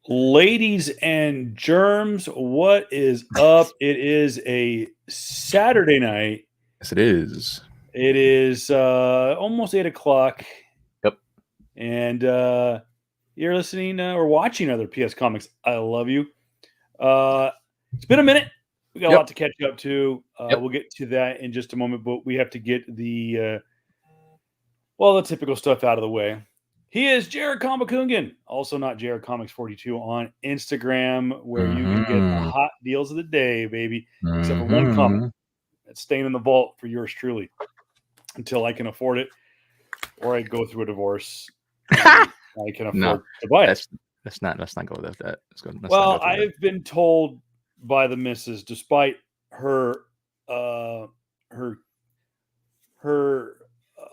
Ladies and germs, what is up? It is a Saturday night. Yes, it is. It is almost 8 o'clock, Yep. and you're listening or watching other PS Comics. I love you. It's been a minute. We got a Yep. lot to catch up to. Yep. We'll get to that in just a moment, but we have to get the the typical stuff out of the way. He is Jared Comikungan, also not Jared Comics 42 on Instagram, where you can get the hot deals of the day, baby. Except for one comic that's staying in the vault for yours truly until I can afford it, or I go through a divorce. And I can afford to buy it. Let's not go with that. Well, I've been told by the missus, despite her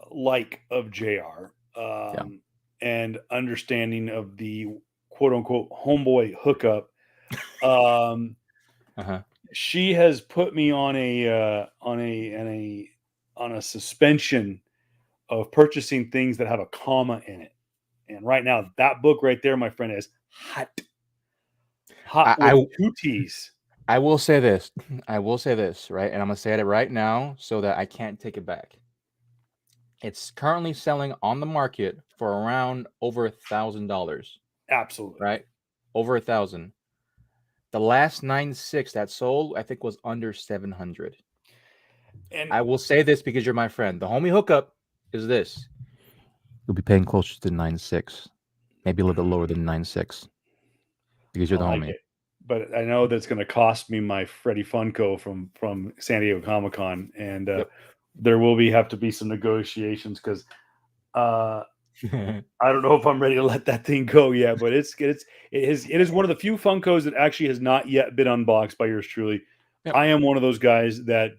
like of JR and understanding of the quote unquote homeboy hookup, she has put me on a suspension of purchasing things that have a comma in it. And right now, that book right there, my friend, is hot with two T's. I will say this, right? And I'm gonna say it right now so that I can't take it back. It's currently selling on the market for around over $1,000. Absolutely. Right? Over $1,000. The last 9.6 that sold, I think, was under 700. And I will say this because you're my friend. The homie hookup is this. You'll be paying closer to 9.6. Maybe a little bit lower than 9.6. Because you're the homie. But I know that's going to cost me my Freddy Funko from San Diego Comic-Con. And there will have to be some negotiations because I don't know if I'm ready to let that thing go yet, but it is one of the few Funkos that actually has not yet been unboxed by yours truly. Yep. I am one of those guys that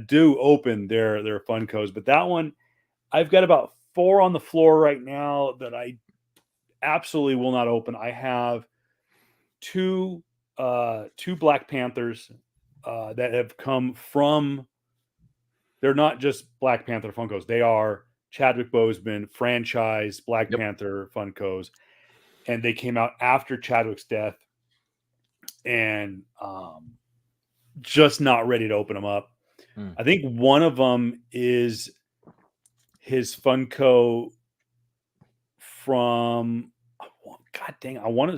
do open their Funkos, but that one I've got about 4 on the floor right now that I absolutely will not open. I have two Black Panthers that have come from. They're not just Black Panther Funkos. They are Chadwick Boseman franchise Black Panther Funkos, and they came out after Chadwick's death, and just not ready to open them up. I think one of them is his Funko from. God dang! One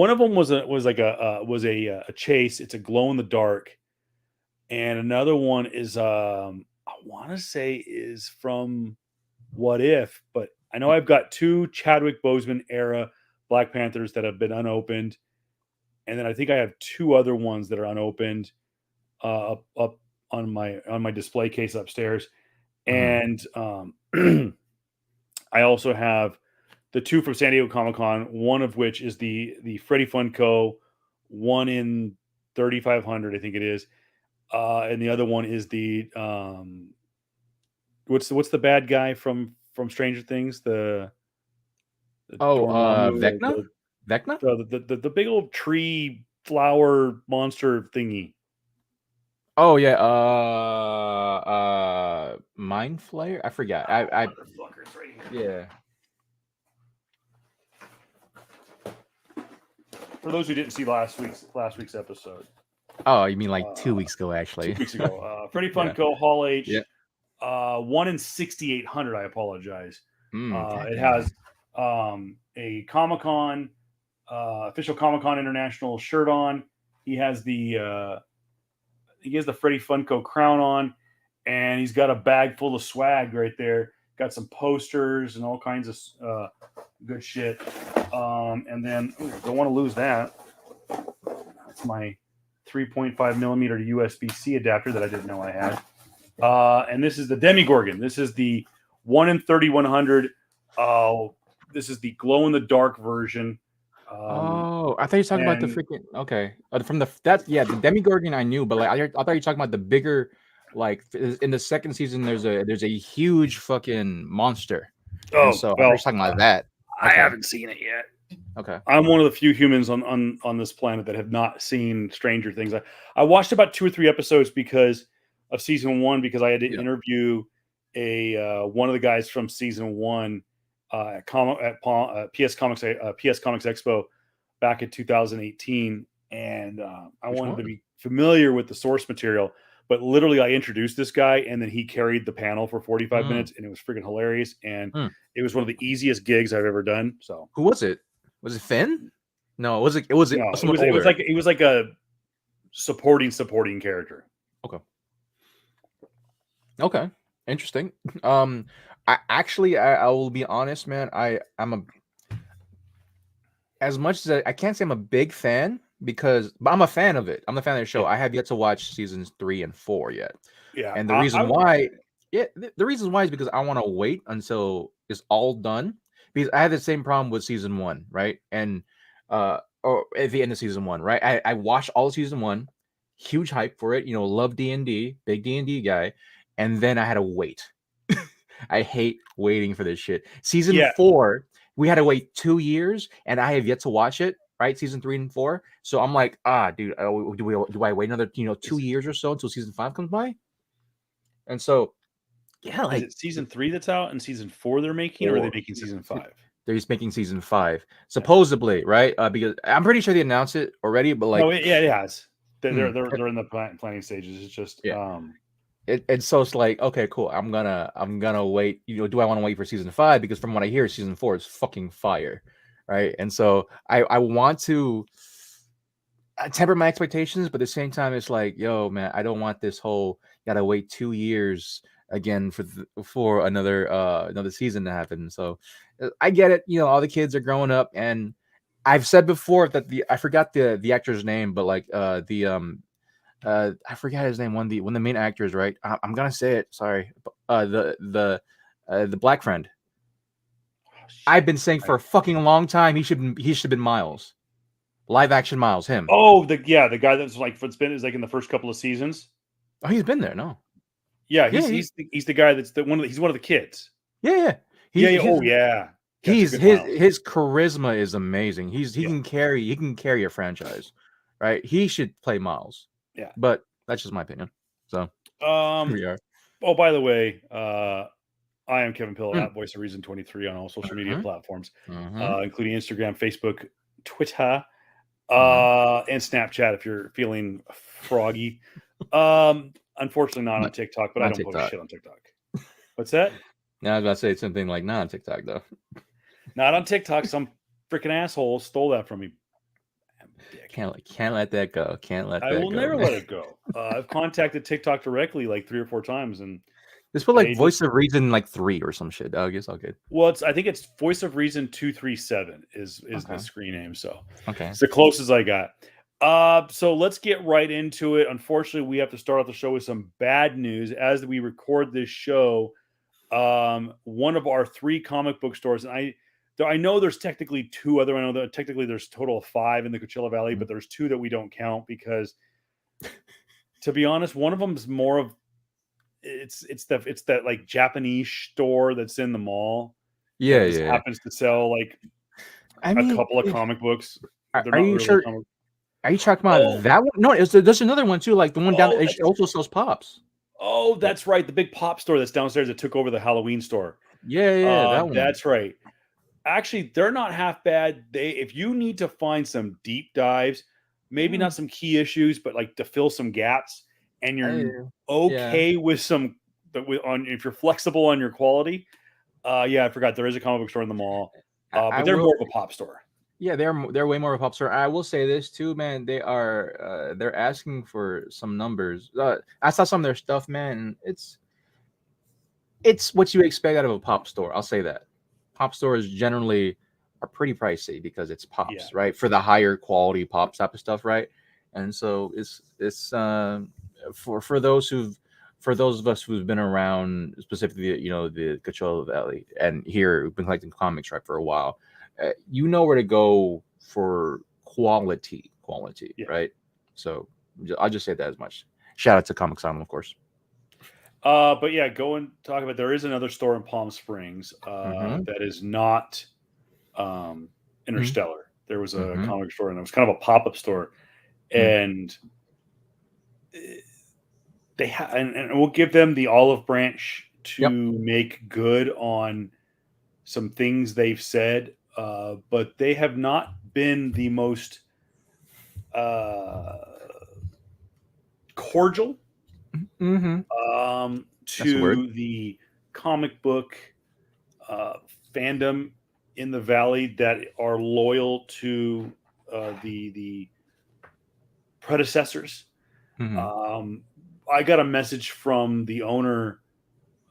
of them was a chase. It's a glow in the dark, and another one is I want to say is from What If, but I know I've got 2 Chadwick Boseman era Black Panthers that have been unopened, and then I think I have 2 other ones that are unopened up on my display case upstairs, and I also have the 2 from San Diego Comic-Con, one of which is the Freddy Funko, one in 3,500, I think it is. And the other one is the what's the bad guy from Stranger Things? Vecna? Vecna? The big old tree flower monster thingy. Oh yeah, Mind Flayer? I forgot. Motherfuckers right here. Yeah. For those who didn't see last week's episode. Oh, you mean like 2 weeks ago, actually? 2 weeks ago. Freddy Funko Hall H. Yeah. 1 in 6,800. I apologize. It has a Comic-Con, official Comic-Con International shirt on. He has the Freddy Funko crown on, and he's got a bag full of swag right there. Got some posters and all kinds of good shit. And then don't want to lose that. That's my 3.5 millimeter USB-C adapter that I didn't know I had. And this is the Demigorgon. This is the 1 in 3,100. This is the glow in the dark version. I thought you were talking about the freaking the Demigorgon I knew, but like I thought you were talking about the bigger, like in the second season there's a huge fucking monster. Oh, so I was talking about that. Okay. I haven't seen it yet. Okay. I'm one of the few humans on this planet that have not seen Stranger Things. I watched about 2 or 3 episodes because of season 1, because I had to interview one of the guys from season 1, at PS Comics Expo back in 2018, and I wanted to be familiar with the source material. But literally, I introduced this guy, and then he carried the panel for 45 minutes, and it was freaking hilarious. And it was one of the easiest gigs I've ever done. So, who was it? Was it Finn? No, it was like a supporting character. Okay, interesting. I will be honest, man. As much as I can't say I'm a big fan but I'm a fan of it. I'm a fan of the show. I have yet to watch seasons 3 and 4 yet. Yeah, and the reason why is because I want to wait until it's all done, because I had the same problem with season 1, right? And or at the end of season 1, right? I watched all of season 1, huge hype for it. Love D&D, big D&D guy, and then I had to wait. I hate waiting for this shit. Season 4, we had to wait 2 years, and I have yet to watch it. Right, season 3 and 4. So I'm like, dude, do I wait another 2 years or so until season 5 comes by? And so, yeah, like, is it season 3 that's out and season 4 they're making, or are they making season 5? They're just making season 5, supposedly, right? Because I'm pretty sure they announced it already, but like, it has. They're in the planning stages. It's just and so it's like, okay, cool. I'm gonna wait. Do I want to wait for season 5? Because from what I hear, season 4 is fucking fire, right? And so I want to temper my expectations, but at the same time, it's like, yo, man, I don't want this whole gotta wait 2 years again for another season to happen. So I get it. All the kids are growing up, and I've said before that I forgot the actor's name, but like I forgot his name. One of the main actors, right? I'm gonna say it. Sorry. The black friend. I've been saying for a fucking long time he should have been Miles. Live action Miles, him. Oh, the guy that's like is like in the first couple of seasons. Oh, he's been there. No. Yeah, he's the guy that's he's one of the kids. Yeah. His charisma is amazing. He can carry a franchise, right? He should play Miles. Yeah, but that's just my opinion. So here we are. Oh, by the way, I am Kevin Pillow at Voice of Reason 23 on all social media platforms, including Instagram, Facebook, Twitter, and Snapchat if you're feeling froggy. Unfortunately, not on TikTok, but I don't post shit on TikTok. What's that? Now I was about to say something like not on TikTok though. Not on TikTok. Some freaking asshole stole that from me. Can't let that go. I will never let it go. I've contacted TikTok directly like 3 or 4 times, and just put like Voice of Reason like 3 or some shit. I guess all good. Well, I think it's Voice of Reason 237 is the screen name. So okay, it's the closest I got. So let's get right into it. Unfortunately, we have to start off the show with some bad news as we record this show. One of our 3 comic book stores, and I know there's technically 2 other. I know that technically there's a total of 5 in the Coachella Valley, but there's 2 that we don't count because, to be honest, one of them is more of it's that like Japanese store that's in the mall. Yeah, happens to sell like a couple of comic books. Are you sure? Are you talking about that one? No, there's another one too, like the one down. It also sells pops. Oh, that's right, the big pop store that's downstairs that took over the Halloween store. Yeah, that one. That's right. Actually, they're not half bad. If you need to find some deep dives, maybe not some key issues, but like to fill some gaps, and you're with some, if you're flexible on your quality, I forgot there is a comic book store in the mall, but they're more of a pop store. Yeah, they're way more of a pop store. I will say this too, man. They're asking for some numbers. I saw some of their stuff, man. And it's what you expect out of a pop store. I'll say that. Pop stores generally are pretty pricey because it's pops, right? For the higher quality pops type of stuff, right? And so it's for those of us who've been around, specifically, the Coachella Valley and here who've been collecting comics right for a while, where to go for quality, right? So I'll just say that as much. Shout out to Comic Asylum, of course. But yeah, go and talk about. There is another store in Palm Springs that is not Interstellar. There was a comic store, and it was kind of a pop-up store, and they and we'll give them the olive branch to make good on some things they've said, but they have not been the most cordial That's the word. to the comic book fandom in the Valley that are loyal to the predecessors. I got a message from the owner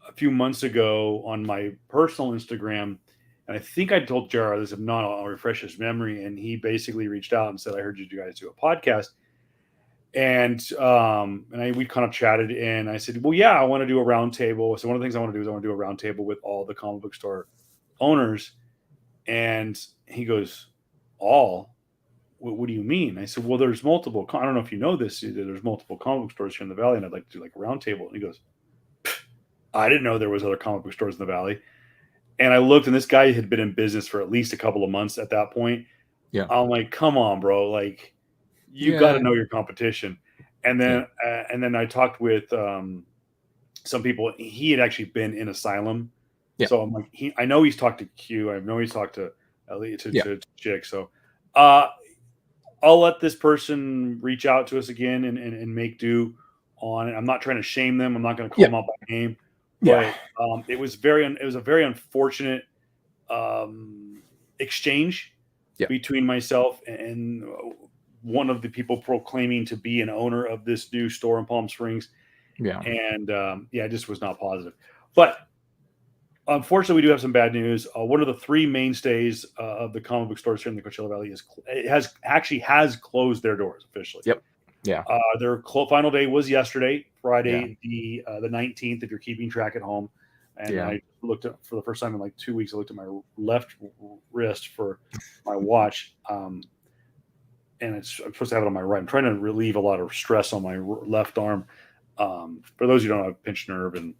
a few months ago on my personal Instagram, and I think I told Jared this. If not, I'll refresh his memory. And he basically reached out and said, "I heard you guys do a podcast." And we kind of chatted, and I said, "Well, yeah, I want to do a roundtable." So one of the things I want to do is I want to do a roundtable with all the comic book store owners. And he goes, "All? What do you mean?" I said, "Well, there's multiple. I don't know if you know this. There's multiple comic book stores here in the Valley, and I'd like to do like a roundtable." And he goes, "I didn't know there was other comic book stores in the Valley." And I looked, and this guy had been in business for at least a couple of months at that point. Yeah, I'm like, "Come on, bro! Like, you got to know your competition." And then I talked with some people. He had actually been in asylum, so I'm like, I know he's talked to Q. I know he's talked to Elliot, to Chick. So I'll let this person reach out to us again and make do on it. I'm not trying to shame them. I'm not going to call them out by name, but it was a very unfortunate exchange between myself and one of the people proclaiming to be an owner of this new store in Palm Springs. And it just was not positive. But unfortunately, we do have some bad news. One of the three mainstays of the comic book stores here in the Coachella Valley has closed their doors officially. Their final day was yesterday, Friday, the 19th. If you're keeping track at home, and I looked at, for the first time in like 2 weeks, I looked at my left wrist for my watch, and I'm supposed to have it on my right. I'm trying to relieve a lot of stress on my left arm. For those who don't have pinched nerve, and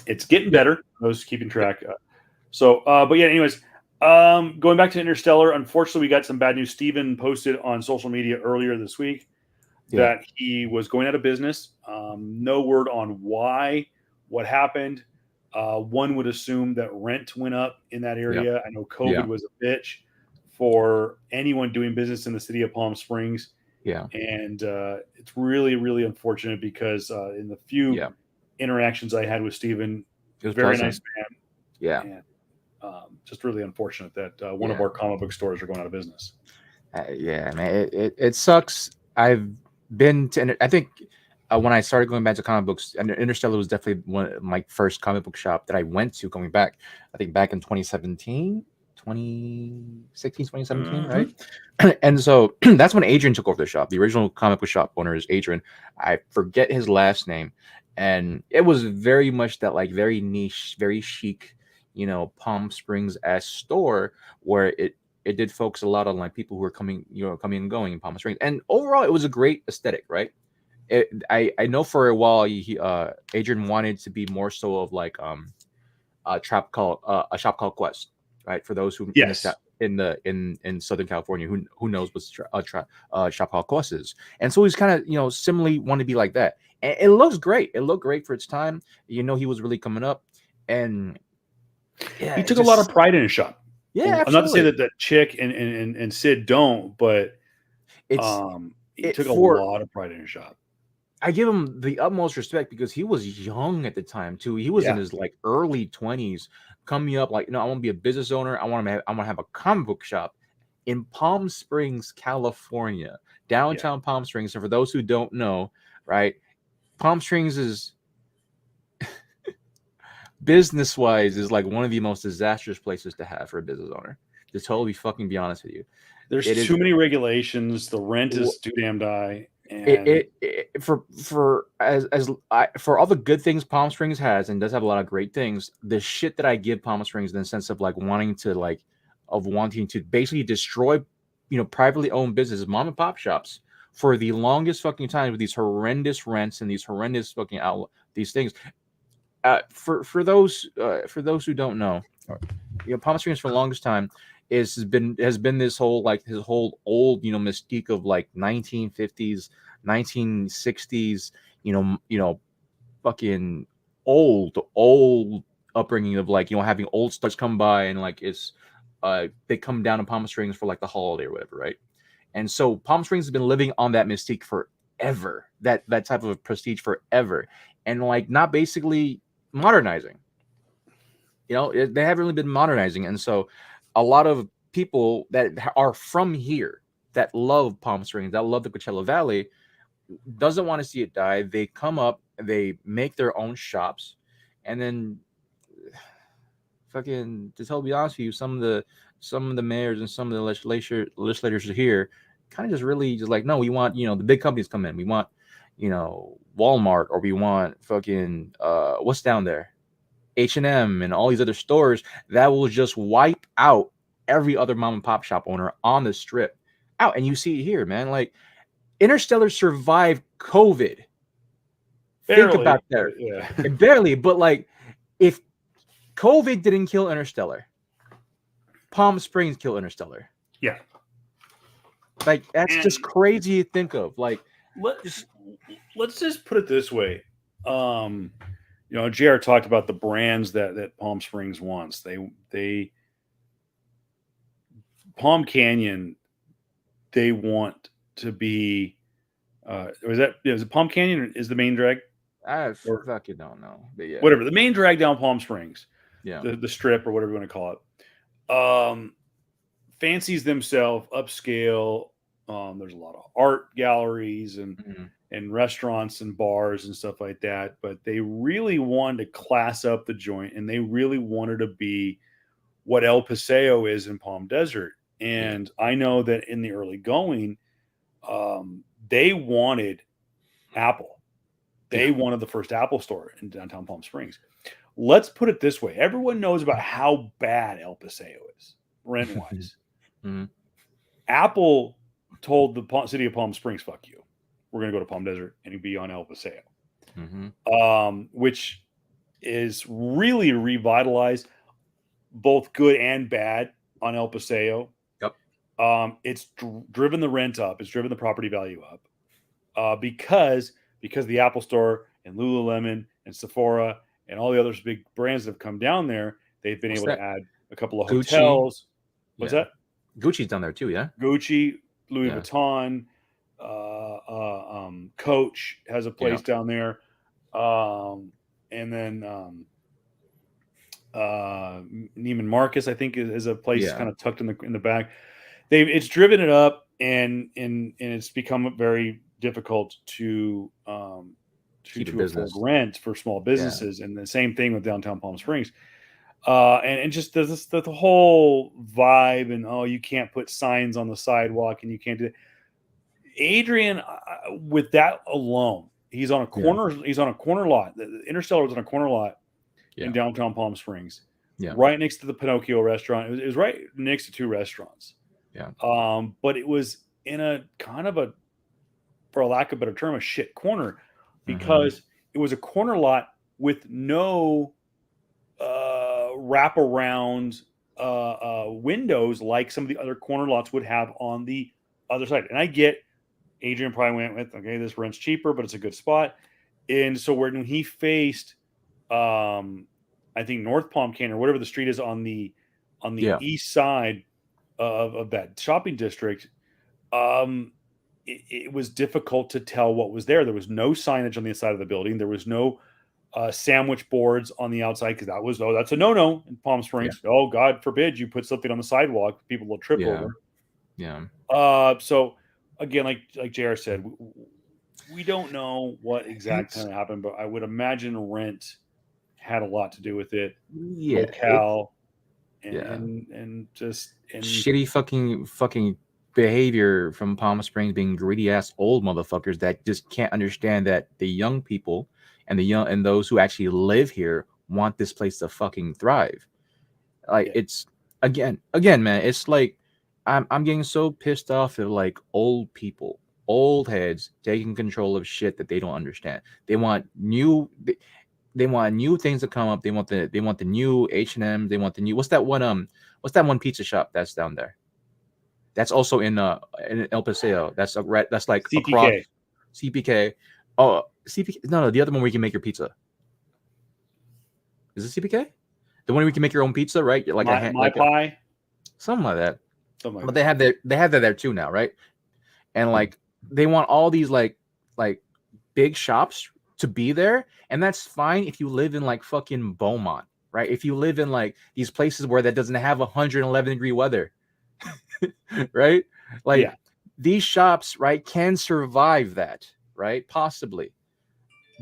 it's getting better. Those keeping track. But yeah, anyways, going back to Interstellar, unfortunately, we got some bad news. Steven posted on social media earlier this week that he was going out of business. No word on why, what happened. One would assume that rent went up in that area. I know COVID was a bitch for anyone doing business in the city of Palm Springs. And it's really, really unfortunate because in the few interactions I had with Steven, he was very pleasant. Nice man. And just really unfortunate that one of our comic book stores are going out of business. Man, it sucks. I've been to, I think when I started going back to comic books, and Interstellar was definitely one of my first comic book shop that I went to going back, I think back in 2016, 2017, right? And so that's when Adrian took over the shop. The original comic book shop owner is Adrian. I forget his last name. And it was very much that like very niche, very chic, Palm Springs-esque store where it did focus a lot on like people who were coming and going in Palm Springs. And overall, it was a great aesthetic, right? I know for a while Adrian wanted to be more so of like a shop called Quest, right? For those who in Southern California who knows what shop called Quest is, and so he's kind of similarly want to be like that. And it looks great. It looked great for its time. He was really coming up, and he took a lot of pride in his shop. Yeah, I'm not to say that Chick and Sid don't, but he took a lot of pride in his shop. I give him the utmost respect because he was young at the time too. He was in his like early 20s, coming up like, I want to be a business owner. I want to have a comic book shop in Palm Springs, California, downtown Palm Springs. And for those who don't know, right, Palm Springs is business-wise is like one of the most disastrous places to have for a business owner. To totally fucking be honest with you, there's too many regulations. The rent is too damn high. And for all the good things Palm Springs has and does have a lot of great things, the shit that I give Palm Springs in the sense of like wanting to basically destroy, privately owned businesses, mom and pop shops for the longest fucking time with these horrendous rents and these horrendous fucking these things. For those who don't know, Palm Springs for the longest time has been this whole old mystique of like 1950s, 1960s, fucking old upbringing of like, you know, having old stars come by and like it's they come down to Palm Springs for like the holiday or whatever, right? And so Palm Springs has been living on that mystique forever, that type of prestige forever, and like not basically modernizing. You know, they haven't really been modernizing, and so a lot of people that are from here that love Palm Springs, that love the Coachella Valley, doesn't want to see it die. They come up, they make their own shops, and then fucking, to tell be honest with you, some of the mayors and some of the legislators here kind of just really just like, no, we want, you know, the big companies come in. We want, you know, Walmart, or we want fucking what's down there? H&M and all these other stores that will just wipe out every other mom and pop shop owner on the strip out. And you see it here, man. Like Interstellar survived COVID. Barely. Think about that. Yeah. Barely, but like if COVID didn't kill Interstellar, Palm Springs killed Interstellar. Yeah. Like that's just crazy to think of. Like let's just put it this way. You know, JR talked about the brands that Palm Springs wants. They Palm Canyon, they want to be. Is it Palm Canyon is the main drag? I fucking don't know. But yeah, whatever, the main drag down Palm Springs. Yeah, the strip or whatever you want to call it. Fancies themselves upscale. There's a lot of art galleries and restaurants and bars and stuff like that, but they really wanted to class up the joint, and they really wanted to be what El Paseo is in Palm Desert. And I know that in the early going, they wanted Apple. They wanted the first Apple store in downtown Palm Springs. Let's put it this way. Everyone knows about how bad El Paseo is, rent-wise. Apple told the city of Palm Springs, fuck you. We're going to go to Palm Desert and be on El Paseo. Which is really revitalized both good and bad on El Paseo. Yep. It's driven the rent up. It's driven the property value up because the Apple Store and Lululemon and Sephora and all the other big brands that have come down there, they've been able to add a couple of hotels. What's that? Gucci's down there too, yeah? Gucci, Louis Vuitton, Coach has a place down there. And then Neiman Marcus, I think, is a place kind of tucked in the back. It's driven it up, and it's become very difficult to afford rent for small businesses. And the same thing with downtown Palm Springs. And just the whole vibe, and you can't put signs on the sidewalk, and you can't do that. Adrian, with that alone, he's on a corner. He's on a corner lot. The Interstellar was on a corner lot in downtown Palm Springs, right next to the Pinocchio restaurant. It was right next to two restaurants. But it was in a kind of a, for a lack of a better term, a shit corner, because it was a corner lot with no wraparound windows like some of the other corner lots would have on the other side. And I get Adrian probably went with, okay, this rent's cheaper, but it's a good spot. And so when he faced, I think North Palm Canyon or whatever the street is on the east side of that shopping district, it was difficult to tell what was there. There was no signage on the inside of the building. There was no sandwich boards on the outside, because that's a no-no in Palm Springs. Oh, God forbid you put something on the sidewalk, people will trip over. So again, like JR said, we don't know what exactly happened, but I would imagine rent had a lot to do with it. Locale and shitty fucking behavior from Palm Springs, being greedy ass old motherfuckers that just can't understand that the young people and those who actually live here want this place to fucking thrive. Like it's again, man, it's like I'm getting so pissed off at like old people, old heads taking control of shit that they don't understand. They want new things to come up. They want the new H&M. They want the new, what's that one pizza shop that's down there? That's also in El Paseo. That's like CPK. Across CPK. Oh, CPK. No, the other one where you can make your pizza. Is it CPK? The one where you can make your own pizza, right? Like my pie, something like that. something like But that. they have that there too now, right? And like they want all these like big shops to be there, and that's fine if you live in like fucking Beaumont, right? If you live in like these places where that doesn't have 111-degree weather, right? Like Yeah. these shops, right, can survive that, right? Possibly,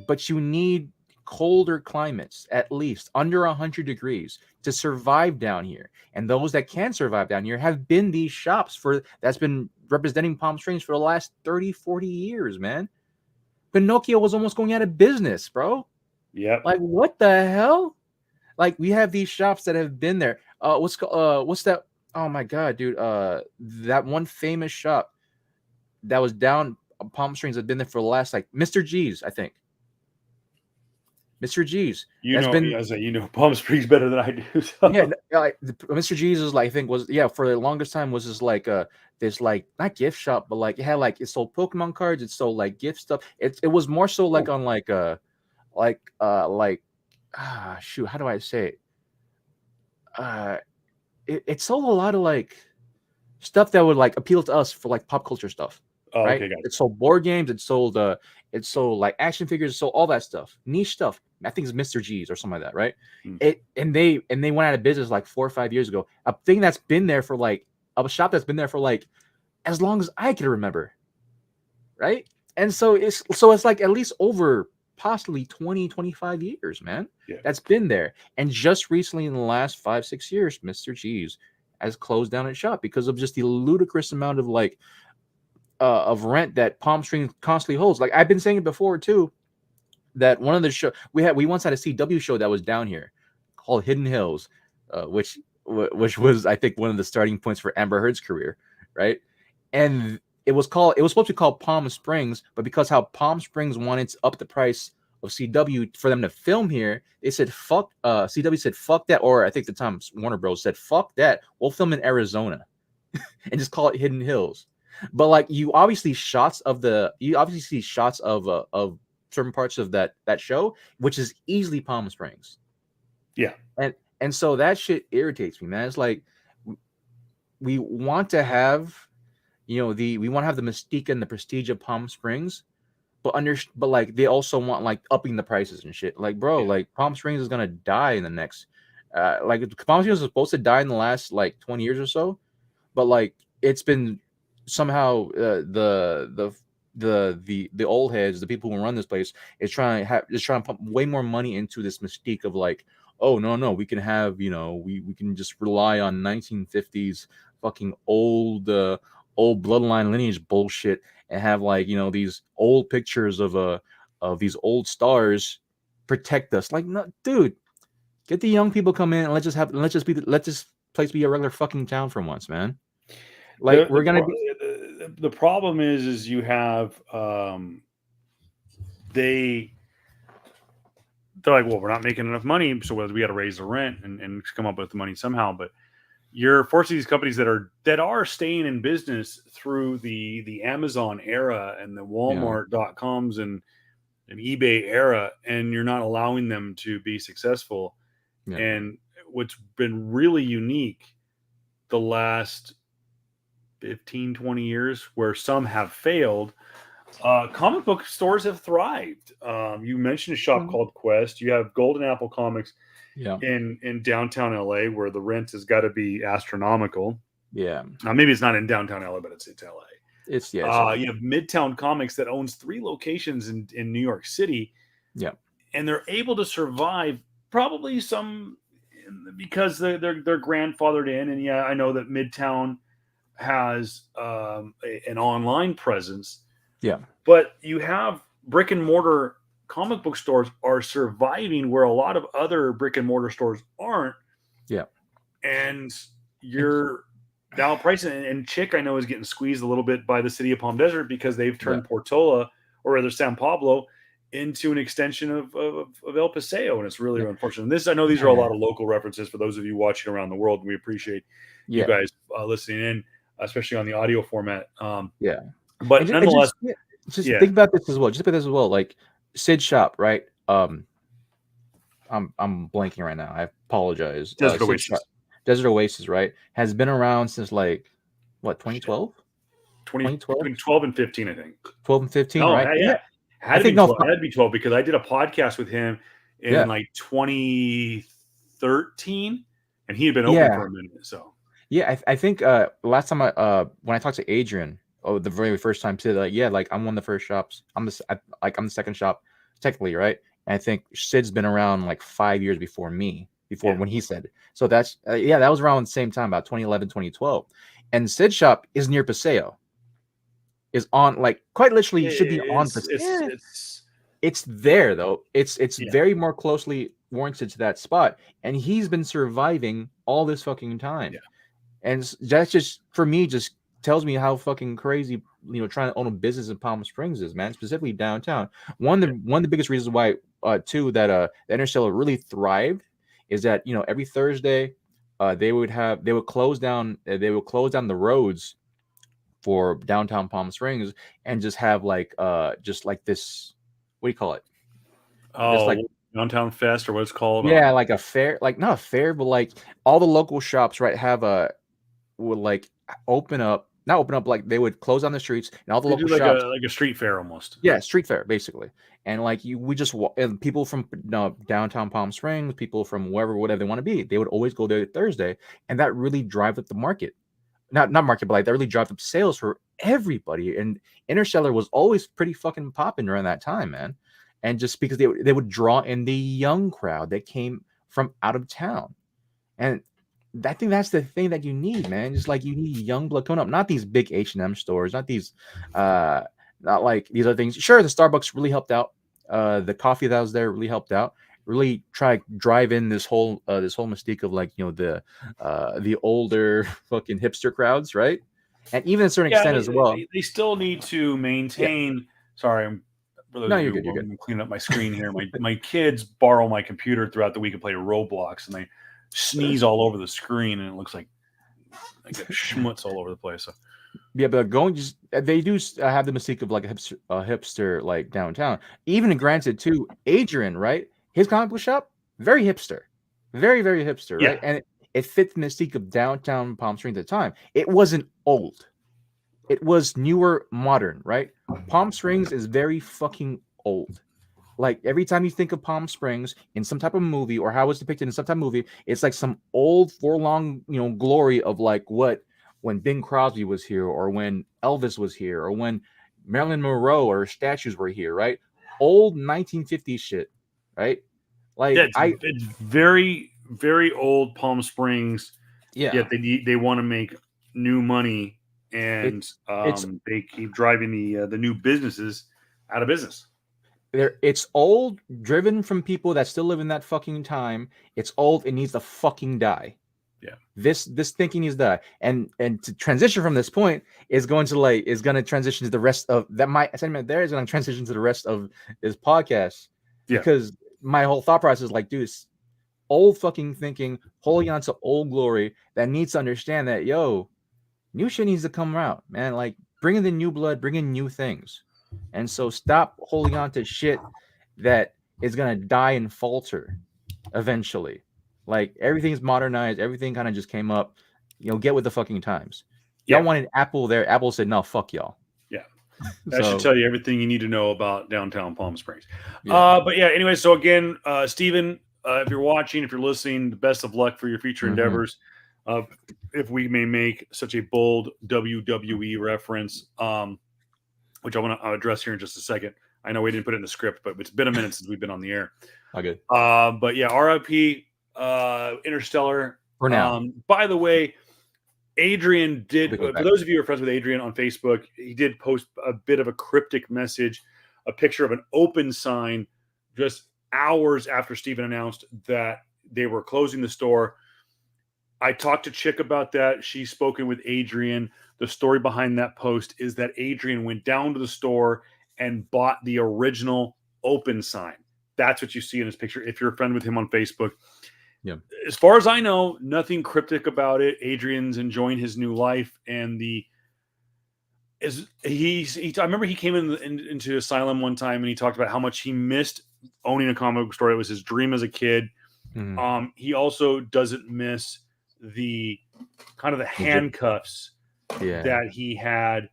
but you need colder climates, at least under 100 degrees, to survive down here. And those that can survive down here have been these shops that's been representing Palm Springs for the last 30, 40 years, man. Pinocchio was almost going out of business, bro. Yep. Like, what the hell? Like, we have these shops that have been there. What's that? Oh my god, dude. That one famous shop that was down Palm Springs had been there for the last, like, Mr. G's, I think. Mr. G's. Palm Springs better than I do. So. Yeah, like Mr. G's is like, I think was for the longest time was just like this, like, not gift shop, but like it had like, it sold Pokemon cards, it sold like gift stuff. It was more so like on like shoot, how do I say it? It sold a lot of like stuff that would like appeal to us for like pop culture stuff. Oh, right? okay, got it. It sold board games. It sold like action figures. It sold all that stuff, niche stuff. I think it's Mr. G's or something like that, right? And they went out of business like 4 or 5 years ago. A thing that's been there for like a shop that's been there for like as long as I can remember, right? And so it's like at least over possibly 20, 25 years, man. Yeah. That's been there. And just recently in the last 5, 6 years, Mr. G's has closed down its shop because of just the ludicrous amount of like of rent that Palm Springs constantly holds. Like I've been saying it before too, that one of the show we once had a CW show that was down here called Hidden Hills, which was, I think, one of the starting points for Amber Heard's career, right? And it was supposed to be called Palm Springs, but because how Palm Springs wanted to up the price of CW for them to film here, they said fuck. CW said fuck that, or I think the time Warner Bros said fuck that. We'll film in Arizona and just call it Hidden Hills. But like you obviously see shots of certain parts of that show, which is easily Palm Springs. Yeah. And so that shit irritates me, man. It's like we want to have, we want to have the mystique and the prestige of Palm Springs, but like they also want like upping the prices and shit. Like, bro, like Palm Springs is gonna die in the next like Palm Springs was supposed to die in the last like 20 years or so, but like it's been somehow the old heads, the people who run this place, is trying to pump way more money into this mystique of like, oh no, we can have, we can just rely on 1950s fucking old bloodline lineage bullshit and have like, these old pictures of these old stars protect us. Like, no, dude, get the young people come in and let this place be a regular fucking town for once, man. Like the problem is you have they're like, well, we're not making enough money, so we got to raise the rent and come up with the money somehow. But you're forcing these companies that are staying in business through the Amazon era and the Walmart.coms and eBay era, and you're not allowing them to be successful. Yeah. And what's been really unique the last 15, 20 years, where some have failed, comic book stores have thrived. You mentioned a shop called Quest. You have Golden Apple Comics in downtown LA, where the rent has got to be astronomical. Yeah. Maybe it's not in downtown LA, but it's LA. It's you have Midtown Comics that owns 3 locations in New York City. Yeah. And they're able to survive, probably some because they're grandfathered in. And I know that Midtown has an online presence. Yeah. But you have brick and mortar comic book stores are surviving where a lot of other brick and mortar stores aren't. Yeah. And you're now pricing, and Chick, I know, is getting squeezed a little bit by the city of Palm Desert because they've turned Portola, or rather San Pablo, into an extension of El Paseo. And it's really unfortunate. And I know these are a lot of local references for those of you watching around the world. And we appreciate you guys listening in, especially on the audio format. But nonetheless, think about this as well. Just think about this as well. Like Sid Shop, right? I'm blanking right now. I apologize. Desert Oasis. Desert Oasis, right? Has been around since like what 2012? 2012? Between 12 and 15, I think. 12 and 15, Oh, right? yeah. I think no. Had to be 12 because I did a podcast with him in like 2013, and he had been open for a minute. So yeah, I think last time when I talked to Adrian, the very first time, said like, yeah, like I'm one of the first shops. I'm the second shop technically, right? And I think Sid's been around like 5 years before me, when he said. So that's that was around the same time, about 2011, 2012. And Sid's shop is near Paseo. Is on like quite literally should be on Paseo. It's there though. It's very more closely warranted to that spot, and he's been surviving all this fucking time. Yeah. And that's just, for me, just tells me how fucking crazy, trying to own a business in Palm Springs is, man, specifically downtown. One of the biggest reasons why, too, that the Interstellar really thrived is that, every Thursday, they would close down the roads for downtown Palm Springs and just have like this, what do you call it? Just like downtown fest or what it's called. Yeah, like a fair, like not a fair, but like all the local shops, right, would like not open up, like they would close down the streets and all the local shops, like a street fair almost. Yeah, street fair basically. And like and people from downtown Palm Springs, people from whatever they want to be, they would always go there Thursday, and that really drives up the market. Not market, but like that really drives up sales for everybody. And Interstellar was always pretty fucking popping around that time, man. And just because they would draw in the young crowd that came from out of town, and I think that's the thing that you need, man. Just like you need young blood coming up, not these big H&M stores, not like these other things. Sure, the Starbucks really helped out. The coffee that was there really helped out. Really try to drive in this whole mystique of like the older fucking hipster crowds, right? And even to a certain extent as well, they still need to maintain. Yeah. Sorry, you're good. I'm cleaning up my screen here. My kids borrow my computer throughout the week and play Roblox, and they sneeze all over the screen, and it looks like I get schmutz all over the place. So. Yeah, but they do have the mystique of like a hipster like downtown. Even granted, too, Adrian, right? His comic book shop, very hipster, very very hipster, right? And it fit the mystique of downtown Palm Springs at the time. It wasn't old. It was newer, modern, right? Palm Springs is very fucking old. Like every time you think of Palm Springs in some type of movie or how it's depicted in some type of movie, it's like some old forlorn, glory of like when Bing Crosby was here, or when Elvis was here, or when Marilyn Monroe or statues were here, right? Old 1950s shit, right? Like it's very very old Palm Springs. Yeah. Yet they want to make new money, and they keep driving the new businesses out of business. It's old, driven from people that still live in that fucking time. It's old. It needs to fucking die. Yeah. This thinking needs to die. And to transition from this point is going to transition to the rest of that. My sentiment there is going to transition to the rest of this podcast. Yeah. Because my whole thought process is like, dude, it's old fucking thinking, holding on to old glory that needs to understand that, new shit needs to come out, man. Like, bring in the new blood, bring in new things. And so stop holding on to shit that is going to die and falter eventually. Like, everything's modernized. Everything kind of just came up. Get with the fucking times. Y'all wanted Apple there. Apple said, no, fuck y'all. Yeah. That should tell you everything you need to know about downtown Palm Springs. Yeah. But yeah, anyway, so again, Steven, if you're watching, if you're listening, the best of luck for your future endeavors. If we may make such a bold WWE reference, which I want to address here in just a second. I know we didn't put it in the script, but it's been a minute since we've been on the air. Okay. But yeah, RIP Interstellar. For now. By the way, Adrian did, for those of you who are friends with Adrian on Facebook, he did post a bit of a cryptic message, a picture of an open sign just hours after Steven announced that they were closing the store. I talked to Chick about that. She's spoken with Adrian. The story behind that post is that Adrian went down to the store and bought the original open sign. That's what you see in his picture if you're a friend with him on Facebook. Yeah. As far as I know, nothing cryptic about it. Adrian's enjoying his new life, and I remember he came into Asylum one time and he talked about how much he missed owning a comic book store. It was his dream as a kid. Mhm. He also doesn't miss the kind of the handcuffs that he had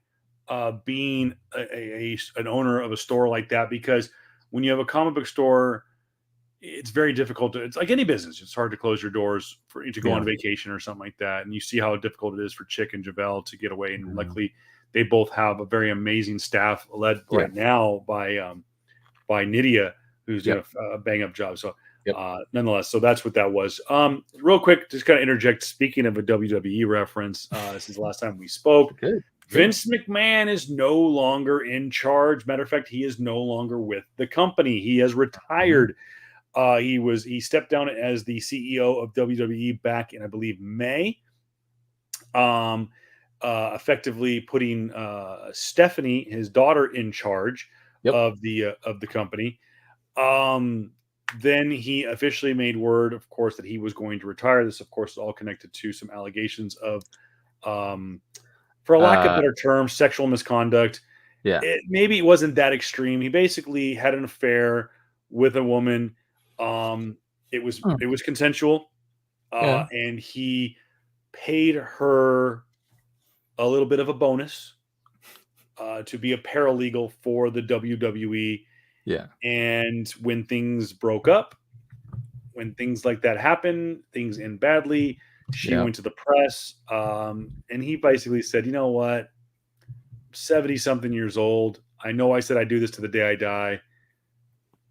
being an owner of a store like that, because when you have a comic book store, it's very difficult to, it's like any business. It's hard to close your doors for you to go on vacation or something like that. And you see how difficult it is for Chick and Javel to get away. And luckily they both have a very amazing staff led right now by Nydia, who's doing a bang up job. So nonetheless, so that's what that was. Real quick, just kind of interject. Speaking of a WWE reference, since the last time we spoke, Vince McMahon is no longer in charge. Matter of fact, he is no longer with the company. He has retired. He stepped down as the CEO of WWE back in, I believe, May. Effectively putting Stephanie, his daughter, in charge of the company. Then he officially made word, of course, that he was going to retire. This, of course, is all connected to some allegations of, for a lack of better term, sexual misconduct. Maybe it wasn't that extreme. He basically had an affair with a woman. It was consensual, and he paid her a little bit of a bonus to be a paralegal for the WWE. And when things broke up, when things like that happen, things end badly. She went to the press, and he basically said, "You know what? 70-something years old. I know I said I'd do this to the day I die."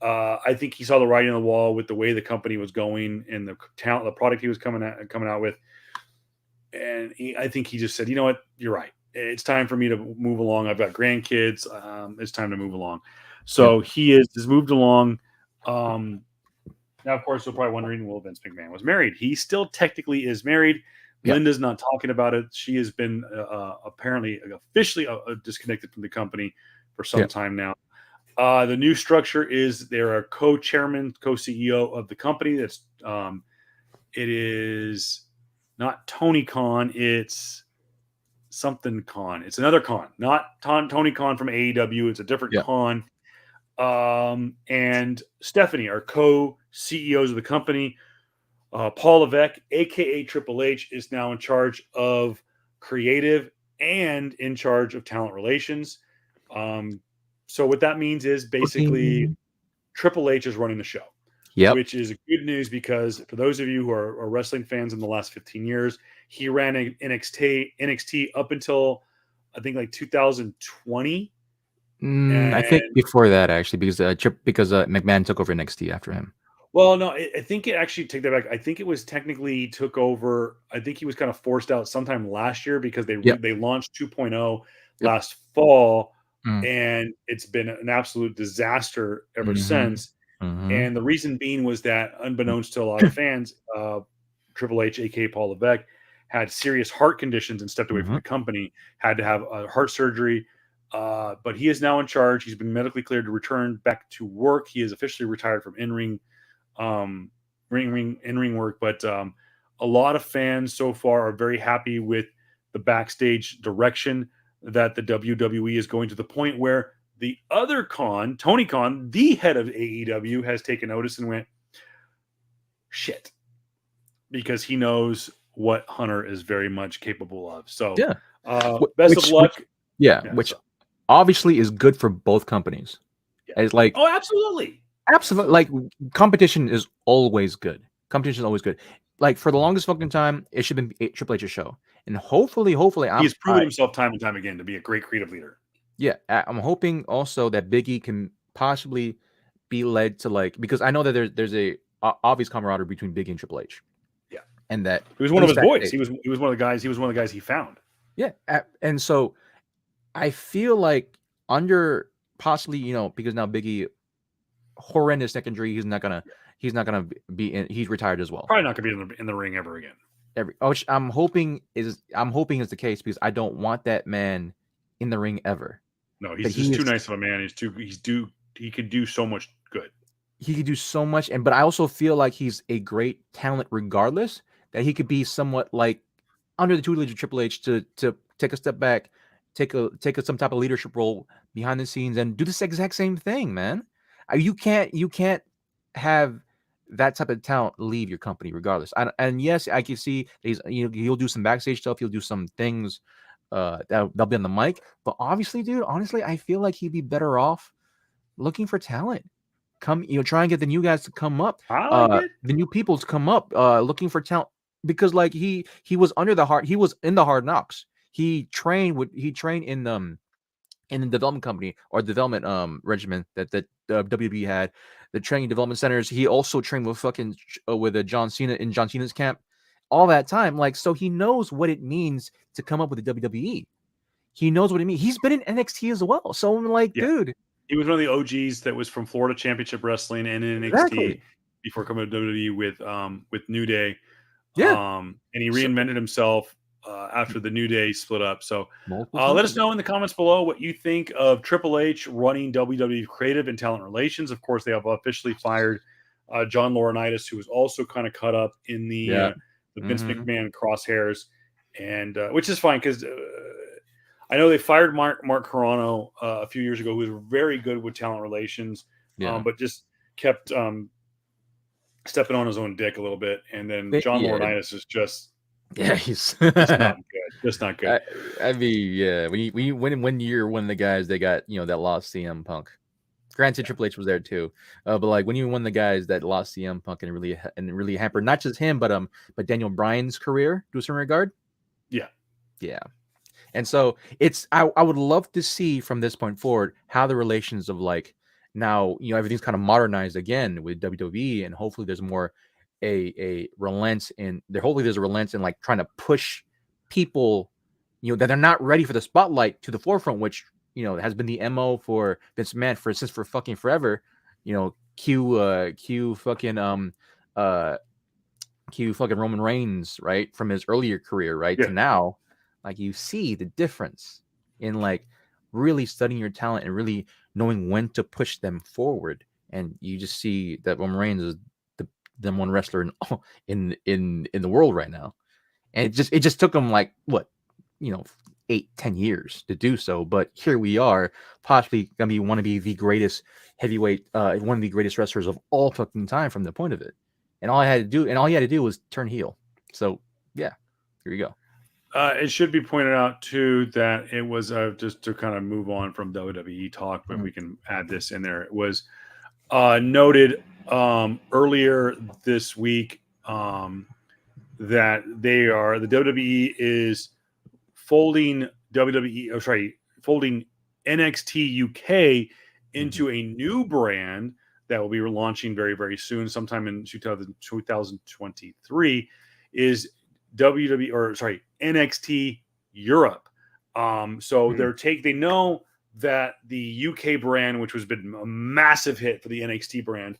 I think he saw the writing on the wall with the way the company was going and the talent, the product he was coming out with, and I think he just said, "You know what? You're right. It's time for me to move along. I've got grandkids. It's time to move along." So he has moved along. Now, of course, you're probably wondering, well, Vince McMahon was married. He still technically is married. Linda's not talking about it. She has been apparently officially disconnected from the company for some time now. The new structure is they're a co-chairman, co-CEO of the company. That's it is not Tony Khan. It's something Khan. It's another Khan, not Tony Khan from AEW. It's a different Khan. And Stephanie are co-CEOs of the company. Paul Levesque, aka Triple H, is now in charge of creative and in charge of talent relations. So what that means is basically Triple H is running the show, which is good news, because for those of you who are wrestling fans in the last 15 years, he ran NXT up until I think like 2020. I think before that, actually, because McMahon took over NXT after him. Well, no, I think it actually, take that back. I think it was technically took over. I think he was kind of forced out sometime last year because they launched 2.0 last fall, and it's been an absolute disaster ever since. And the reason being was that, unbeknownst to a lot of fans, Triple H, aka Paul Levesque, had serious heart conditions and stepped away from the company. Had to have a heart surgery. But he is now in charge. He's been medically cleared to return back to work. He is officially retired from in-ring work. But a lot of fans so far are very happy with the backstage direction that the WWE is going, to the point where the other Khan, Tony Khan, the head of AEW, has taken notice and went, shit, because he knows what Hunter is very much capable of. So best of luck. Which obviously is good for both companies. It's like, oh, absolutely. Like, competition is always good. Competition is always good. Like, for the longest fucking time, it should have been Triple H's show. And hopefully, he's proven himself time and time again to be a great creative leader. Yeah, I'm hoping also that Big E can possibly be led to, like, because I know that there's a obvious camaraderie between Big E and Triple H. Yeah, and that he was one of his boys. He was one of the guys. He was one of the guys he found. Yeah, and so I feel like under possibly, because now Big E, horrendous neck injury, he's not gonna be in. He's retired as well. Probably not gonna be in the ring ever again. Which I'm hoping is the case, because I don't want that man in the ring ever. No, he's just too nice of a man. He could do so much good. He could do so much, but I also feel like he's a great talent regardless, that he could be somewhat like under the tutelage of Triple H to take a step back, take some type of leadership role behind the scenes and do this exact same thing, man. You can't have that type of talent leave your company regardless. And yes, I can see he'll do some backstage stuff. He'll do some things that'll be on the mic. But obviously, dude, honestly, I feel like he'd be better off looking for talent. Try and get the new guys to come up. I like it. The new people to come up, looking for talent, because like he was he was in the Hard Knocks. He trained in the development company or development regimen that WB had, the training development centers. He also trained with with John Cena in John Cena's camp all that time. Like, so he knows what it means to come up with the WWE. He knows what it means. He's been in NXT as well. So I'm like, dude. He was one of the OGs that was from Florida Championship Wrestling and in NXT Exactly. before coming to WWE with New Day. Yeah. And he reinvented himself after the New Day split up. So let us know in the comments below what you think of Triple H running WWE creative and talent relations. Of course, they have officially fired John Laurinaitis, who was also kind of caught up in the Vince McMahon crosshairs, and which is fine because I know they fired Mark Carano a few years ago, who was very good with talent relations, but just kept stepping on his own dick a little bit. And then John Laurinaitis is just he's just not good. Just not good. I mean, when you're one of the guys that got that lost CM Punk. Granted, Triple H was there too, but like when you won the guys that lost CM Punk and really hampered not just him but Daniel Bryan's career to a certain regard. Yeah. And so I would love to see from this point forward how the relations of like now everything's kind of modernized again with WWE, and hopefully there's more a relent in there. Hopefully there's a relent in like trying to push people that are not ready for the spotlight to the forefront, which has been the MO for Vince McMahon since fucking forever. Q fucking Roman Reigns, right, from his earlier career, right, to now. Like, you see the difference in like really studying your talent and really knowing when to push them forward. And you just see that Roman Reigns is the number one wrestler in the world right now. And it just took him like 8-10 years to do so. But here we are, possibly gonna want to be the greatest heavyweight, one of the greatest wrestlers of all fucking time from the point of it. And all he had to do was turn heel. So yeah, here you go. It should be pointed out too that it was just to kind of move on from WWE talk, but we can add this in there. It was noted earlier this week that the WWE is folding folding NXT UK into a new brand that will be launching very, very soon, sometime in 2023. Is NXT Europe. They know that the UK brand, which has been a massive hit for the NXT brand.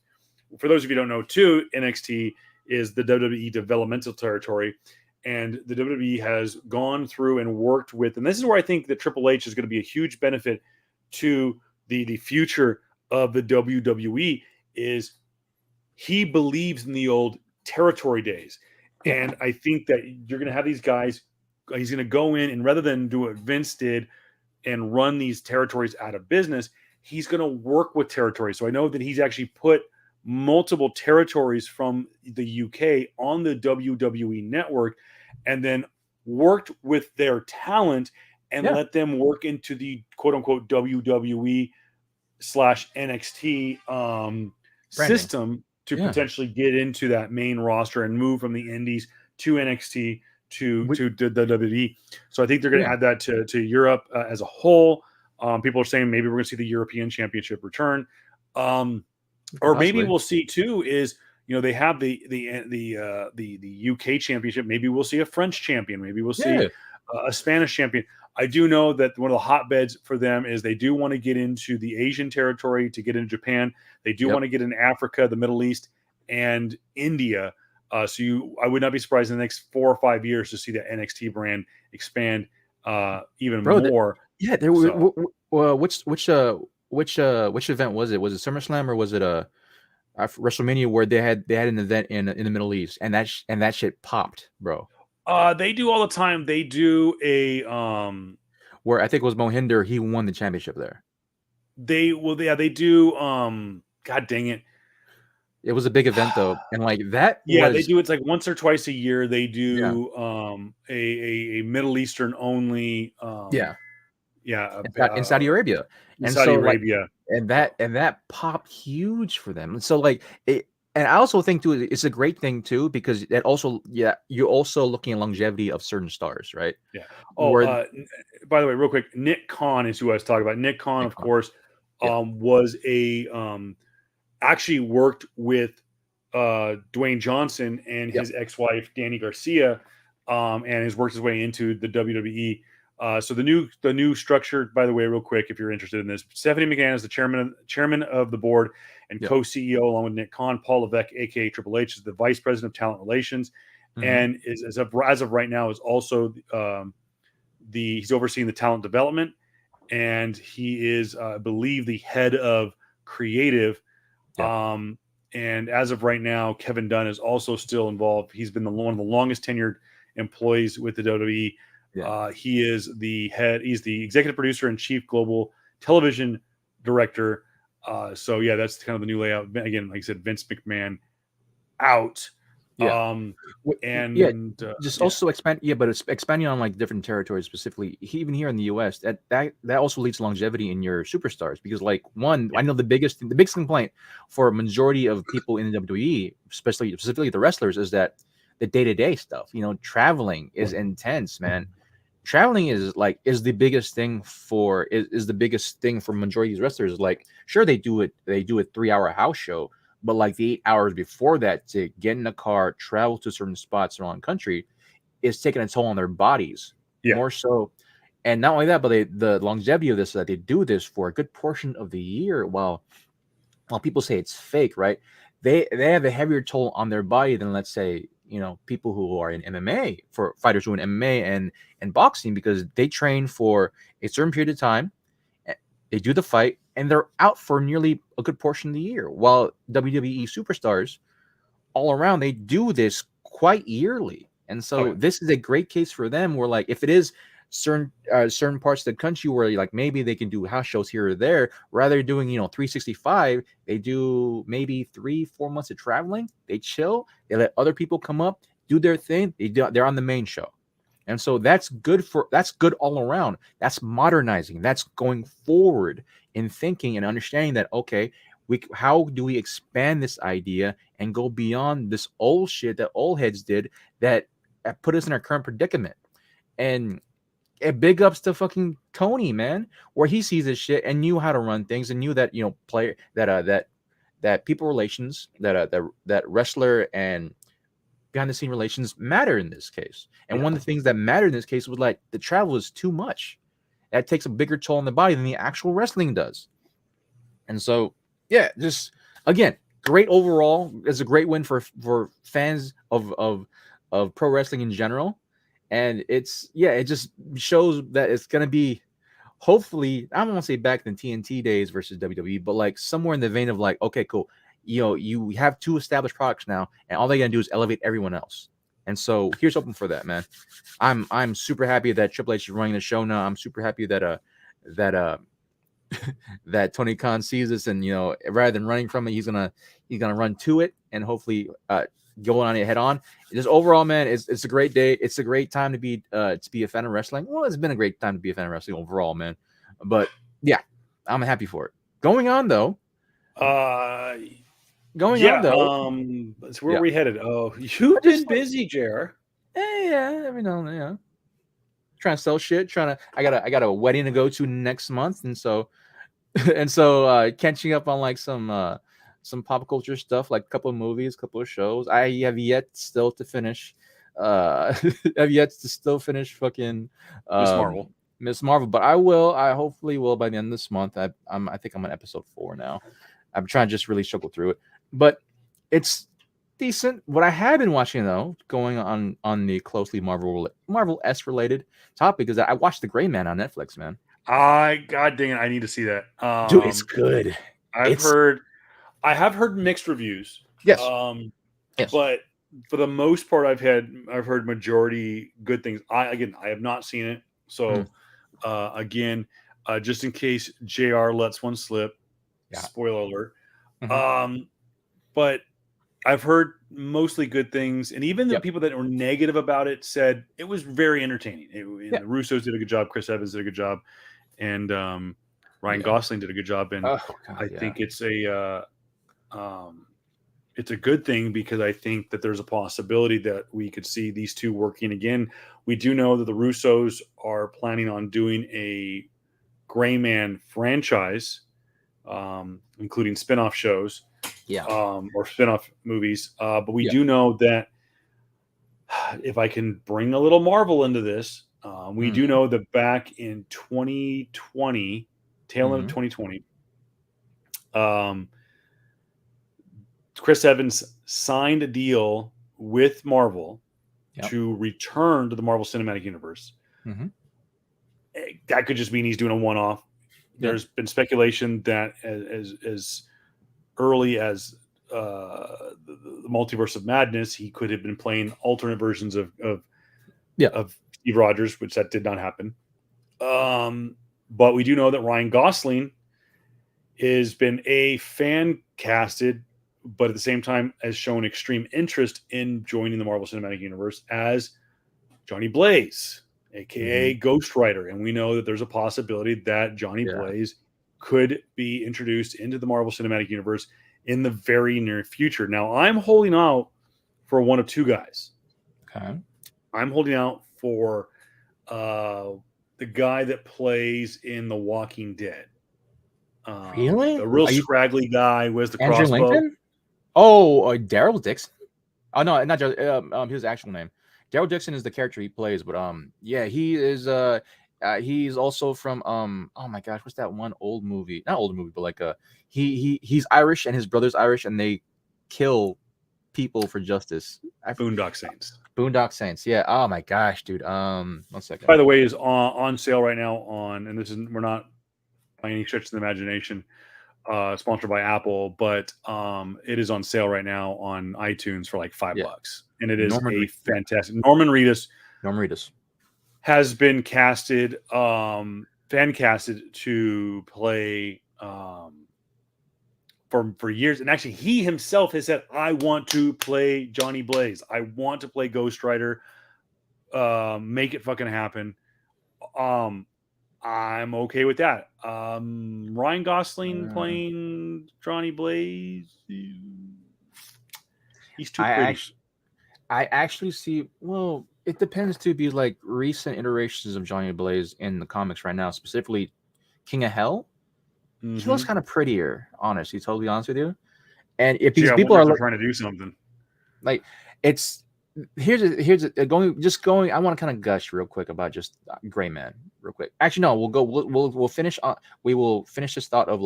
For those of you who don't know, too, NXT is the WWE developmental territory, and the WWE has gone through and worked with, and this is where I think that Triple H is going to be a huge benefit to the future of the WWE, is he believes in the old territory days. And I think that you're going to have these guys, he's going to go in and rather than do what Vince did and run these territories out of business, he's going to work with territories. So I know that he's actually put multiple territories from the UK on the WWE network and then worked with their talent and let them work into the quote unquote WWE /NXT system to potentially get into that main roster and move from the indies to NXT to the WWE. So I think they're going to add that to Europe as a whole. People are saying maybe we're going to see the European Championship return. Or maybe we'll see too is, they have the UK Championship. Maybe we'll see a French champion. Maybe we'll see a Spanish champion. I do know that one of the hotbeds for them is they do want to get into the Asian territory, to get into Japan. They do want to get in Africa, the Middle East, and India. I would not be surprised in the next 4 or 5 years to see the NXT brand expand even more. Which event was it? Was it SummerSlam or was it WrestleMania where they had an event in the Middle East and that shit popped, bro? They do all the time. They do a where I think it was Mohinder. He won the championship there. They do God dang it. It was a big event though, and like that Yeah, they was do. It's like once or twice a year. They yeah, do a Middle Eastern only. yeah, Yeah, in Saudi Arabia, in and Saudi so like Arabia. and Yeah. that popped huge for them. And so like it, and I also think too, it's a great thing too because it also you're also looking at longevity of certain stars, right? Yeah. Oh, Where by the way, real quick, Nick Khan is who I was talking about. Nick Khan, of course, yeah, was a actually worked with Dwayne Johnson and yep, his ex-wife Danny Garcia, and has worked his way into the WWE. So the new structure, by the way, real quick, if you're interested in this, Stephanie McMahon is the chairman of the board and yep, co-CEO, along with Nick Khan. Paul Levesque, aka Triple H, is the vice president of talent relations, mm-hmm. and is as of right now is also he's overseeing the talent development, and he is, I believe, the head of creative. Yeah, And as of right now, Kevin Dunn is also still involved. He's been one of the longest tenured employees with the WWE. yeah. He is the head. He's the executive producer and chief global television director. So yeah, that's kind of the new layout. Again, like I said, Vince McMahon out. Yeah. Yeah, And just yeah, also expand. Yeah, but it's expanding on like different territories specifically. Even here in the U.S., that also leads to longevity in your superstars because, like, one, I know the biggest complaint for a majority of people in the WWE, specifically the wrestlers, is that the day-to-day stuff. You know, traveling is intense, man. Traveling is the biggest thing is the biggest thing for majority of these wrestlers. Like, sure, they do a 3-hour house show, but like the 8 hours before that to get in a car, travel to certain spots around the country is taking a toll on their bodies yeah, more so. And not only that, but the longevity of this is that they do this for a good portion of the year while people say it's fake, right? They have a heavier toll on their body than, let's say, people who are in MMA, for fighters who are in MMA and boxing, because they train for a certain period of time, they do the fight, and they're out for nearly a good portion of the year. While WWE superstars all around, they do this quite yearly. And so okay, this is a great case for them where, like, if it is certain parts of the country where, like, maybe they can do house shows here or there, rather than doing 365, they do maybe 3-4 months of traveling, they chill, they let other people come up, do their thing, they're on the main show. And so that's good all around. That's modernizing. That's going forward in thinking and understanding that, okay, how do we expand this idea and go beyond this old shit that old heads did that put us in our current predicament. And big ups to fucking Tony, man, where he sees this shit and knew how to run things and knew that player that people relations, that wrestler and behind the scene relations matter in this case. And yeah. one of the things that mattered in this case was, like, the travel is too much. That takes a bigger toll on the body than the actual wrestling does. And so, yeah, just again, great overall. It's a great win for fans of pro wrestling in general. And it just shows that it's gonna be, hopefully, I don't want to say back in TNT days versus WWE, but like somewhere in the vein of, like, okay, cool. You have two established products now, and all they're gonna do is elevate everyone else. And so here's hoping for that, man. I'm super happy that Triple H is running the show now. I'm super happy that that Tony Khan sees this, and rather than running from it, he's gonna run to it, and hopefully go on it head on. Just overall, man, it's a great day. It's a great time to be a fan of wrestling. Well, it's been a great time to be a fan of wrestling overall, man. But yeah, I'm happy for it. Going on though. Uh, Going on yeah. though. So where Yeah. are we headed? Oh, you've been busy, Jer. Yeah, every now and then, trying to sell shit. I got a wedding to go to next month, and so catching up on like some pop culture stuff, like a couple of movies, a couple of shows. I have yet still to finish. Have yet to still finish fucking Miss Marvel. Miss Marvel, but I will. I hopefully will by the end of this month. I think I'm on episode 4 now. I'm trying to just really struggle through it, but it's decent. What I have been watching though, going on the closely Marvel-esque related topic, is that I watched The Gray Man on Netflix, man. God dang it, I need to see that. Dude, it's good. I have heard mixed reviews. Yes. Yes. But for the most part, I've heard majority good things. I have not seen it, so again, just in case JR lets one slip, Yeah. spoiler alert. But I've heard mostly good things, and even the people that were negative about it said it was very entertaining. The Russos did a good job, Chris Evans did a good job, and Ryan Gosling did a good job. And I think it's a good thing, because I think that there's a possibility that we could see these two working again. We do know that the Russos are planning on doing a Gray Man franchise, including spin-off shows. Or spin-off movies. But we do know that, if I can bring a little Marvel into this, we do know that back in 2020, tail end of 2020, Chris Evans signed a deal with Marvel to return to the Marvel Cinematic Universe. That could just mean he's doing a one-off. There's been speculation that as early as the Multiverse of Madness, he could have been playing alternate versions of Steve Rogers, which that did not happen. But we do know that Ryan Gosling has been a fan casted, but at the same time has shown extreme interest in joining the Marvel Cinematic Universe as Johnny Blaze, aka Ghost Rider. And we know that there's a possibility that Johnny Blaze could be introduced into the Marvel Cinematic Universe in the very near future. Now, I'm holding out for one of two guys. Okay. I'm holding out for the guy that plays in The Walking Dead. Really? The real scraggly guy with the Andrew crossbow. Lincoln? Oh, Daryl Dixon? Oh, no, not Daryl. His actual name. Daryl Dixon is the character he plays, but he is he's also from oh my gosh, what's that one old movie? Not old movie, but like he's Irish and his brother's Irish, and they kill people for justice. Boondock Saints. Boondock Saints. Yeah. Oh my gosh, dude. 1 second. By the way, is on sale right now and we're not by any stretch of the imagination sponsored by Apple, but it is on sale right now on iTunes for like $5, and it is fantastic. Norman Reedus has been casted, fan casted to play for years, and actually he himself has said, "I want to play Johnny Blaze. I want to play Ghost Rider. Make it fucking happen." I'm okay with that. Ryan Gosling playing Johnny Blaze, he's too pretty. I actually see. Well, it depends too, because like recent iterations of Johnny Blaze in the comics right now, specifically King of Hell, he looks kind of prettier. Honestly, totally honest with you. And if these people are trying to do something, like it's. Here's going. I want to kind of gush real quick about just Gray Man, real quick. Actually, no, we'll finish. We will finish this thought of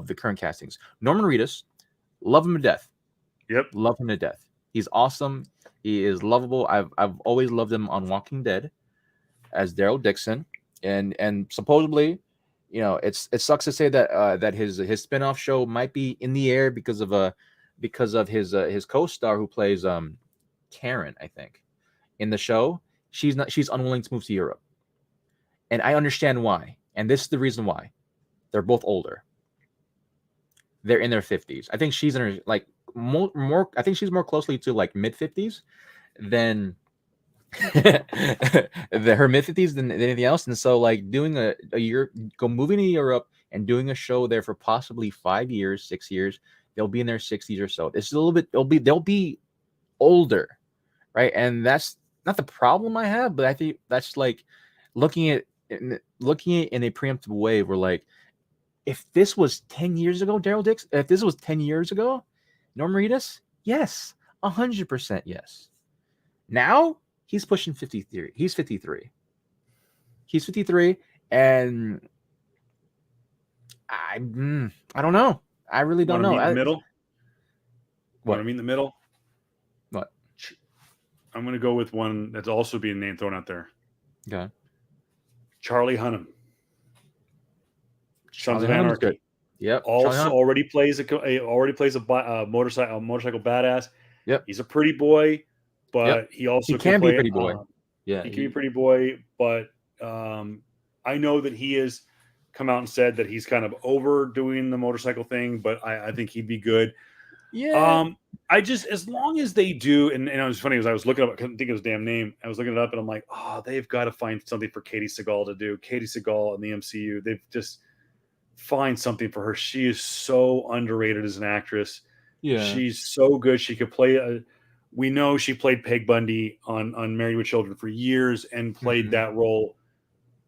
the current castings. Norman Reedus, love him to death. Yep, love him to death. He's awesome. He is lovable. I've always loved him on Walking Dead as Daryl Dixon, and supposedly, it sucks to say that that his spinoff show might be in the air because of his co-star who plays Karen, I think, in the show. She's unwilling to move to Europe, and I understand why. And this is the reason why. They're both older. They're in their 50s. I think she's in her more. I think she's more closely to like mid 50s than her mid 50s than anything else. And so like doing a year, moving to Europe and doing a show there for possibly 5 years, 6 years, they'll be in their 60s or so. It's a little bit. They'll be older, right? And that's not the problem I have, but I think that's like looking at it in a preemptive way. Where like, if this was 10 years ago, Daryl Dixon, if this was 10 years ago, Norman Reedus, yes, 100% yes. Now he's pushing 53. He's 53. And I don't know. I really don't know. Meet in the middle? What? Want to meet in the middle? What? I'm going to go with one that's also being name thrown out there. Okay. Charlie Hunnam. Sons of Anarchy. Yep. Also already plays a motorcycle badass. Yep. He's a pretty boy, but he also can be a pretty boy. He can be a pretty boy, but I know that he is come out and said that he's kind of overdoing the motorcycle thing, but I think he'd be good. Yeah. I just, as long as they do, and it was funny because I was looking up, I couldn't think of his damn name. I was looking it up, and I'm like, oh, they've got to find something for Katie Seagal to do. Katie Seagal in the MCU, they've just find something for her. She is so underrated as an actress. Yeah. She's so good. She could play we know she played Peg Bundy on Married with Children for years and played that role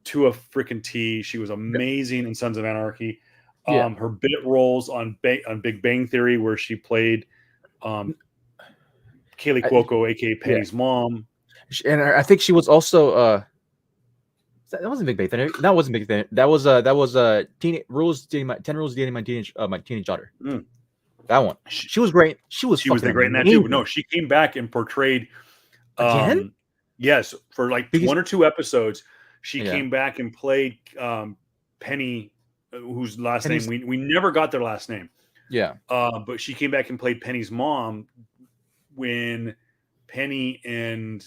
to a freaking T. She was amazing in Sons of Anarchy. Her bit roles on Big Bang Theory, where she played Kaylee Cuoco, aka Penny's mom. And I think she was also that wasn't Big Bang Theory. That wasn't Big Bang. That was 10 Rules Dating My Teenage Daughter. That one. She was great. She was great in that too. But no, she came back and portrayed again. Yes, for like 1 or 2 episodes, she came back and played Penny, whose last name we never got their last name. Yeah. But she came back and played Penny's mom when Penny and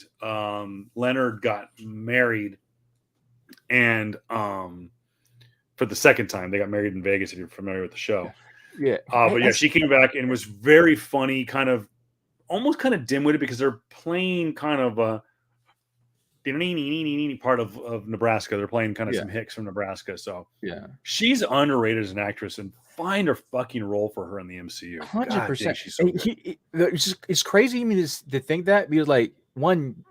Leonard got married, and for the second time they got married in Vegas. If you're familiar with the show. Yeah. But yeah, she came back and was very funny, almost kind of dim-witted, because they're playing kind of a part of Nebraska. They're playing kind of some hicks from Nebraska. So yeah, she's underrated as an actress, and find a fucking role for her in the MCU. 100%. She's so good. It's crazy to me to think that, because like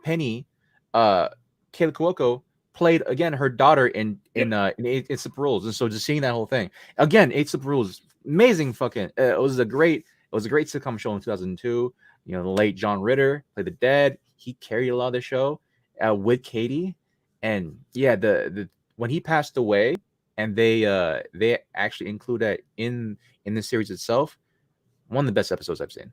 Penny, Kayla Cuoco played again her daughter in Eight Simple Rules, and so just seeing that whole thing again, Eight Simple Rules. Amazing fucking it was a great sitcom show in 2002. The late John Ritter played the dad. He carried a lot of the show with Katie, and the when he passed away, and they actually include that in the series itself. One of the best episodes I've seen.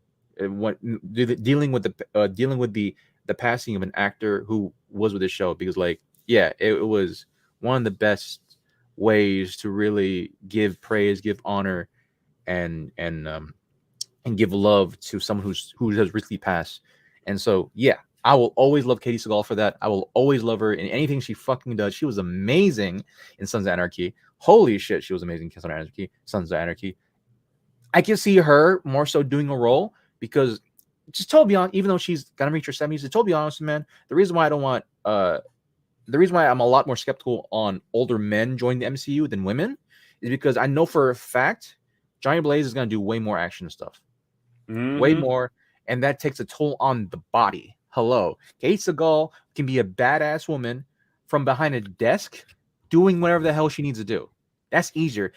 Dealing with the passing of an actor who was with the show, because it was one of the best ways to really give praise, give honor, and give love to someone who has recently passed. And so I will always love Katie Seagal for that. I will always love her in anything she fucking does. She was amazing in Sons of Anarchy. Holy shit, she was amazing in Sons of Anarchy. I can see her more so doing a role, because just totally honest, even though she's gonna reach her 70s, to totally honest, man, the reason why I'm a lot more skeptical on older men joining the MCU than women is because I know for a fact Johnny Blaze is going to do way more action stuff. Way more, and that takes a toll on the body. Hello. Kate Seagal can be a badass woman from behind a desk doing whatever the hell she needs to do. That's easier.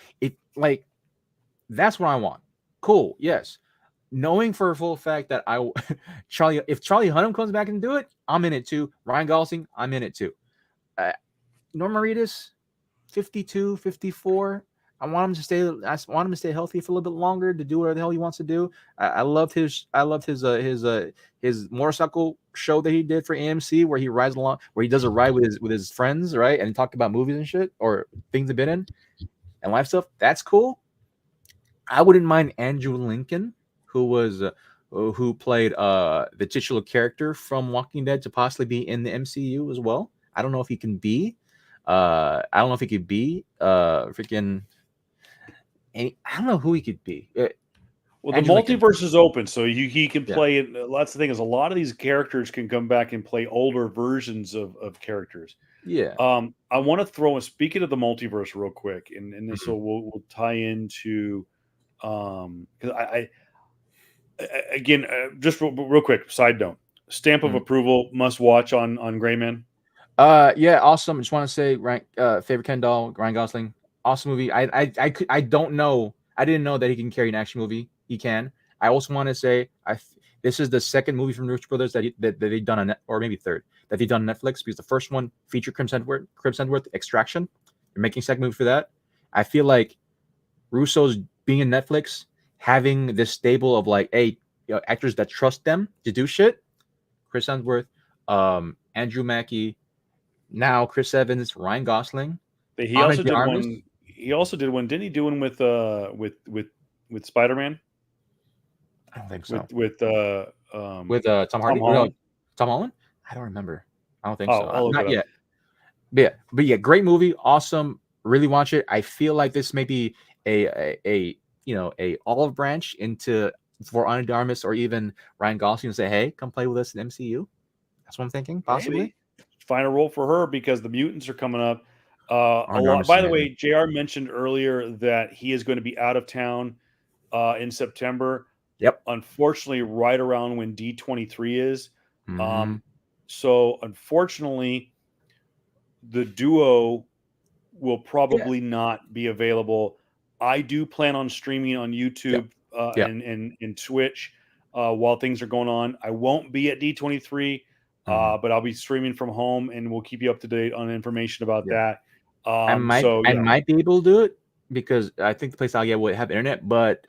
That's what I want. Cool, yes. Knowing for a full fact that if Charlie Hunnam comes back and do it, I'm in it too. Ryan Gosling, I'm in it too. Norman Reedus, 52, 54. I want him to stay healthy for a little bit longer to do whatever the hell he wants to do. I loved his motorcycle show that he did for AMC, where he does a ride with his friends, right? And he talked about movies and shit, or things they've been in and life stuff. That's cool. I wouldn't mind Andrew Lincoln, who played the titular character from Walking Dead, to possibly be in the MCU as well. I don't know if he can be. I don't know if he could be freaking. I don't know who he could be. Well, the multiverse is open, so he can play it. Lots of things. A lot of these characters can come back and play older versions of characters. Yeah. I want to throw in, speaking of the multiverse real quick, and this will tie into because I again, just real quick side note, stamp of approval, must watch on Gray Man. Yeah, awesome. I just want to say, favorite Ken doll, Ryan Gosling, awesome movie. I didn't know that he can carry an action movie. He can. I also want to say, this is the second movie from Russo Brothers that they've done on, or maybe third, that they've done on Netflix, because the first one featured Chris Hemsworth, Extraction. They're making a second movie for that. I feel like Russo's being in Netflix, having this stable of actors that trust them to do shit. Chris Hemsworth, Andrew Mackie, now Chris Evans, Ryan Gosling. He also did one. Didn't he do one with Spider-Man? I don't think so. With Tom Hardy? Holland? Tom Holland? I don't remember. I don't think so. Not yet. But yeah, great movie. Awesome. Really watch it. I feel like this may be a a olive branch into for Ana de Armas or even Ryan Gosling to say, hey, come play with us in MCU. That's what I'm thinking, possibly. Maybe find a role for her because the mutants are coming up. A Ana de lot. Armas is By the amazing. way, Jr. mentioned earlier that he is going to be out of town in September. Yep. Unfortunately, right around when D23 is. Mm-hmm. So unfortunately, the duo will Yeah. probably not be available. I do plan on streaming on Yep. YouTube Yep. and Twitch while things are going on. I won't be at D23, Mhm. but I'll be streaming from home, and we'll keep you up to date on information about Yeah. that. I So yeah, might be able to do it because I think the place I'll get will have internet. But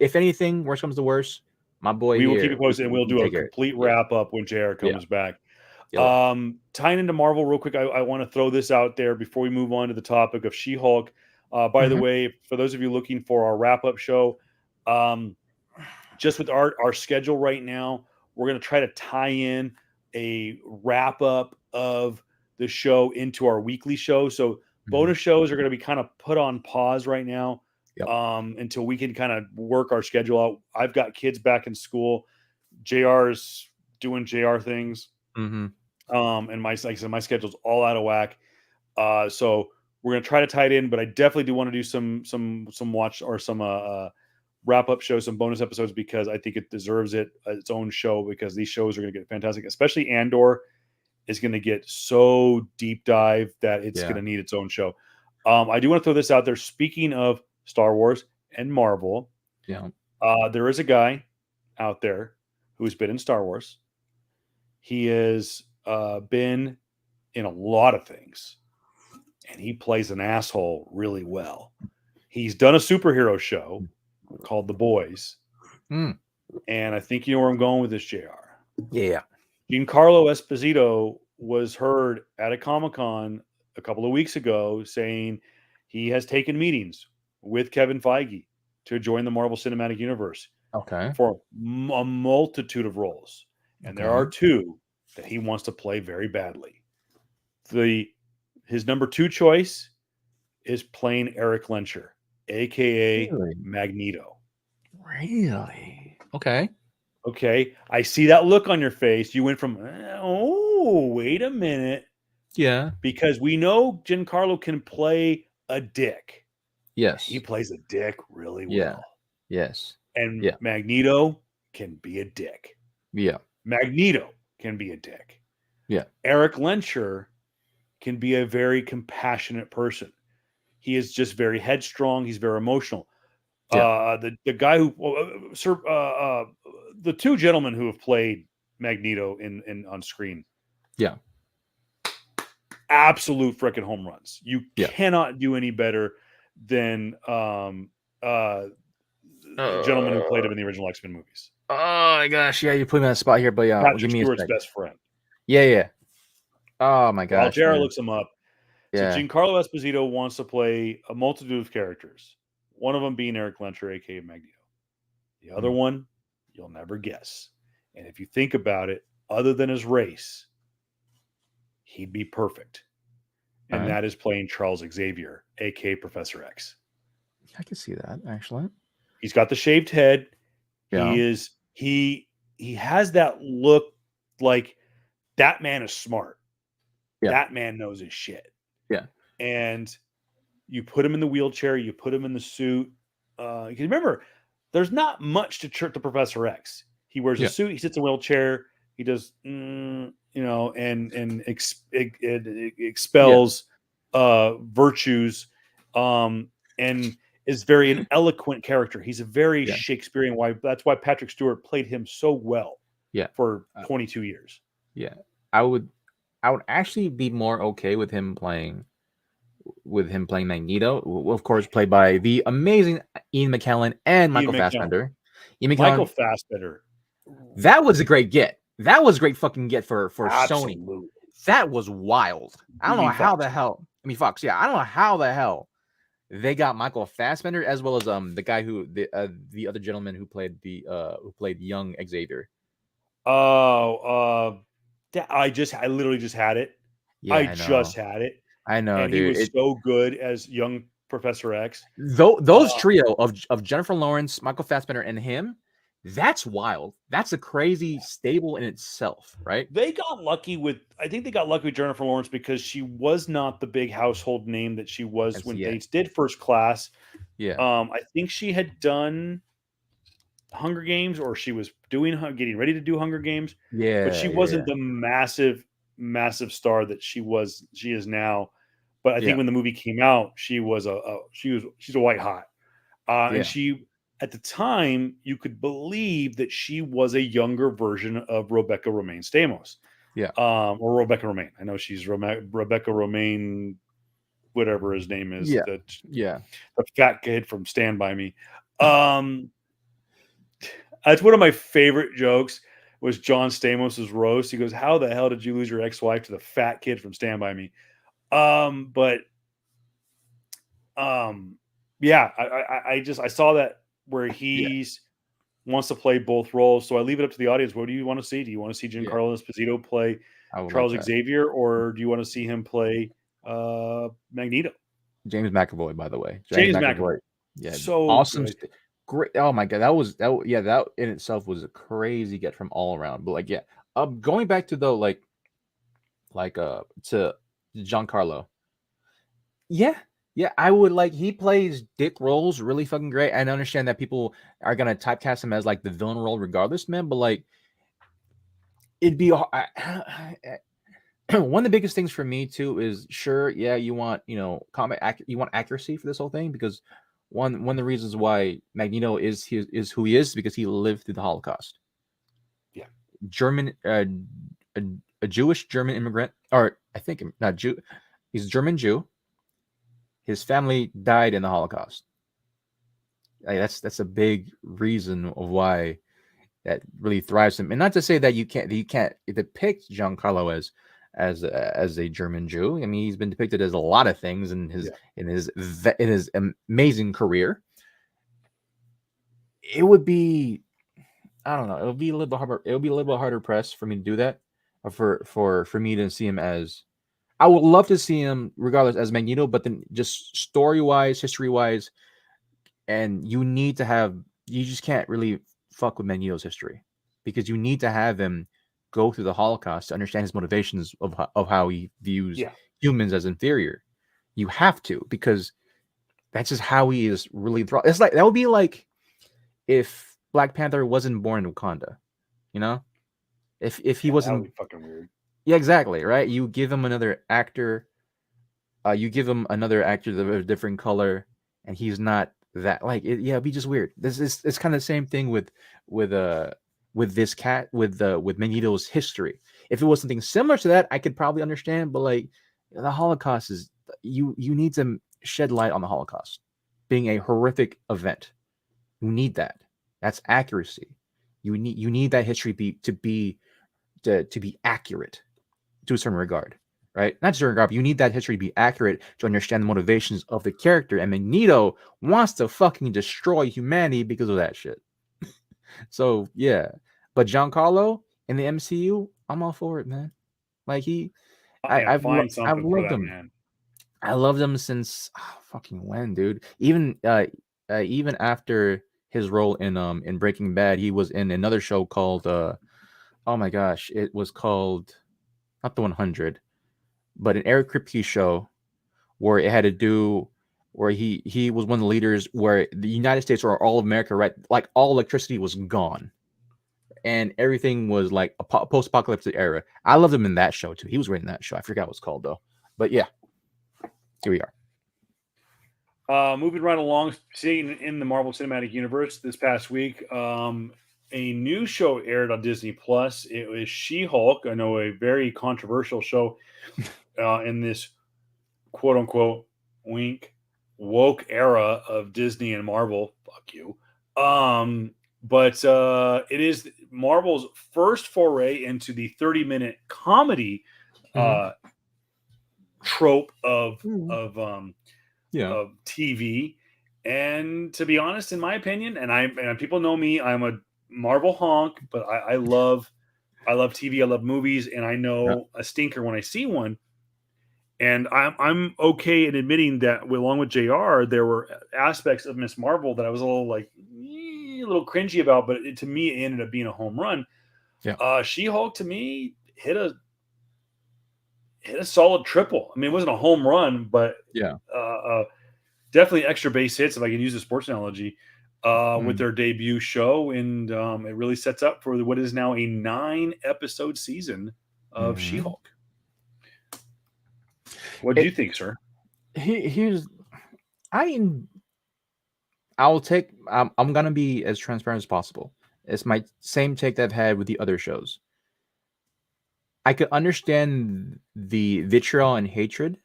if anything, worst comes to worst, my boy we will keep you here, posted, and we we'll can do a take care. complete Yeah. wrap up when JR Yeah. comes back. Yeah. Tying into Marvel real quick, I want to throw this out there before we move on to the topic of She-Hulk. By the way, for those of you looking for our wrap-up show, just with our schedule right now, we're going to try to tie in a wrap-up of the show into our weekly show. So bonus shows are going to be kind of put on pause right now Yep. until we can kind of work our schedule out. I've got kids back in school. JR's doing JR things. And like I said, my schedule's all out of whack. So we're gonna try to tie it in, but I definitely do want to do some watch or some wrap up shows, some bonus episodes because I think it deserves its own show because these shows are gonna get fantastic, especially Andor is gonna get so deep dive that it's gonna need its own show. I do want to throw this out there. Speaking of Star Wars and Marvel, there is a guy out there who's been in Star Wars. He has been in a lot of things, and he plays an asshole really well. He's done a superhero show called The Boys, and I think you know where I'm going with this, JR. Yeah. Giancarlo Esposito was heard at a Comic-Con a couple of weeks ago saying he has taken meetings with Kevin Feige to join the Marvel Cinematic Universe for a multitude of roles. And there are two that he wants to play very badly. His number 2 choice is playing Eric Lencher, aka Magneto. Really? Okay. Okay, I see that look on your face. You went from oh, wait a minute. Yeah. Because we know Giancarlo can play a dick. Yes. He plays a dick really Yeah. well. Yes. And Magneto can be a dick. Yeah. Magneto can be a dick. Yeah. Eric Lencher can be a very compassionate person. He is just very headstrong. He's very emotional. Yeah. The guy who, the two gentlemen who have played Magneto in on screen, absolute freaking home runs. You cannot do any better than the gentleman who played him in the original X-Men movies. Oh my gosh, yeah, you put me on the spot here, but Patrick Stewart's best friend. Yeah. Oh my gosh. While Jared looks him up. Yeah. So Giancarlo Esposito wants to play a multitude of characters. One of them being Eric Lencher, aka Magneto. The other one, you'll never guess. And if you think about it, other than his race, he'd be perfect. And that is playing Charles Xavier, aka Professor X. I can see that, actually. He's got the shaved head. Yeah. He has that look like that man is smart. Yeah. That man knows his shit. Yeah. And you put him in the wheelchair, you put him in the suit. You can remember, there's not much to Professor X. He wears a suit, he sits in a wheelchair, he does, and expels virtues, and is very an eloquent character. He's a very Shakespearean. That's why Patrick Stewart played him so well. For 22 years. Yeah, I would actually be more okay with him playing Magneto, of course, played by the amazing Ian McKellen and Michael Fassbender. Michael Fassbender. That was a great get. That was a great fucking get for Absolutely. Sony. That was wild. I don't know how the hell. I mean, Fox. Yeah, I don't know how the hell they got Michael Fassbender as well as the guy who the other gentleman who played young Xavier. I literally just had it. Yeah, I just had it. I know, and he dude. was so good as young Professor X. Those trio of Jennifer Lawrence, Michael Fassbender, and him, that's wild. That's a crazy stable in itself, right? They got lucky with. I think they got lucky with Jennifer Lawrence because she was not the big household name that she was when they did First Class. Yeah. I think she had done Hunger Games, or she was getting ready to do Hunger Games. Yeah. But she wasn't the massive star that she is now. But I think when the movie came out, she's a white hot. And she, at the time, you could believe that she was a younger version of Rebecca Romaine Stamos. Yeah. Or Rebecca Romaine. I know she's Rebecca Romaine, whatever his name is. Yeah. The fat kid from Stand By Me. That's one of my favorite jokes was John Stamos' roast. He goes, "How the hell did you lose your ex-wife to the fat kid from Stand By Me?" Yeah, I saw that where he's wants to play both roles. So I leave it up to the audience. What do you want to see? Do you want to see Giancarlo Esposito play Charles Xavier, or do you want to see him play Magneto? James McAvoy, by the way. James McAvoy. Yeah, so awesome. Good. Great. Oh my god, that in itself was a crazy get from all around. But going back to though, to Giancarlo. Yeah, I would he plays dick roles really fucking great. I understand that people are gonna typecast him as the villain role regardless, man. But it'd be one of the biggest things for me too is you want you want accuracy for this whole thing, because one of the reasons why Magneto is who he is because he lived through the Holocaust. Yeah, German, a Jewish German immigrant, or I think not Jew. He's a German Jew. His family died in the Holocaust. That's a big reason of why that really thrives him. And not to say that you can't depict Giancarlo as a German Jew. I mean, he's been depicted as a lot of things in his amazing career. It would be, I don't know, it would be a little bit harder. It would be a little bit harder pressed for me to do that, for me to see him as. I would love to see him regardless as Magneto, but then just story-wise, history-wise, and you just can't really fuck with Magneto's history, because you need to have him go through the Holocaust to understand his motivations of how he views humans as inferior. You have to, because that's just how he is really. It's that would be like if Black Panther wasn't born in Wakanda, if he wasn't, that would be fucking weird. Yeah, exactly, right? You give him another actor, of a different color, and he's not that it'd be just weird. It's kind of the same thing with this cat with Magneto's history. If it was something similar to that, I could probably understand, but the Holocaust is you need to shed light on the Holocaust being a horrific event. You need that. That's accuracy. You need that history to be accurate to a certain regard, right? Not certain regard, but you need that history to be accurate to understand the motivations of the character. And Magneto wants to fucking destroy humanity because of that shit. So yeah, but Giancarlo in the MCU, I'm all for it, man. I've loved him. Man. I loved him since fucking when, dude. Even after his role in Breaking Bad, he was in another show called oh my gosh, it was called not the 100, but an Eric Kripke show where it had to do where he was one of the leaders where the United States or all of America, right? All electricity was gone. And everything was like a post-apocalyptic era. I loved him in that show too. He was great in that show. I forgot what it's called though. But yeah, here we are. Moving right along, seeing in the Marvel Cinematic Universe this past week, a new show aired on Disney Plus. It was She-Hulk. I know, a very controversial show in this quote unquote wink woke era of Disney and Marvel. Fuck you. But it is Marvel's first foray into the 30-minute comedy trope of TV. And to be honest, in my opinion, and people know me, I'm a Marvel honk, but I love TV, I love movies, and I know a stinker when I see one. And I'm okay in admitting that, along with JR, there were aspects of Miss Marvel that I was a little like a little cringy about, but to me, it ended up being a home run. Yeah. She-Hulk to me hit a solid triple. I mean, it wasn't a home run, but Yeah. definitely extra base hits, if I can use a sports analogy, with their debut show, and it really sets up for what is now a 9-episode season of She-Hulk. What do you think, sir? Here's I'm gonna be as transparent as possible. It's my same take that I've had with the other shows. I could understand the vitriol and hatred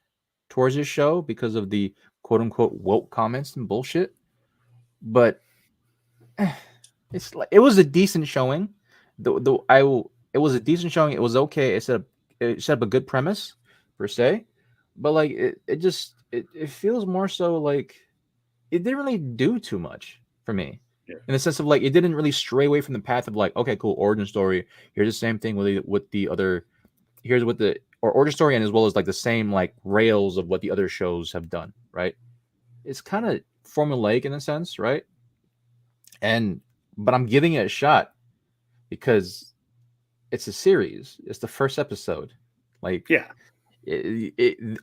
towards this show because of the quote unquote woke comments and bullshit. But it's like it was a decent showing. It was a decent showing. It was okay. It set up a good premise per se, but like it feels more so like it didn't really do too much for me. Yeah. In the sense of like it didn't really stray away from the path of like, okay, cool, origin story. Here's the same thing with the other. Here's what the origin story, and as well as like the same like rails of what the other shows have done. Right? It's kind of formulaic in a sense, right? But I'm giving it a shot because it's a series. It's the first episode. Like, Yeah.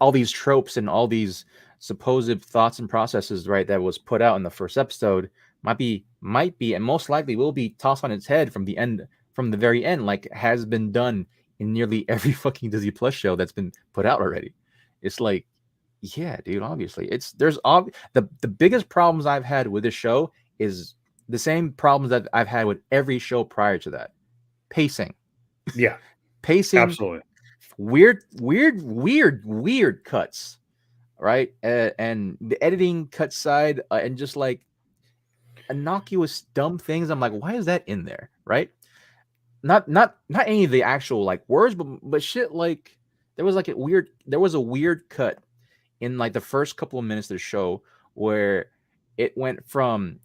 All these tropes and all these supposed thoughts and processes, right, that was put out in the first episode might be, and most likely will be tossed on its head from the very end, like has been done in nearly every fucking Disney Plus show that's been put out already. It's like, yeah, dude, obviously. The biggest problems I've had with this show is the same problems that I've had with every show prior to that. Pacing. Yeah. Pacing. Absolutely. Weird cuts, right? And the editing cut side, and just like innocuous dumb things. I'm like, why is that in there, right? Not any of the actual like words, but shit like there was a weird cut in like the first couple of minutes of the show where it went from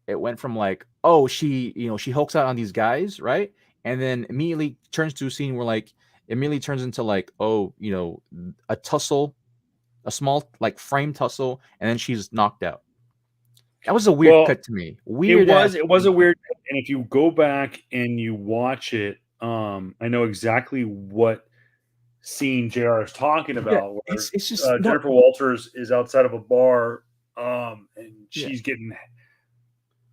like, oh, she hulks out on these guys, right? And then immediately turns to a scene where like it immediately turns into like, oh, a tussle, a small like frame tussle, and then she's knocked out. That was a weird cut to me. Weird. It was a weird, and if you go back and you watch it, I know exactly what scene JR is talking about. Yeah, where it's just Jennifer Walters is outside of a bar, and she's getting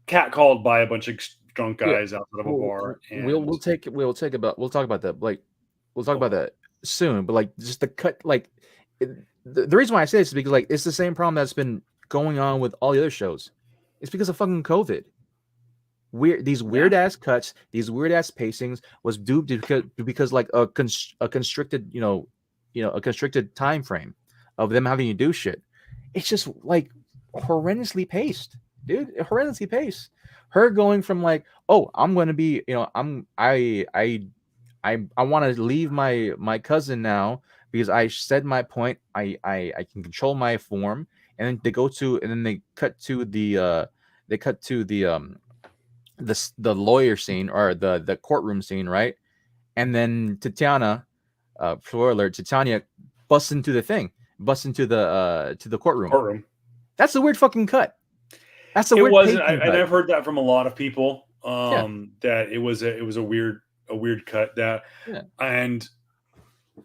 catcalled by a bunch of drunk guys outside of a bar. And we'll talk about that. Like we'll talk about that soon. But like just the cut, like the reason why I say this is because like it's the same problem that's been going on with all the other shows. It's because of fucking COVID. These weird ass cuts, these weird ass pacings was due because like a constricted a constricted time frame of them having to do shit. It's just like horrendously paced, dude. Horrendously paced. Her going from like, oh, I'm going to be, I want to leave my cousin now because I said my point. I can control my form, and then they cut to the the lawyer scene or the courtroom scene, right? And then Tatiana, spoiler alert, Titania busts into the courtroom. That's a weird fucking cut. That's a weird. I've heard that from a lot of people. That it was a weird cut and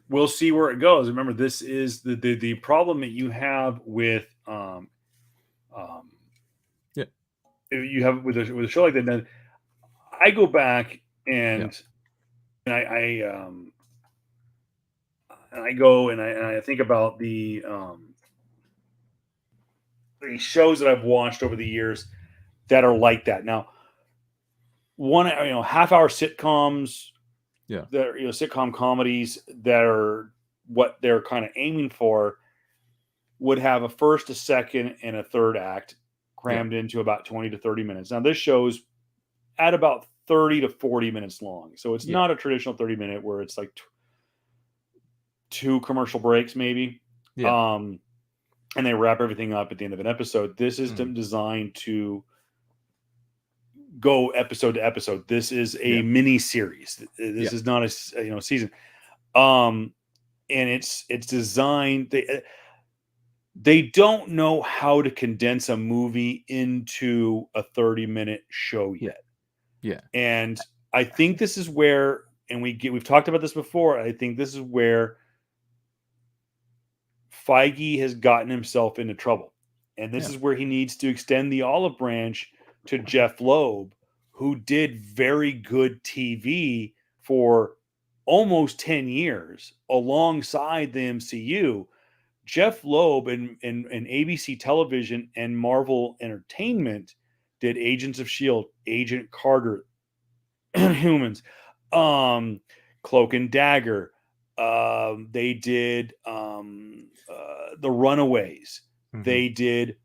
we'll see where it goes. Remember, this is the problem that you have with you have with a show like that. Then I go back and I go and I think about the shows that I've watched over the years that are like that. Now, half-hour sitcoms, that sitcom comedies that are what they're kind of aiming for would have a first, a second, and a third act crammed into about 20 to 30 minutes. Now, this show's at about 30 to 40 minutes long. So it's not a traditional 30-minute where it's like two commercial breaks maybe. And they wrap everything up at the end of an episode. This is designed to go episode to episode. This is a mini series. This is not a season. and it's designed. They don't know how to condense a movie into a 30-minute show yet. Yeah. And I think this is where, and we've talked about this before, I think this is where Feige has gotten himself into trouble. And this is where he needs to extend the olive branch to Jeff Loeb, who did very good TV for almost 10 years alongside the MCU. Jeff Loeb and ABC Television and Marvel Entertainment did Agents of S.H.I.E.L.D., Agent Carter, Humans, Cloak and Dagger. They did The Runaways. Mm-hmm. They did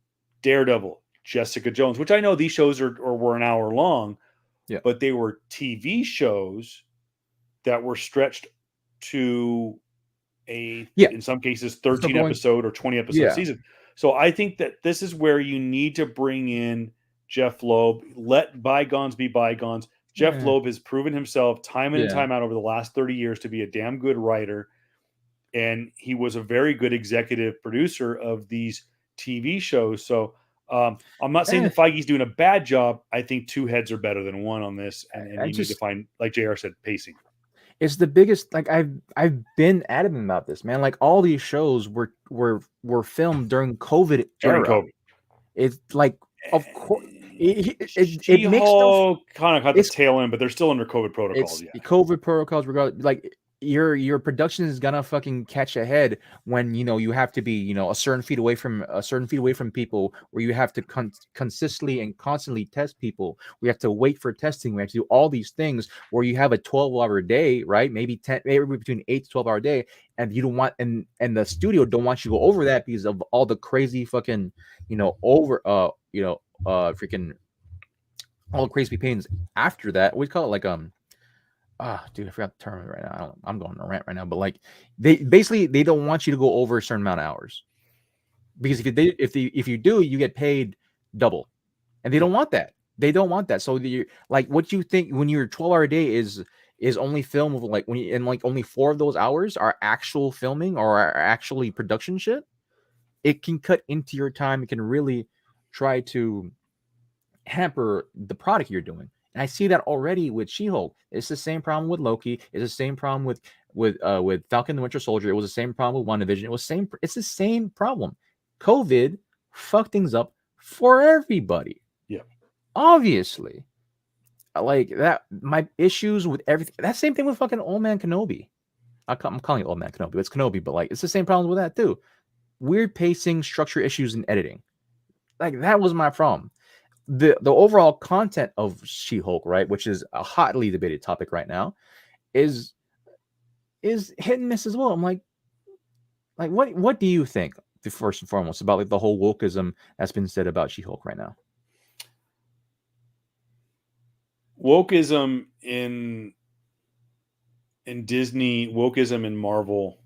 Daredevil, Jessica Jones, which I know these shows were an hour long, but they were TV shows that were stretched to in some cases 13 episode or 20 episode season. So I think that this is where you need to bring in Jeff Loeb. Let bygones be bygones. Jeff Loeb has proven himself time in and time out over the last 30 years to be a damn good writer. And he was a very good executive producer of these TV shows. So I'm not saying that Feige's doing a bad job. I think two heads are better than one on this. And you need to find, like JR said, pacing. It's the biggest. Like I've been adamant about this, man. Like all these shows were filmed during COVID era. It's like, of course, it makes no kind of got the tail end, but they're still under COVID protocols. COVID protocols, regardless. Like your production is gonna fucking catch ahead when you have to be a certain feet away from people, where you have to consistently and constantly test people. We have to wait for testing. We have to do all these things where you have a 12-hour day, right? Maybe between 8 to 12-hour day, and you don't want and the studio don't want you to go over that because of all the crazy fucking freaking all crazy pains after that. We call it like dude, I forgot the term right now. I'm going on a rant right now, but like they don't want you to go over a certain amount of hours, because if you do, you get paid double, and they don't want that. They don't want that. So like, what you think when your 12-hour day is only film of like only 4 of those hours are actual filming or are actually production shit, it can cut into your time. It can really try to hamper the product you're doing. And I see that already with She-Hulk. It's the same problem with Loki. It's the same problem with Falcon and the Winter Soldier. It was the same problem with WandaVision. It's the same problem. COVID fucked things up for everybody. Yeah. Obviously. Like that, my issues with everything. That same thing with fucking Old Man Kenobi. I'm calling it Old Man Kenobi. It's Kenobi, but like it's the same problem with that too. Weird pacing, structure issues, and editing. Like that was my problem. The overall content of She-Hulk, right, which is a hotly debated topic right now, is hit and miss as well. I'm like what do you think, first and foremost, about like the whole wokeism that's been said about She-Hulk right now? Wokeism in Disney, wokeism in Marvel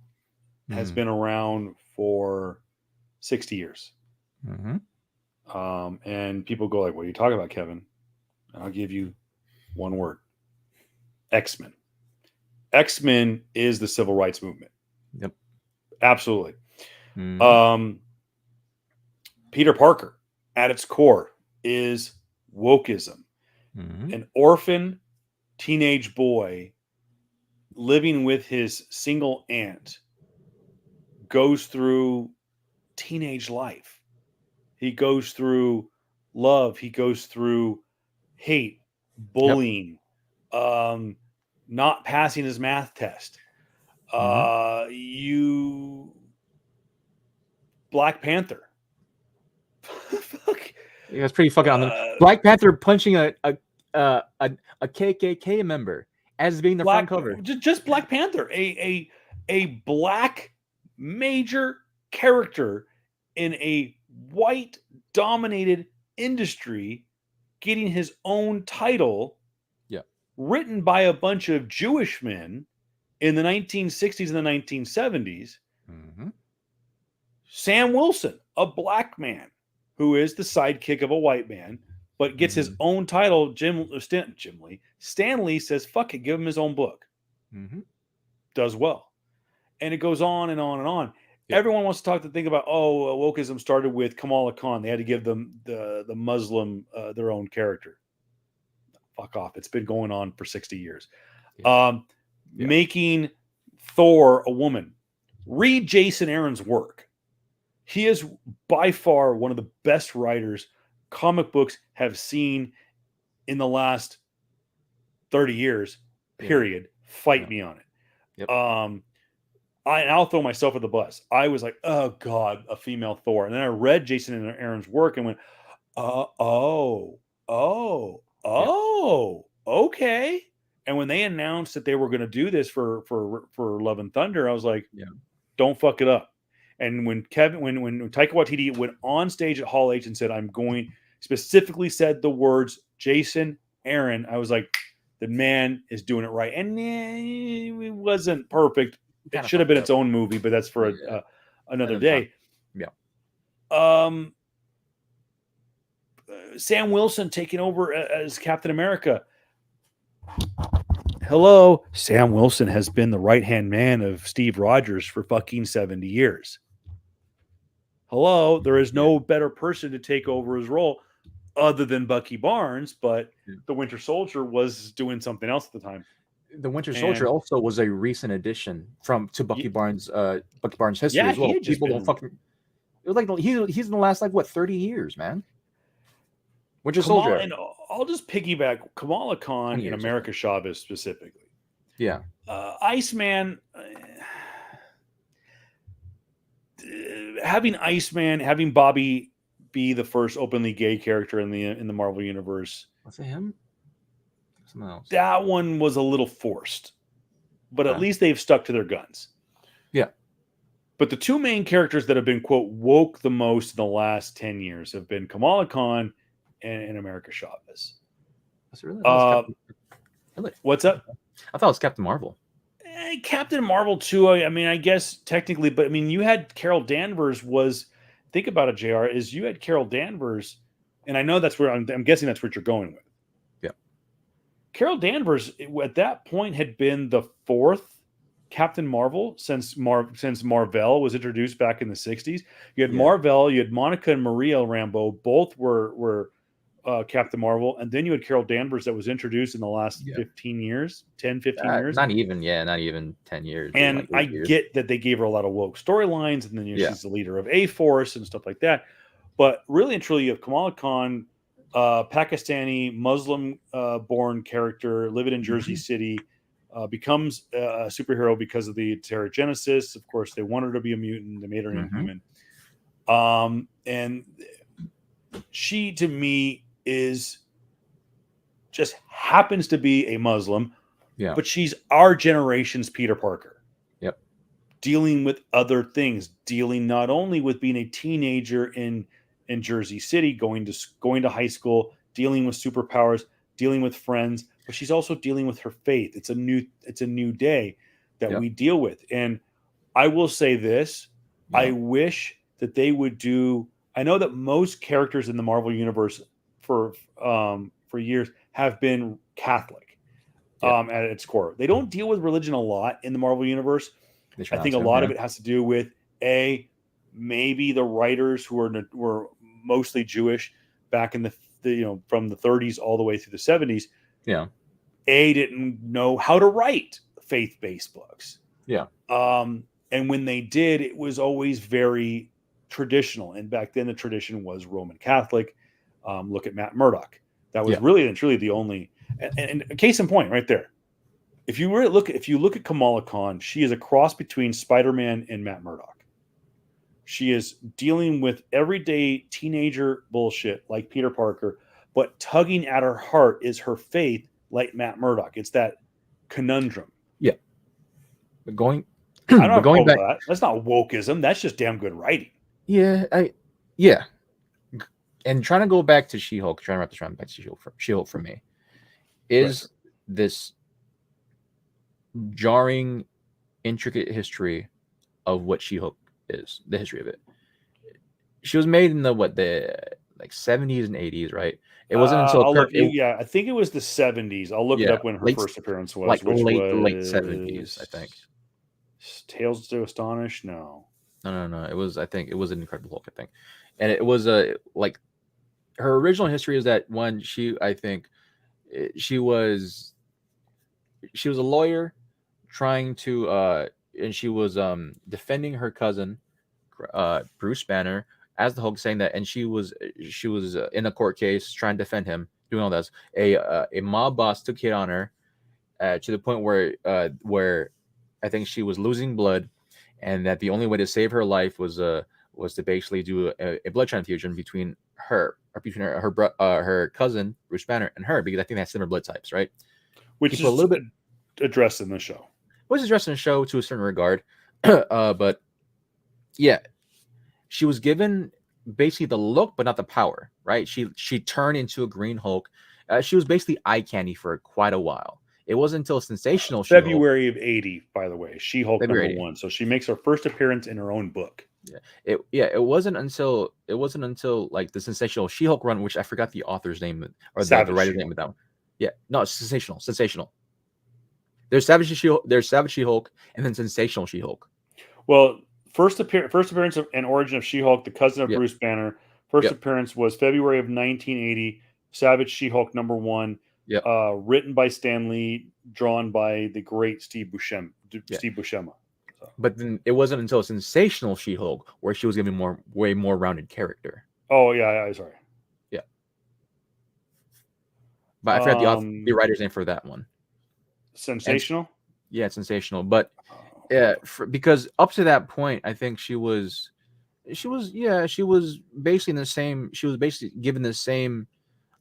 has been around for 60 years. Mm-hmm. And people go like, what are you talking about, Kevin? I'll give you one word. X-Men. X-Men is the civil rights movement. Yep. Absolutely. Mm-hmm. Peter Parker, at its core, is wokeism. Mm-hmm. An orphan teenage boy living with his single aunt goes through teenage life. He goes through love. He goes through hate, bullying, not passing his math test. Black Panther. Fuck. Yeah, it's pretty fucking on the Black Panther punching a KKK member as being the front cover. Just Black Panther, a black major character in a white dominated industry getting his own title, written by a bunch of Jewish men in the 1960s and the 1970s. Mm-hmm. Sam Wilson, a black man who is the sidekick of a white man, but gets his own title. Stan Lee says, fuck it, give him his own book. Mm-hmm. Does well. And it goes on and on and on. Yeah. Everyone wants to think about, wokeism started with Kamala Khan. They had to give them the Muslim their own character. Fuck off. It's been going on for 60 years. Yeah. Making Thor a woman. Read Jason Aaron's work. He is by far one of the best writers comic books have seen in the last 30 years, period. Fight me on it. Yep. I'll throw myself at the bus. I was like, oh God, a female Thor. And then I read Jason Aaron's work and went, okay. And when they announced that they were going to do this for Love and Thunder, I was like, don't fuck it up. And when Taika Waititi went on stage at Hall H and said, specifically said the words Jason Aaron, I was like, the man is doing it right. And it wasn't perfect. It should have been its own movie, but that's for another day. Yeah. Sam Wilson taking over as Captain America. Hello, Sam Wilson has been the right-hand man of Steve Rogers for fucking 70 years. Hello, there is no better person to take over his role other than Bucky Barnes, but the Winter Soldier was doing something else at the time. The Winter Soldier also was a recent addition to Bucky Barnes' history as well. People don't fucking. It was like he's in the last 30 years, man. Winter Soldier. And I'll just piggyback Kamala Khan and America Chavez specifically. Yeah. Iceman. Having Bobby be the first openly gay character in the Marvel universe. Was it him? Something else. That one was a little forced, but at least they've stuck to their guns. Yeah. But the two main characters that have been, quote, woke the most in the last 10 years have been Kamala Khan and America Chavez. Was it really? What's up? I thought it was Captain Marvel. Captain Marvel too. I mean, I guess technically, but I mean, you had Carol Danvers think about it, JR, is you had Carol Danvers, and I know that's where I'm guessing that's what you're going with. Yeah. Carol Danvers at that point had been the fourth Captain Marvel since Marvel was introduced back in the 60s. You had Marvel, you had Monica and Maria Rambeau, both were Captain Marvel, and then you had Carol Danvers that was introduced in the last 15 years. Not even 10 years. And I get that they gave her a lot of woke storylines, and then she's the leader of A-Force and stuff like that. But really and truly, you have Kamala Khan, Pakistani Muslim born character, living in Jersey City, becomes a superhero because of the Terrigenesis. Of course, they wanted her to be a mutant. They made her an inhuman. And she, to me, happens to be a Muslim, but she's our generation's Peter Parker. Yep. Dealing with other things, dealing not only with being a teenager in Jersey City, going to high school, dealing with superpowers, dealing with friends, but she's also dealing with her faith. It's a new day that we deal with. And I will say this, I wish that they would do. I know that most characters in the Marvel universe for years have been Catholic at its core. They don't deal with religion a lot in the Marvel universe. I think a lot of it has to do with maybe the writers who were mostly Jewish back in the from the 30s all the way through the 70s. Yeah. Didn't know how to write faith-based books. Yeah. And when they did, it was always very traditional. And back then the tradition was Roman Catholic. Look at Matt Murdock. That was really and truly the only, and case in point right there. If you look at Kamala Khan, she is a cross between Spider-Man and Matt Murdock. She is dealing with everyday teenager bullshit like Peter Parker, but tugging at her heart is her faith like Matt Murdock. It's that conundrum. Yeah. But going back, that's not wokeism. That's just damn good writing. Yeah. And trying to go back to She-Hulk, trying to wrap this around back to She-Hulk for me, is this jarring, intricate history of what She-Hulk is, the history of it. She was made in the 70s and 80s, right? It wasn't until I think it was the 70s. I'll look it up when her first appearance was, late 70s, I think. Tales to Astonish? No. No. It was, I think, it was an Incredible Hulk, I think, and it was like her original history is that when I think she was a lawyer trying to and she was defending her cousin Bruce Banner as the Hulk, saying that, and she was in a court case trying to defend him, doing all this. A mob boss took hit on her to the point where I think she was losing blood, and that the only way to save her life was to basically do a blood transfusion between her cousin Bruce Banner and her, because I think they had similar blood types, right? Which is a little bit addressed in the show. Was addressed in the show to a certain regard, but yeah, she was given basically the look, but not the power, right? She turned into a Green Hulk. She was basically eye candy for quite a while. It wasn't until Sensational February of '80, by the way, She-Hulk February number 1. So she makes her first appearance in her own book. It wasn't until like the Sensational She-Hulk run, which I forgot the author's name or the writer's name of that one. Yeah, no, it's Sensational. There's Savage She-Hulk, and then Sensational She-Hulk. Well, first appearance and origin of She-Hulk, the cousin of Bruce Banner. First appearance was February of 1980. Savage She-Hulk number 1. Written by Stan Lee, drawn by the great Steve Buscema. So. But then it wasn't until Sensational She-Hulk where she was given way more rounded character. Oh yeah, sorry. Yeah, but I forgot the writer's name for that one. Sensational. Sensational. But because up to that point, I think she was basically in the same. She was basically given the same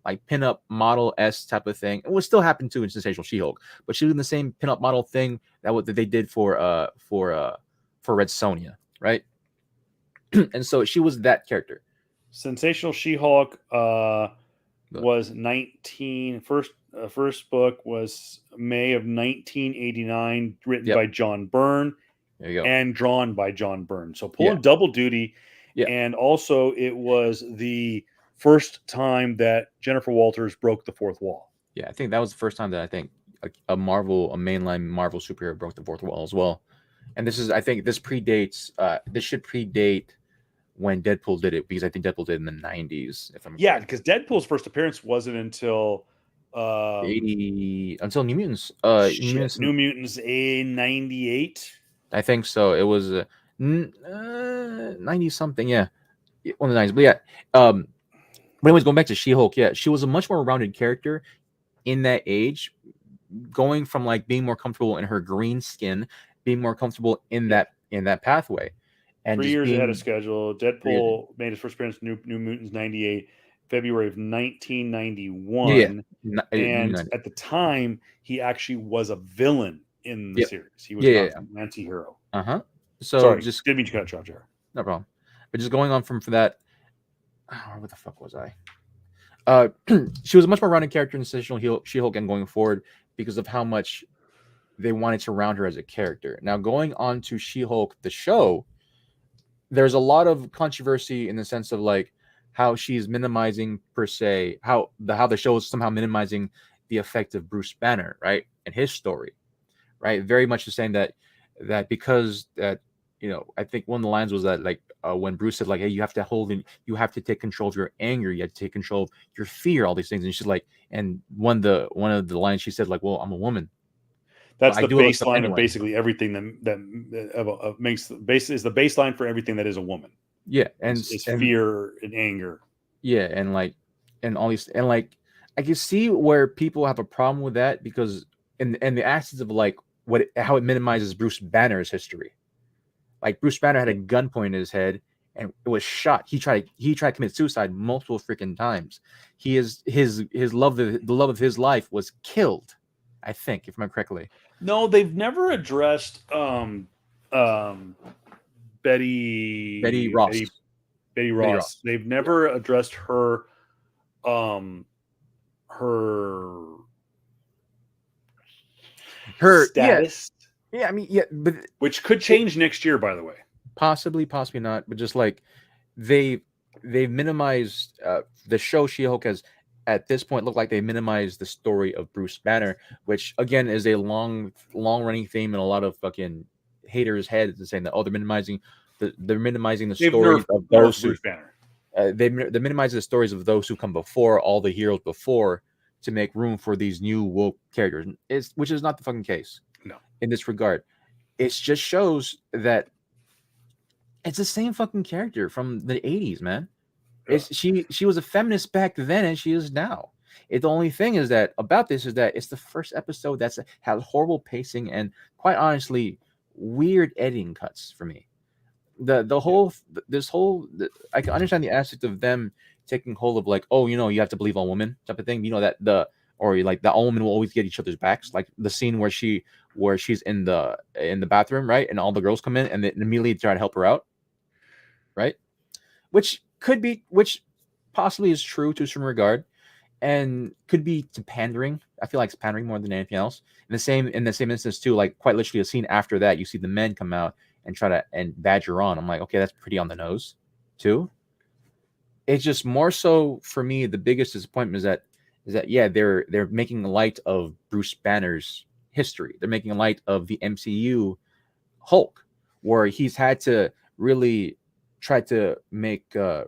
like pinup model type of thing. It would still happen too in Sensational She-Hulk, but she was in the same pinup model thing that they did for Red Sonja, right? And so she was that character. Sensational She-Hulk was first book was May of 1989, written by John Byrne and drawn by John Byrne. So pulling double duty. Yeah. And also it was the first time that Jennifer Walters broke the fourth wall. Yeah, I think that was the first time that I think a mainline Marvel superhero broke the fourth wall as well. And I think this predates, this should predate when Deadpool did it, because I think Deadpool did it in the 90s. Because Deadpool's first appearance wasn't until 80 until New Mutants. New Mutants '98. I think so. It was 90 something. Yeah, one of the 90s. But yeah. But anyways, going back to She-Hulk, she was a much more rounded character in that age, going from like being more comfortable in her green skin, being more comfortable in that pathway. And 3 years ahead of schedule. Deadpool made his first appearance in New Mutants '98, February of 1991. And at the time, he actually was a villain in the series. He was not an anti-hero. So sorry, just didn't mean to cut you off, Jared. No problem. But just going on from that. Oh, what the fuck was I? She was a much more rounded character in Sensational She-Hulk and going forward because of how much they wanted to round her as a character. Now, going on to She-Hulk, the show, there's a lot of controversy in the sense of like how she's minimizing per se, how the show is somehow minimizing the effect of Bruce Banner, right, and his story, right? Very much the same that because that, you know, I think one of the lines was that like when Bruce said like, hey, you have to take control of your anger, you have to take control of your fear, all these things, and she's like, and one of the lines she said like, well, I'm a woman. That's the baseline of basically everything that makes is the baseline for everything that is a woman. Yeah, and it's fear and anger. Yeah, and all these, and like I can see where people have a problem with that because in the accents of like how it minimizes Bruce Banner's history. Like Bruce Banner had a gun pointed at his head and it was shot. He tried to commit suicide multiple freaking times. His love, the love of his life, was killed, I think, if I remember correctly. No, they've never addressed Betty Ross. Betty Ross. They've never addressed her status. Yeah, I mean, yeah, but which could change next year, by the way. Possibly not. But just like they've minimized the show She-Hulk has at this point looked like they minimized the story of Bruce Banner, which again is a long running theme in a lot of fucking haters' heads and saying that they're minimizing the They've stories of those nerfed who Bruce Banner. they minimize the stories of those who come before, all the heroes before, to make room for these new woke characters. Which is not the fucking case. No. In this regard, it just shows that it's the same fucking character from the 80s, man. She was a feminist back then, and she is now. The only thing is that about this is that it's the first episode has horrible pacing and, quite honestly, weird editing cuts for me. The whole I can understand the aspect of them taking hold of, like, oh, you have to believe all women type of thing. That like the all women will always get each other's backs. Like the scene where she's in the bathroom, right, and all the girls come in and they immediately try to help her out, right? Which possibly is true to some regard, and could be to pandering. I feel like it's pandering more than anything else. In the same instance too, like quite literally a scene after that, you see the men come out and try to badger on. I'm like, okay, that's pretty on the nose too. It's just more so for me. The biggest disappointment is that yeah, they're making light of Bruce Banner's history. They're making light of the MCU Hulk, where he's had to really try to make a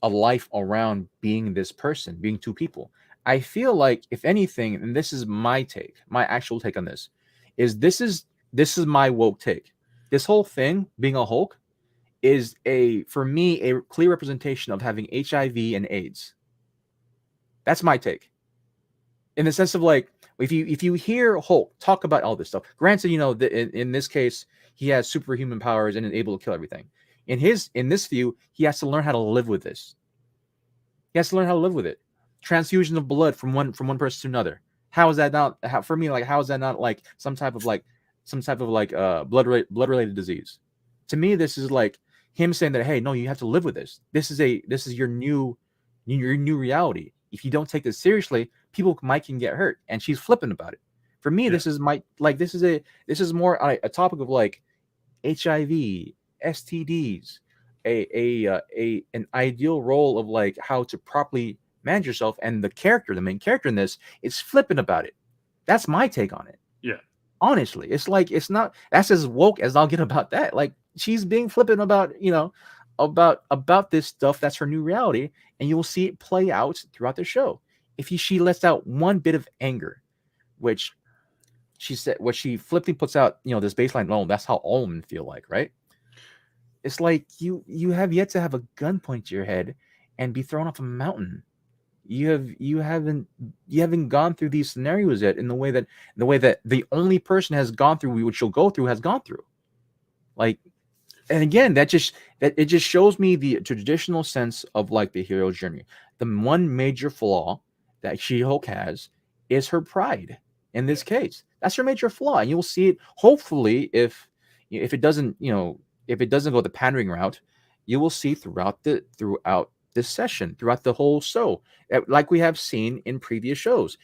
life around being this person, being two people. I feel like, if anything, and this is my actual take on this, this is my woke take. This whole thing, being a Hulk, is for me a clear representation of having HIV and AIDS. That's my take. In the sense of, like, if you hear Hulk talk about all this stuff, granted, in this case he has superhuman powers and is able to kill everything. In this view, he has to learn how to live with this. He has to learn how to live with it. Transfusion of blood from one person to another. How is that not, for me, like, how is that not like some type of blood related disease? To me, this is like him saying that, hey, no, you have to live with this. This is your new reality. If you don't take this seriously, people can get hurt. And she's flippant about it. For me, this is more a topic of, like, HIV, STDs, an ideal role of, like, how to properly manage yourself, and the main character in this is flippant about it. That's my take on it. Yeah. Honestly, it's like, it's not, that's as woke as I'll get about that. Like, she's being flippant about, about this stuff. That's her new reality, and you will see it play out throughout the show. If she lets out one bit of anger, which she said, what she flippantly puts out, this baseline, oh, that's how all women feel like, right? It's like you have yet to have a gun point to your head and be thrown off a mountain. You haven't gone through these scenarios yet in the way that the only person has gone through, which you'll go through, has gone through. Like, and again, it just shows me the traditional sense of, like, the hero journey. The one major flaw that She-Hulk has is her pride. In this case, that's her major flaw, and you'll see it. Hopefully, if it doesn't go the pandering route, you will see throughout this session, throughout the whole show, like we have seen in previous shows,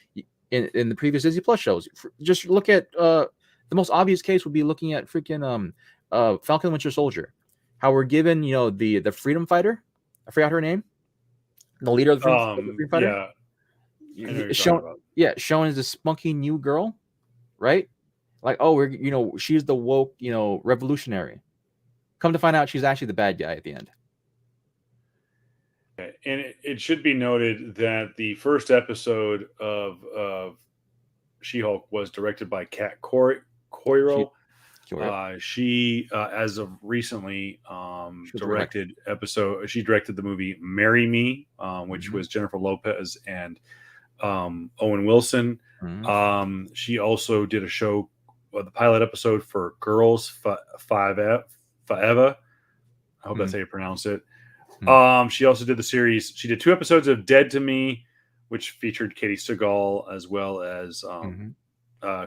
in the previous Disney Plus shows. Just look at the most obvious case would be looking at freaking Falcon Winter Soldier. How we're given, the freedom fighter, I forgot her name, the leader of the freedom fighter. Yeah. Shown as a spunky new girl, right? Like, oh, she's the woke, revolutionary. Come to find out, she's actually the bad guy at the end. And it should be noted that the first episode of She-Hulk was directed by Kat Coiro. She as of recently, directed the movie Marry Me, which was Jennifer Lopez and Owen Wilson. She also did a show, the pilot episode for Girls Forever. I hope that's how you pronounce it. She also did the series. She did 2 episodes of Dead to Me, which featured Katie Seagal as well as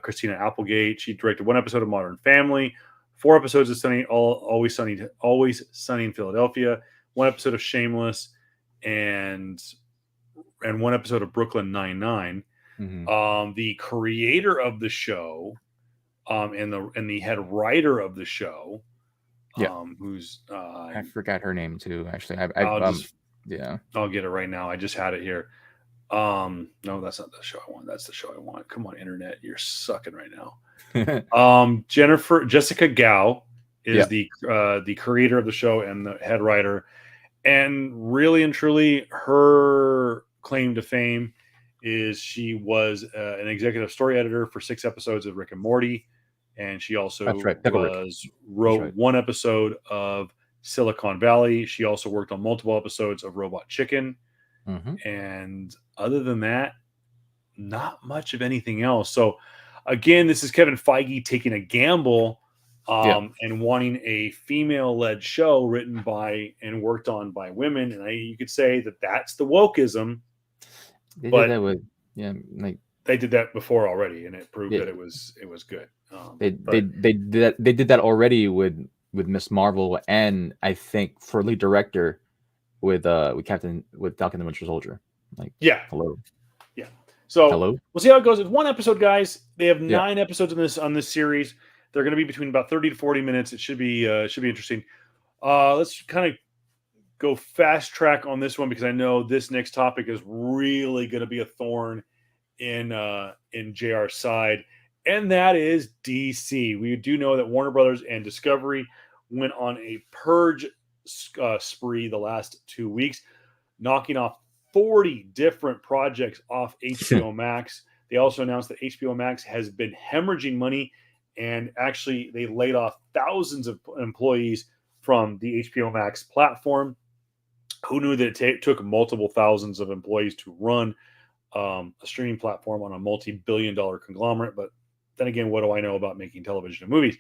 Christina Applegate. She directed 1 episode of Modern Family, 4 episodes of Always Sunny in Philadelphia, 1 episode of Shameless, and 1 episode of Brooklyn Nine-Nine. The creator of the show, and the head writer of the show, who's I forgot her name too. Actually, I'll get it right now. I just had it here. No, that's not the show I want. That's the show I want. Come on, internet, you're sucking right now. Jessica Gao is the creator of the show and the head writer, and really and truly, her claim to fame is she was an executive story editor for 6 episodes of Rick and Morty, and she also wrote 1 episode of Silicon Valley. She also worked on multiple episodes of Robot Chicken, and other than that, not much of anything else. So again, this is Kevin Feige taking a gamble and wanting a female-led show written by and worked on by women. And you could say that that's the wokeism. They did that with they did that before already, and it proved that it was good. They did that already with Miss Marvel, and I think for lead director with Falcon the Winter Soldier. Hello. Yeah. So we'll see how it goes. It's 1 episode, guys. They have 9 episodes on this series. They're going to be between about 30 to 40 minutes. It should be interesting. Let's kind of go fast track on this one because I know this next topic is really going to be a thorn in JR's side, and that is DC. We do know that Warner Brothers and Discovery went on a purge spree the last 2 weeks, knocking off 40 different projects off HBO Max. They also announced that HBO Max has been hemorrhaging money, and actually they laid off thousands of employees from the HBO Max platform. Who knew that it took multiple thousands of employees to run a streaming platform on a multi-billion-dollar conglomerate? But then again, what do I know about making television and movies?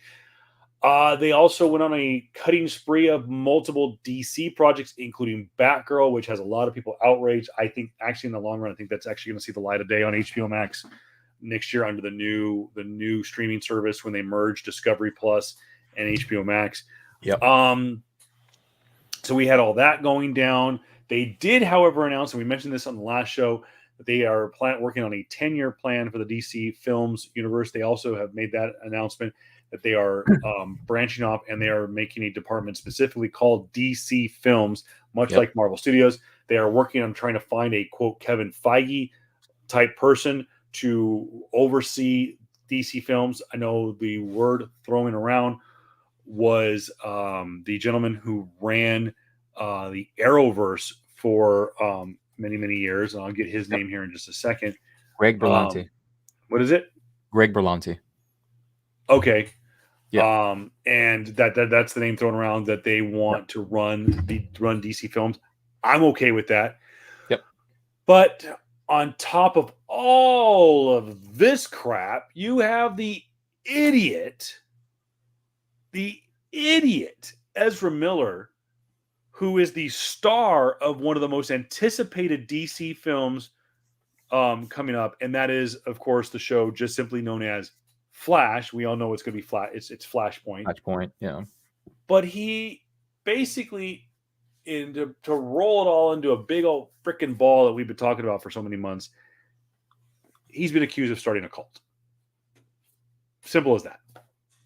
They also went on a cutting spree of multiple DC projects, including Batgirl, which has a lot of people outraged. I think actually in the long run, I think that's actually going to see the light of day on HBO Max next year under the new streaming service when they merge Discovery Plus and HBO Max. So we had all that going down. They did, however, announce, and we mentioned this on the last show, that they are working on a 10-year plan for the DC Films universe. They also have made that announcement that they are branching off, and they are making a department specifically called DC Films, much like Marvel Studios. They are working on trying to find a, quote, Kevin Feige type person to oversee DC Films. I know the word throwing around was the gentleman who ran the Arrowverse for many, many years. And I'll get his name here in just a second. Greg Berlanti. What is it? Greg Berlanti. Okay. And that's the name thrown around that they want to run DC Films. I'm okay with that. But on top of all of this crap, you have the idiot Ezra Miller, who is the star of one of the most anticipated DC films coming up, and that is, of course, the show just simply known as Flash. We all know it's going to be It's Flashpoint. Flashpoint, yeah. But he basically, to roll it all into a big old freaking ball that we've been talking about for so many months, he's been accused of starting a cult. Simple as that.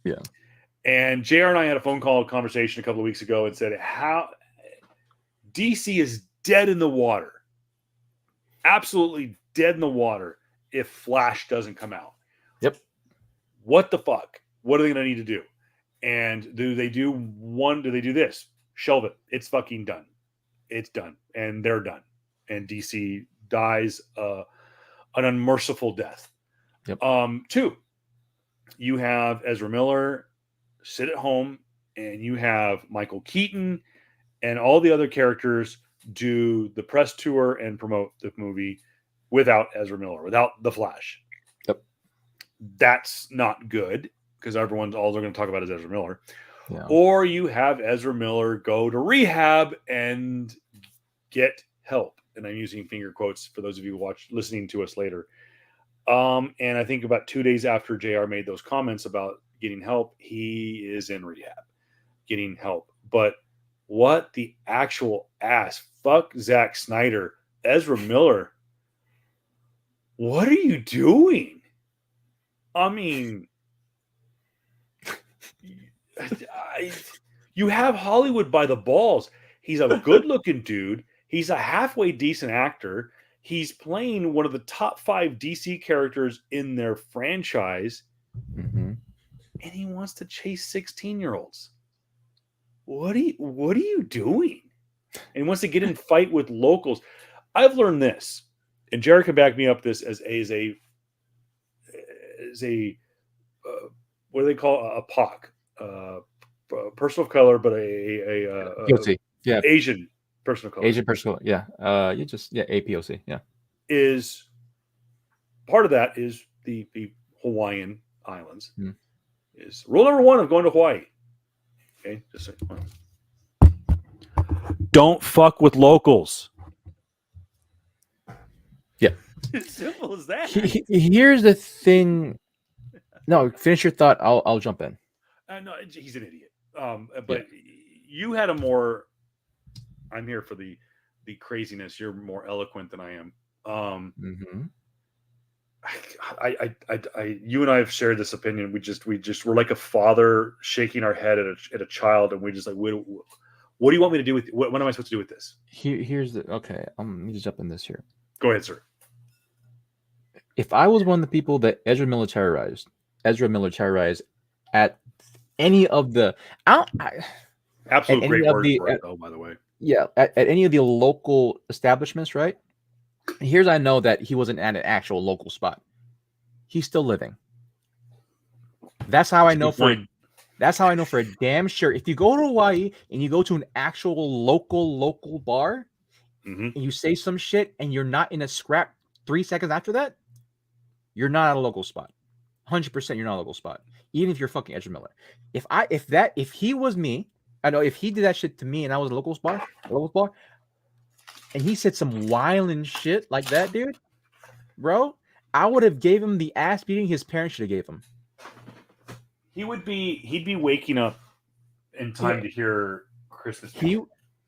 Yeah. And JR and I had a phone call conversation a couple of weeks ago and said how DC is dead in the water. Absolutely dead in the water if Flash doesn't come out. What the fuck? What are they going to need to do? And do they do this? Shelve it. It's fucking done. It's done. And they're done. And DC dies an unmerciful death. 2, you have Ezra Miller sit at home, and you have Michael Keaton and all the other characters do the press tour and promote the movie without Ezra Miller, without the Flash. That's not good because all they're going to talk about is Ezra Miller. Or you have Ezra Miller go to rehab and get help. And I'm using finger quotes for those of you listening to us later. And I think about 2 days after JR made those comments about getting help, he is in rehab, getting help. But what the actual ass? Fuck Zack Snyder. Ezra Miller, what are you doing? I mean, you have Hollywood by the balls. He's a good-looking dude. He's a halfway decent actor. He's playing one of the top 5 DC characters in their franchise. Mm-hmm. And he wants to chase 16-year-olds. What are you doing? And he wants to get in fight with locals. I've learned this, and Jared can back me up this as a what do they call a POC, person of color, but POC. Yeah. Asian person of color. Asian person. Yeah. APOC. Yeah. Is part of that is the Hawaiian Islands. Is rule number 1 of going to Hawaii. Okay, just don't fuck with locals. Yeah. As simple as that. Here's the thing. No, finish your thought. I'll jump in. No, he's an idiot. But you had a more. I'm here for the craziness. You're more eloquent than I am. You and I have shared this opinion. We're like a father shaking our head at a child, and we just like, what do you want me to do with? What am I supposed to do with this? Here's the okay. Let me just jump in this here. Go ahead, sir. If I was one of the people that Ezra Miller terrorized at any of the absolute great word for it, though, by the way. Yeah, at any of the local establishments, right? Here's I know that he wasn't at an actual local spot. He's still living. That's how I know for a damn sure. If you go to Hawaii and you go to an actual local bar, and you say some shit and you're not in a scrap 3 seconds after that, you're not at a local spot. 100% you're not a local spot. Even if you're fucking Ezra Miller. If he was me, I know if he did that shit to me and I was a local bar, and he said some wildin' shit like that, dude, bro, I would have gave him the ass beating his parents should have gave him. He'd be waking up in time to hear Christmas.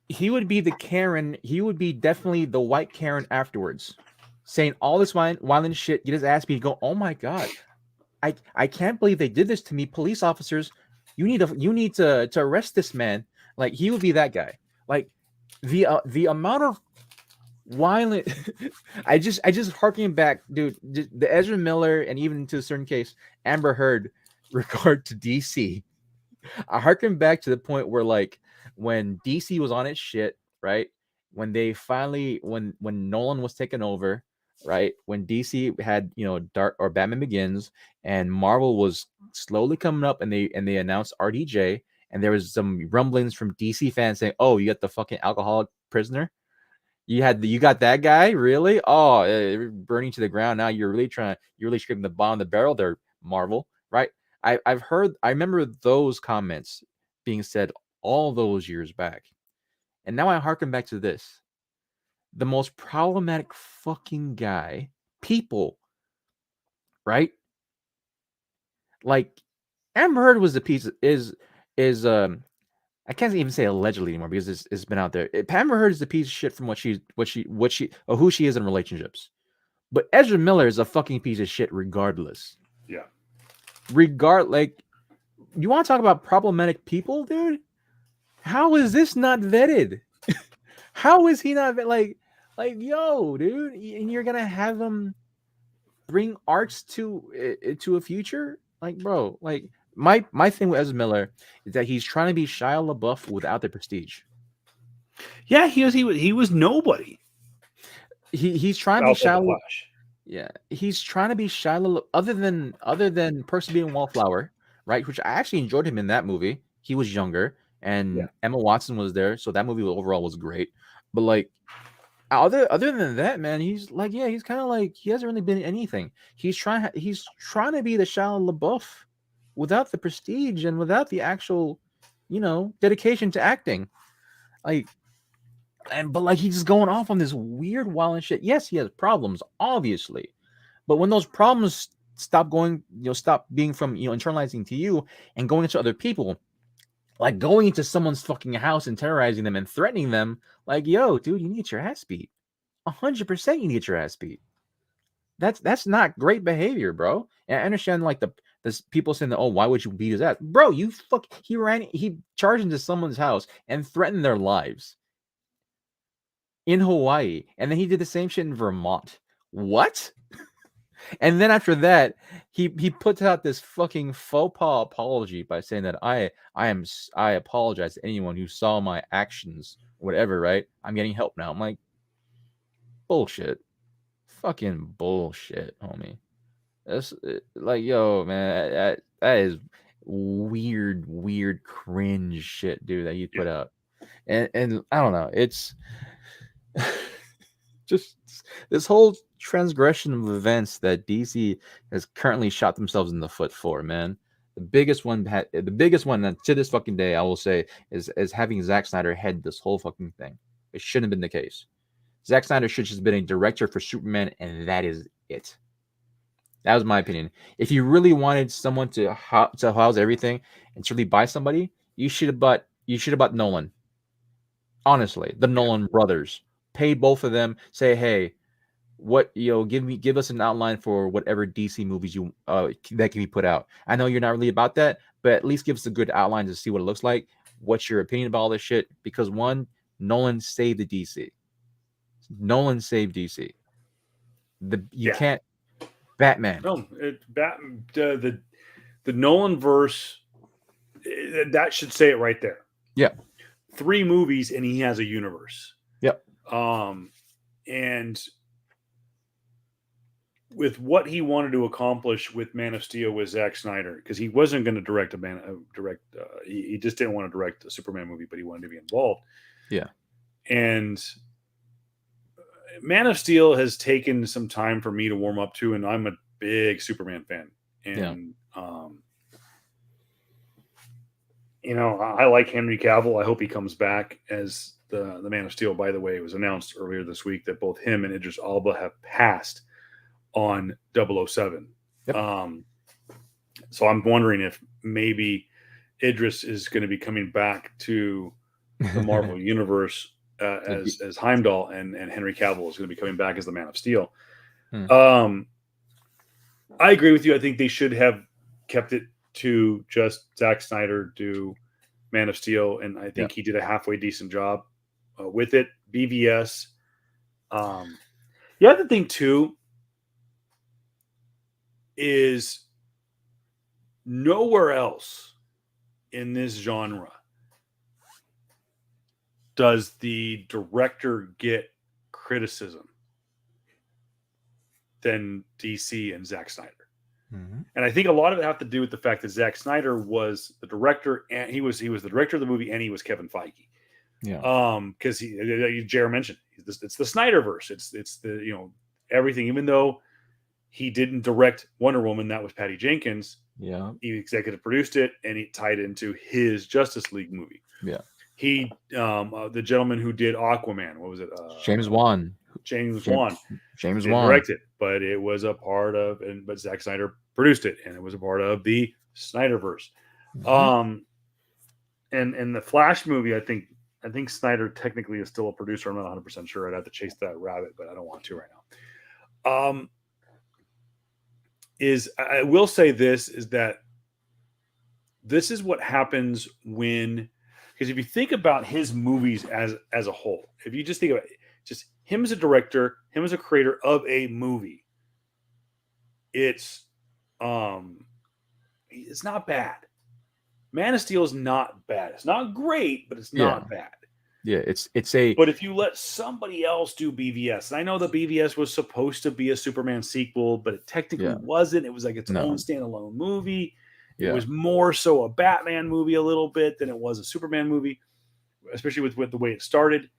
He would be the Karen. He would be definitely the white Karen afterwards, saying all this violent shit, get his ass beat, go, oh my god, I can't believe they did this to me. Police officers, you need to arrest this man. Like, he would be that guy. Like, the amount of violent I just harking back, dude, the Ezra Miller and even to a certain case Amber Heard regard to DC. I harken back to the point where, like, when DC was on its shit, right? When they finally when Nolan was taken over, right? When DC had, Dark or Batman Begins, and Marvel was slowly coming up, and they announced RDJ, and there was some rumblings from DC fans saying, "Oh, you got the fucking alcoholic prisoner. You got that guy, really? Oh, burning to the ground. Now you're really scraping the bottom of the barrel there, Marvel, right?" I remember those comments being said all those years back. And now I harken back to this. The most problematic fucking guy, people, right? Like, Amber Heard was the piece I can't even say allegedly anymore because it's been out there. Amber Heard is a piece of shit from who she is in relationships. But Ezra Miller is a fucking piece of shit regardless. Yeah. Like, you want to talk about problematic people, dude? How is this not vetted? How is he not like, yo, dude, and you're gonna have him bring arts to a future? Like, bro, like, my thing with Ezra Miller is that he's trying to be Shia LaBeouf without the prestige. Yeah, he was nobody. He's trying to be Shia LaBeouf. Yeah, he's trying to be Shia LaBeouf, other than Percy being Wallflower, right? Which I actually enjoyed him in that movie. He was younger, and Emma Watson was there, so that movie overall was great. But, like, other than that, man, he's like, he's kind of like, he hasn't really been in anything. He's trying to be the Shia LaBeouf without the prestige and without the actual, dedication to acting. Like, but he's just going off on this weird wild shit. Yes, he has problems, obviously, but when those problems stop being from internalizing to you and going into other people, like going into someone's fucking house and terrorizing them and threatening them, like, yo, dude, you need your ass beat. 100% you need your ass beat. That's not great behavior, bro. And I understand, like, the people saying that, oh, why would you beat his ass? Bro, he charged into someone's house and threatened their lives in Hawaii, and then he did the same shit in Vermont. What? And then after that, he puts out this fucking faux pas apology by saying that I apologize to anyone who saw my actions, whatever. Right? I'm getting help now. I'm like, bullshit, fucking bullshit, homie. That's like, yo, man, that is weird, cringe shit, dude, that you put out. And I don't know, it's just this whole transgression of events that DC has currently shot themselves in the foot for, man. The biggest one that to this fucking day I will say is having Zack Snyder head this whole fucking thing. It shouldn't have been the case. Zack Snyder should have just been a director for Superman, and that is it. That was my opinion. If you really wanted someone to house everything and to really buy somebody, you should have bought Nolan. Honestly, the Nolan brothers. Pay both of them. Say, hey, give us an outline for whatever DC movies you that can be put out. I know you're not really about that, but at least give us a good outline to see what it looks like. What's your opinion about all this shit? Because one, Nolan saved the DC. Nolan saved DC. You can't. Batman. No, the Nolan verse, that should say it right there. Yeah. 3 movies and he has a universe. Yep. And with what he wanted to accomplish with Man of Steel with Zack Snyder, because he wasn't going to he just didn't want to direct a Superman movie, but he wanted to be involved. Yeah. And Man of Steel has taken some time for me to warm up to, and I'm a big Superman fan. And, I like Henry Cavill. I hope he comes back as the Man of Steel. By the way, it was announced earlier this week that both him and Idris Elba have passed on 007. Yep. So I'm wondering if maybe Idris is going to be coming back to the Marvel Universe as Heimdall, and Henry Cavill is going to be coming back as the Man of Steel. I agree with you. I think they should have kept it to just Zack Snyder do Man of Steel, and I think he did a halfway decent job with it. BVS. The other thing too is nowhere else in this genre does the director get criticism than DC and Zack Snyder. Mm-hmm. And I think a lot of it have to do with the fact that Zack Snyder was the director, and he was the director of the movie, and he was Kevin Feige. Yeah. Because Jared mentioned it's the Snyderverse. It's the everything. Even though he didn't direct Wonder Woman, that was Patty Jenkins. Yeah. He executive produced it, and it tied into his Justice League movie. Yeah. He, the gentleman who did Aquaman, what was it? James Wan. James Wan directed, but it was a part of, but Zack Snyder produced it, and it was a part of the Snyderverse. Mm-hmm. And the Flash movie, I think Snyder technically is still a producer. I'm not 100% sure. I'd have to chase that rabbit, but I don't want to right now. I will say this is that this is what happens when, because if you think about his movies as a whole, if you just think about it, just him as a director, him as a creator of a movie, it's not bad. Man of Steel is not bad. It's not great, but it's not bad. Yeah, it's a. But if you let somebody else do BVS, and I know the BVS was supposed to be a Superman sequel, but it technically wasn't. It was like its own standalone movie. It was more so a Batman movie a little bit than it was a Superman movie, especially with the way it started.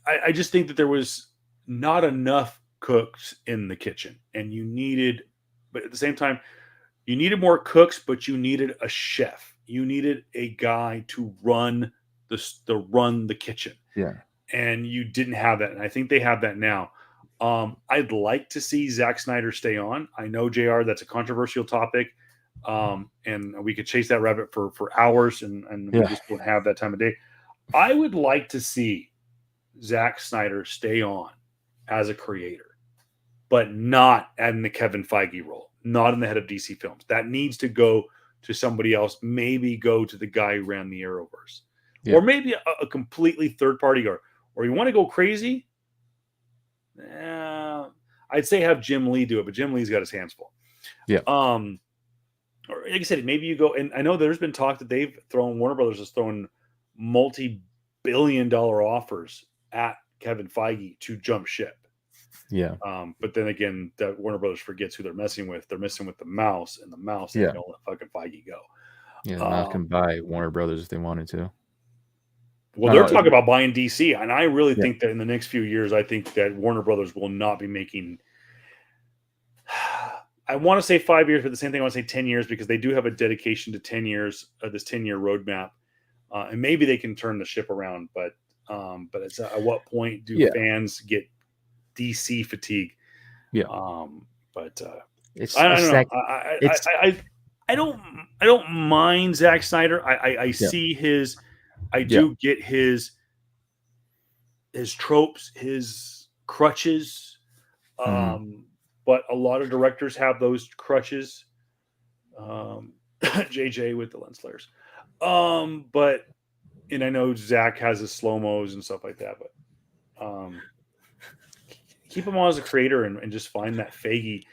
I just think that there was not enough cooks in the kitchen, and but at the same time, you needed more cooks, but you needed a chef. You needed a guy to run the kitchen. Yeah. And you didn't have that. And I think they have that now. I'd like to see Zack Snyder stay on. I know, JR, that's a controversial topic. And we could chase that rabbit for hours and we just don't have that time of day. I would like to see Zack Snyder stay on as a creator, but not in the Kevin Feige role, not in the head of DC Films. That needs to go to somebody else, maybe go to the guy who ran the Arrowverse. Or maybe a completely third party, or you want to go crazy? I I'd say have Jim Lee do it, but Jim Lee's got his hands full. Yeah. Or like I said, maybe you go, and I know there's been talk that Warner Brothers has thrown multi-billion-dollar offers at Kevin Feige to jump ship. Yeah. But then again, that Warner Brothers forgets who they're messing with. They're messing with the mouse, and the mouse ain't gonna let fucking Feige go. Yeah, the mouse can buy Warner Brothers if they wanted to. Well, they're talking about buying DC, and I really think that in the next few years, I think that Warner Brothers will not be making. I want to say 5 years, but the same thing I want to say 10 years because they do have a dedication to 10 years of this 10-year roadmap, and maybe they can turn the ship around. But it's at what point do fans get DC fatigue? Yeah. It's I don't mind Zack Snyder. I see his. I do get his tropes, his crutches. But a lot of directors have those crutches. JJ with the lens flares. But and I know Zach has his slow-mos and stuff like that, but keep him on as a creator and just find that Feige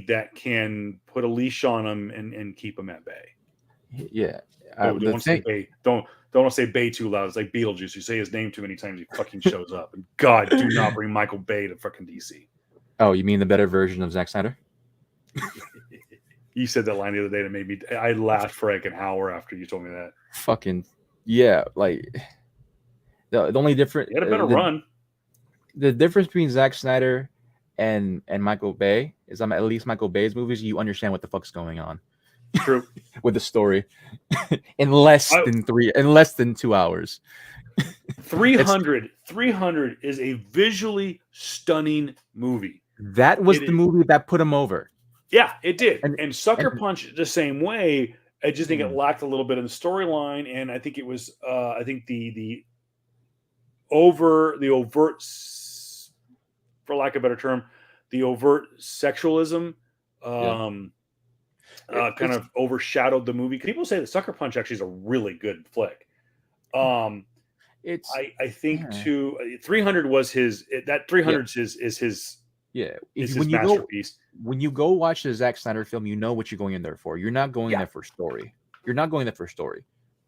that can put a leash on him and keep him at bay. Yeah. Don't want to say Bay too loud. It's like Beetlejuice. You say his name too many times, he fucking shows up. And God, do not bring Michael Bay to fucking DC. Oh, you mean the better version of Zack Snyder? You said that line the other day that made me. I laughed for like an hour after you told me that. Fucking yeah, like the only difference. He had a better run. The difference between Zack Snyder and Michael Bay is at least Michael Bay's movies. You understand what the fuck's going on. True. With the story in less than 2 hours. 300 is a visually stunning movie. That was the movie that put him over. Yeah, it did. And Sucker Punch the same way. I just think it lacked a little bit in the storyline, and I think it was the overt, for lack of a better term, the overt sexualism kind of overshadowed the movie. People say that Sucker Punch actually is a really good flick. I think 300 was his. That 300 is his. Yeah, is his masterpiece. When you go watch the Zack Snyder film, you know what you're going in there for. You're not going there for story. You're not going there for story.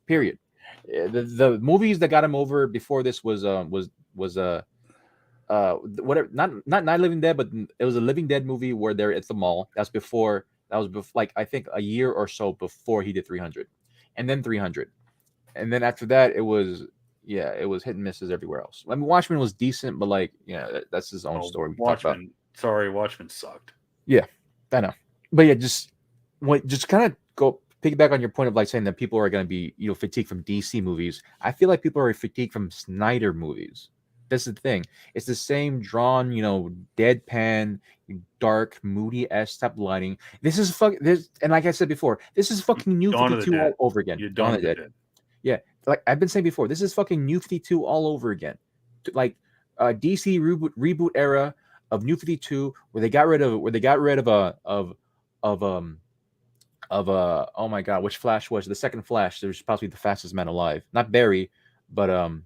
Period. The movies that got him over before this was whatever, not Night Living Dead, but it was a Living Dead movie where they're at the mall. That was like I think a year or so before he did 300, and then 300, and then after that it was hit and misses everywhere else. I mean, Watchmen was decent, but like that's his own story. Watchmen sucked. Yeah, I know, but yeah, just kind of go piggyback on your point of like saying that people are going to be fatigued from DC movies. I feel like people are fatigued from Snyder movies. That's the thing. It's the same drawn, deadpan, dark, moody-esque type lighting. This is and like I said before, this is fucking New 52 all over again. Dawn of the Dead. Yeah, like I've been saying before, this is fucking New 52 all over again. Like DC reboot era of New 52, where they got rid of oh my god, which Flash was the second Flash? There's possibly the fastest man alive, not Barry, but oh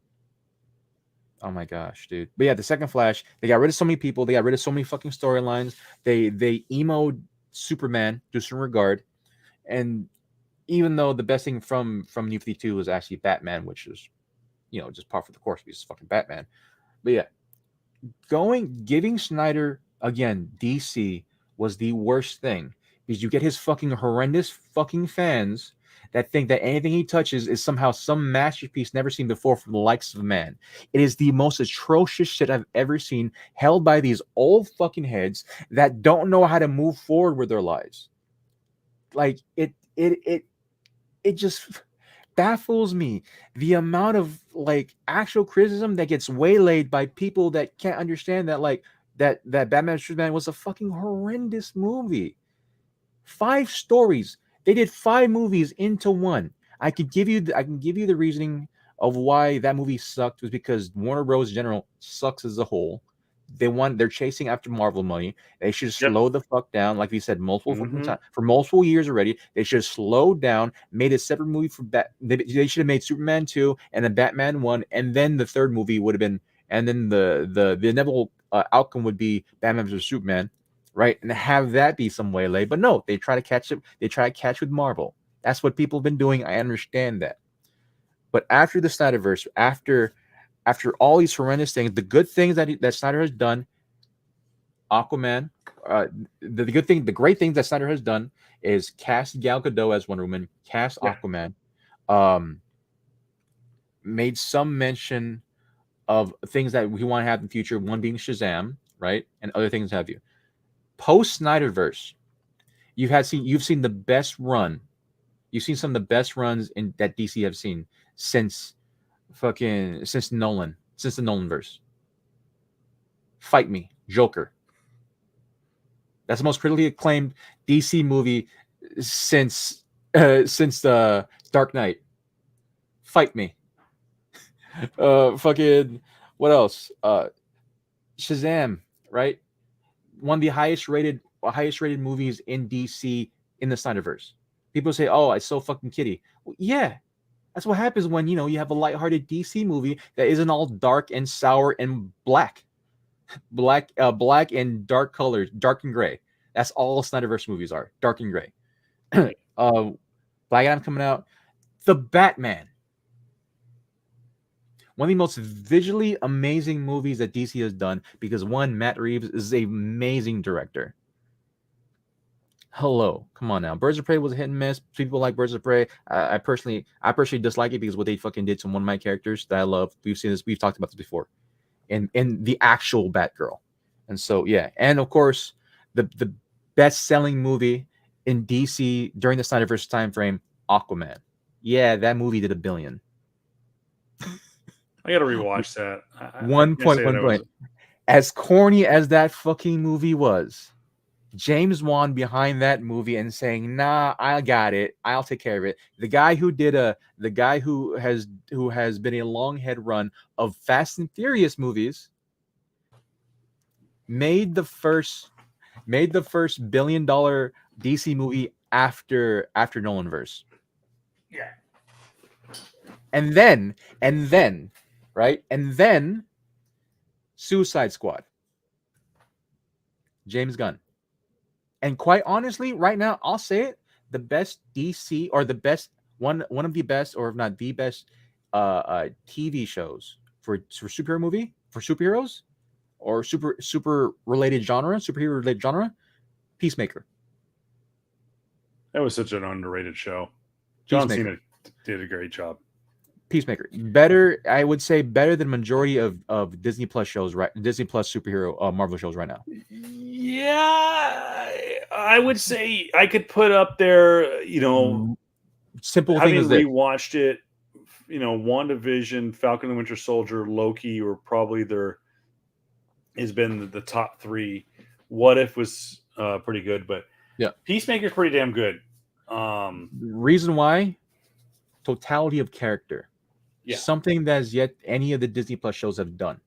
my gosh, dude. But yeah, the second Flash, they got rid of so many people. They got rid of so many fucking storylines. They emoed Superman to a certain regard. And even though the best thing from New 52 was actually Batman, which is, just par for the course because it's fucking Batman. But yeah, giving Snyder, again, DC was the worst thing because you get his fucking horrendous fucking fans that think that anything he touches is somehow some masterpiece never seen before from the likes of man. It is the most atrocious shit I've ever seen, held by these old fucking heads that don't know how to move forward with their lives. Like it just baffles me the amount of like actual criticism that gets waylaid by people that can't understand that that Batman vs Superman was a fucking horrendous movie. 5 stories. They did 5 movies into one. I can give you the reasoning of why that movie sucked was because Warner Bros. In general sucks as a whole. They're chasing after Marvel money. They should slow the fuck down, like we said multiple fucking times for multiple years already. They should have slowed down, made a separate movie for They should have made Superman 2 and then Batman 1, and then the third movie would have been and then the inevitable outcome would be Batman vs Superman, right? And have that be some waylay. But no, they try to catch it. They try to catch with Marvel. That's what people have been doing. I understand that. But after the Snyderverse, after all these horrendous things, the good things that Snyder has done, Aquaman, the great things that Snyder has done is cast Gal Gadot as Wonder Woman, cast Aquaman, made some mention of things that we want to have in the future, one being Shazam, right? And other things have you. Post Snyderverse, you've seen the best run. You've seen some of the best runs that DC have seen since the Nolanverse. Fight me, Joker. That's the most critically acclaimed DC movie since the Dark Knight. Fight me. What else? Shazam, right? One of the highest rated movies in DC in the Snyderverse. People say, "Oh, it's so fucking kiddie." Well, yeah, that's what happens when you have a lighthearted DC movie that isn't all dark and sour and black and dark colors, dark and gray. That's all Snyderverse movies are, dark and gray. Black Adam coming out, The Batman, one of the most visually amazing movies that DC has done, because one, Matt Reeves is an amazing director. Hello, come on now. Birds of Prey was a hit and miss. People like Birds of Prey. I personally dislike it because what they fucking did to one of my characters that I love. We've seen this. We've talked about this before. In the actual Batgirl, and so yeah, and of course the best-selling movie in DC during the Snyderverse time frame, Aquaman. Yeah, that movie did $1 billion. I gotta rewatch that. 1.1 billion. As corny as that fucking movie was, James Wan behind that movie and saying, "Nah, I got it. I'll take care of it." The guy who has been a long head run of Fast and Furious movies made the first $1 billion DC movie after Nolanverse. Yeah. And then Suicide Squad. James Gunn. And quite honestly, right now, I'll say it, the best DC, or the best one of the best, or if not the best TV shows for superheroes or superhero related genre, Peacemaker. That was such an underrated show. John Cena did a great job. Peacemaker. Better, I would say, better than majority of Disney Plus shows, right? Disney Plus superhero Marvel shows right now. Yeah, I would say I could put up there, simple having thing is this. rewatched it, WandaVision, Falcon and Winter Soldier, Loki were probably has been the top three. What If was pretty good, but yeah, Peacemaker's pretty damn good. Reason why? Totality of character. Yeah. Something that yet any of the Disney Plus shows have done.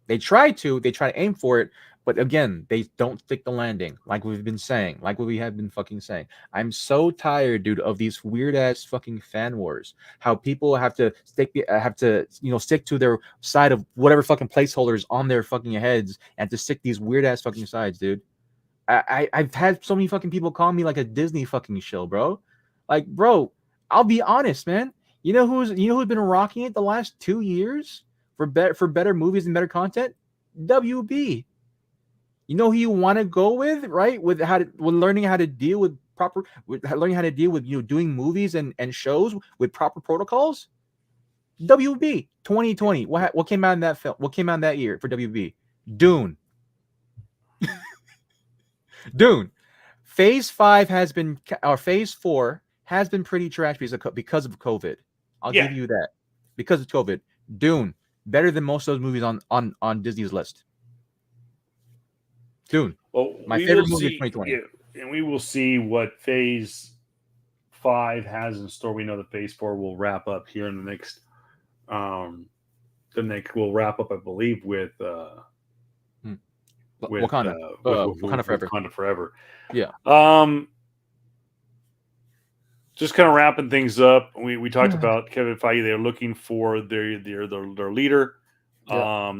They try to aim for it, but again, they don't stick the landing, like we've been saying, like what we have been fucking saying. I'm so tired, dude, of these weird ass fucking fan wars. How people have to stick to their side of whatever fucking placeholders on their fucking heads, and to stick these weird ass fucking sides, dude. I've had so many fucking people call me like a Disney fucking shill, bro. Like, bro, I'll be honest, man. You know who's been rocking it the last 2 years for better movies and better content? WB. You know who you want to go with, right? With learning how to deal with doing movies and shows with proper protocols. WB 2020. What came out in that film? What came out in that year for WB? Dune. Dune. Phase 4 has been pretty trash because of COVID. I'll give you that. Because of COVID. Dune, better than most of those movies on Disney's list. Dune. Well, my favorite movie of 2020. Yeah, and we will see what Phase 5 has in store. We know that Phase 4 will wrap up here in the next. We'll wrap up, I believe, with Wakanda. Wakanda Forever. Wakanda Forever. Yeah. Just kind of wrapping things up. We talked about Kevin Feige. They're looking for their leader. Yeah.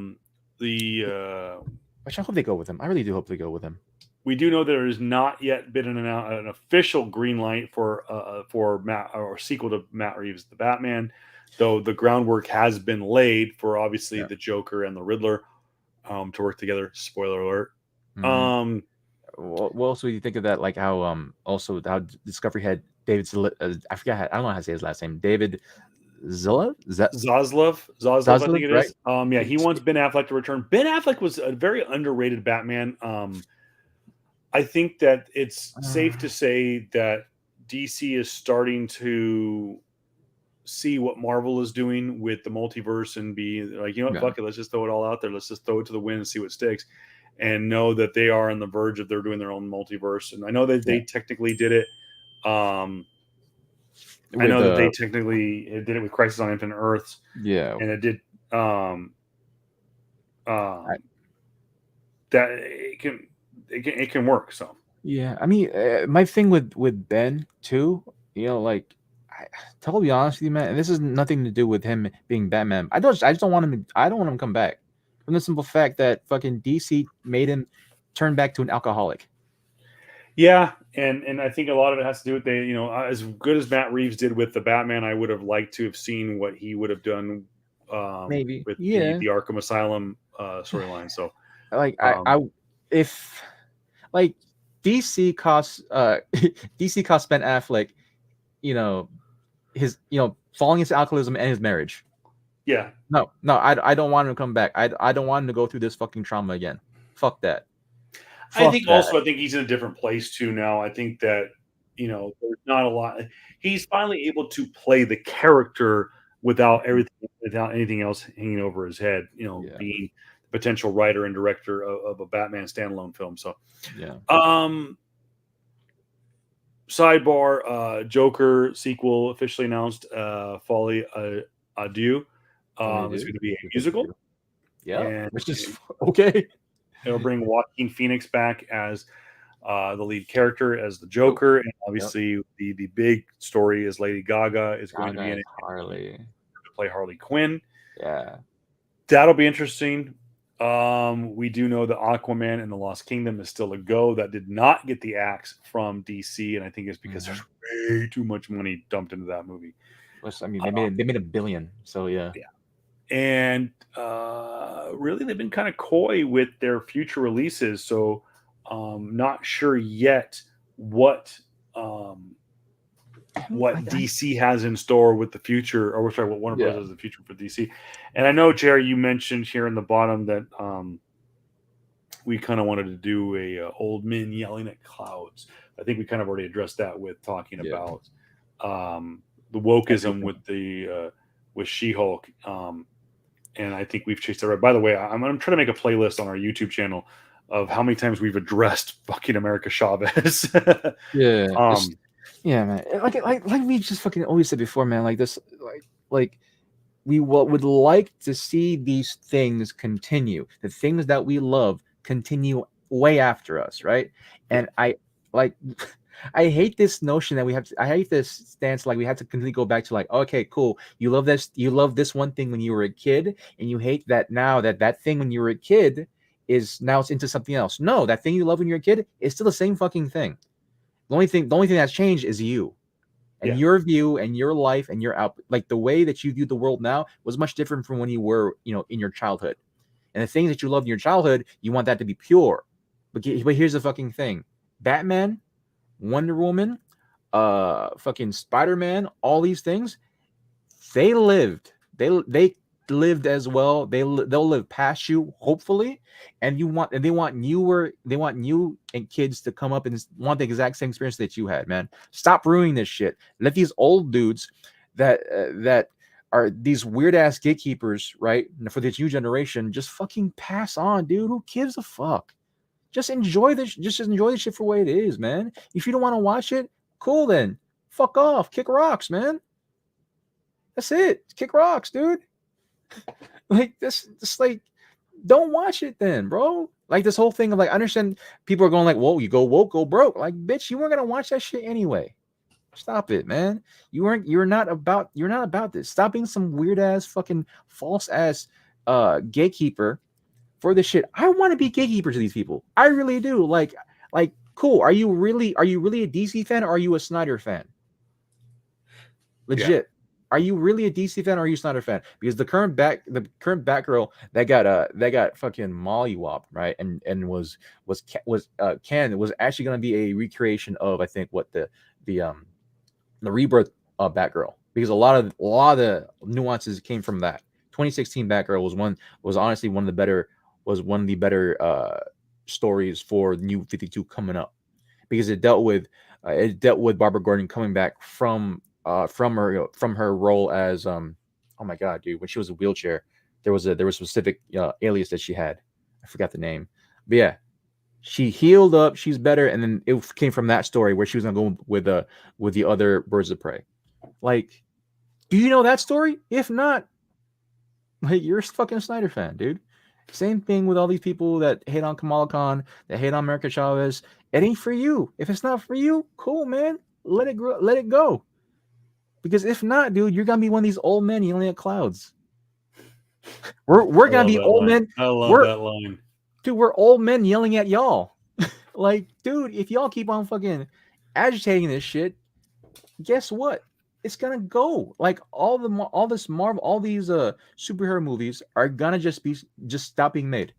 Which I hope they go with him. I really do hope they go with him. We do know there has not yet been an official green light for Matt or sequel to Matt Reeves' The Batman, though the groundwork has been laid for obviously the Joker and the Riddler to work together. Spoiler alert. Mm-hmm. What else would you think of that? Like how also how Discovery had David I forgot I don't know how to say his last name. David Zaslav, I think it is. Right? Yeah, he wants Ben Affleck to return. Ben Affleck was a very underrated Batman. I think that it's safe to say that DC is starting to see what Marvel is doing with the multiverse and be like, you know what, fuck it, let's just throw it all out there. Let's just throw it to the wind and see what sticks. And know that they are on the verge of they're doing their own multiverse. And I know that they technically did it. I know that they technically did it with Crisis on Infinite Earths. Yeah. And it did that it can work. So yeah, I mean, my thing with Ben too, you know, like, to be honest with you, man, and this is nothing to do with him being Batman. I just don't want him. I don't want him to come back from the simple fact that fucking DC made him turn back to an alcoholic. Yeah, and I think a lot of it has to do with as good as Matt Reeves did with the Batman. I would have liked to have seen what he would have done maybe with the Arkham Asylum storyline. So like if like DC costs Ben Affleck, his falling into alcoholism and his marriage. Yeah. No, I don't want him to come back. I don't want him to go through this fucking trauma again. Fuck that. I think he's in a different place too now. I think that there's not a lot. He's finally able to play the character without anything else hanging over his head. Being the potential writer and director of a Batman standalone film. So yeah. Sidebar: Joker sequel officially announced. Folly Adieu. It's going to be a musical. Yeah, which is okay. It'll bring Joaquin Phoenix back as the lead character, as the Joker, and obviously the big story is Lady Gaga is going to be in it to play Harley Quinn. Yeah, that'll be interesting. We do know that Aquaman and the Lost Kingdom is still a go. That did not get the axe from DC, and I think it's because there's way too much money dumped into that movie. Which, I mean, they made $1 billion, so yeah. And really, they've been kind of coy with their future releases, so not sure yet what DC has in store with the future, or sorry, what Warner Bros. Has in the future for DC. And I know, Jerry, you mentioned here in the bottom that we kind of wanted to do a old men yelling at clouds. I think we kind of already addressed that with talking about the wokeism with She-Hulk. And I think we've chased that right. By the way, I'm trying to make a playlist on our YouTube channel of how many times we've addressed fucking America Chavez. Yeah, man. Like we just fucking always said before, man. Like this, like we would like to see these things continue. The things that we love continue way after us, right? And I hate this notion that we have to. I hate this stance like we have to completely go back to like, okay, cool. You love this one thing when you were a kid, and you hate that now that thing when you were a kid is now it's into something else. No, that thing you love when you're a kid is still the same fucking thing. The only thing that's changed is you, and your view and your life and your output. Like the way that you view the world now was much different from when you were, in your childhood. And the things that you loved in your childhood, you want that to be pure. But here's the fucking thing: Batman, Wonder Woman, fucking Spider-Man, all these things, they lived. They lived as well. They'll live past you, hopefully. And they want you and kids to come up and want the exact same experience that you had, man. Stop ruining this shit. Let these old dudes that are these weird ass gatekeepers, right, for this new generation, just fucking pass on, dude. Who gives a fuck? Just enjoy this. Just enjoy the shit for the way it is, man. If you don't want to watch it, cool then. Fuck off. Kick rocks, man. That's it. Kick rocks, dude. Like this, like, don't watch it then, bro. Like this whole thing of like, I understand people are going like, whoa, you go woke, go broke. Like, bitch, you weren't gonna watch that shit anyway. Stop it, man. You're not about this. Stop being some weird ass fucking false ass gatekeeper for this shit. I want to be gatekeeper to these people. I really do. Like, cool. Are you really a DC fan or are you a Snyder fan? Legit. Yeah. Are you really a DC fan or are you a Snyder fan? Because the current Batgirl that got fucking mollywopped, right? And was actually going to be a recreation of, I think, what the rebirth of Batgirl, because a lot of the nuances came from that. 2016 Batgirl was honestly one of the better stories for New 52 coming up, because it dealt with Barbara Gordon coming back from her role as oh my god, dude, when she was in a wheelchair, there was a specific alias that she had. I forgot the name, but yeah, she healed up, she's better, and then it came from that story where she was gonna go with the other Birds of Prey. Like, do you know that story? If not, like, you're a fucking Snyder fan, dude. Same thing with all these people that hate on Kamala Khan, that hate on America Chavez. It ain't for you. If it's not for you, cool, man. Let it go. Because if not, dude, you're gonna be one of these old men yelling at clouds. We're gonna be old men. I love that line. Dude, we're old men yelling at y'all. Like, dude, if y'all keep on fucking agitating this shit, guess what? It's gonna go. Like, all this Marvel, all these superhero movies are gonna just stop being made.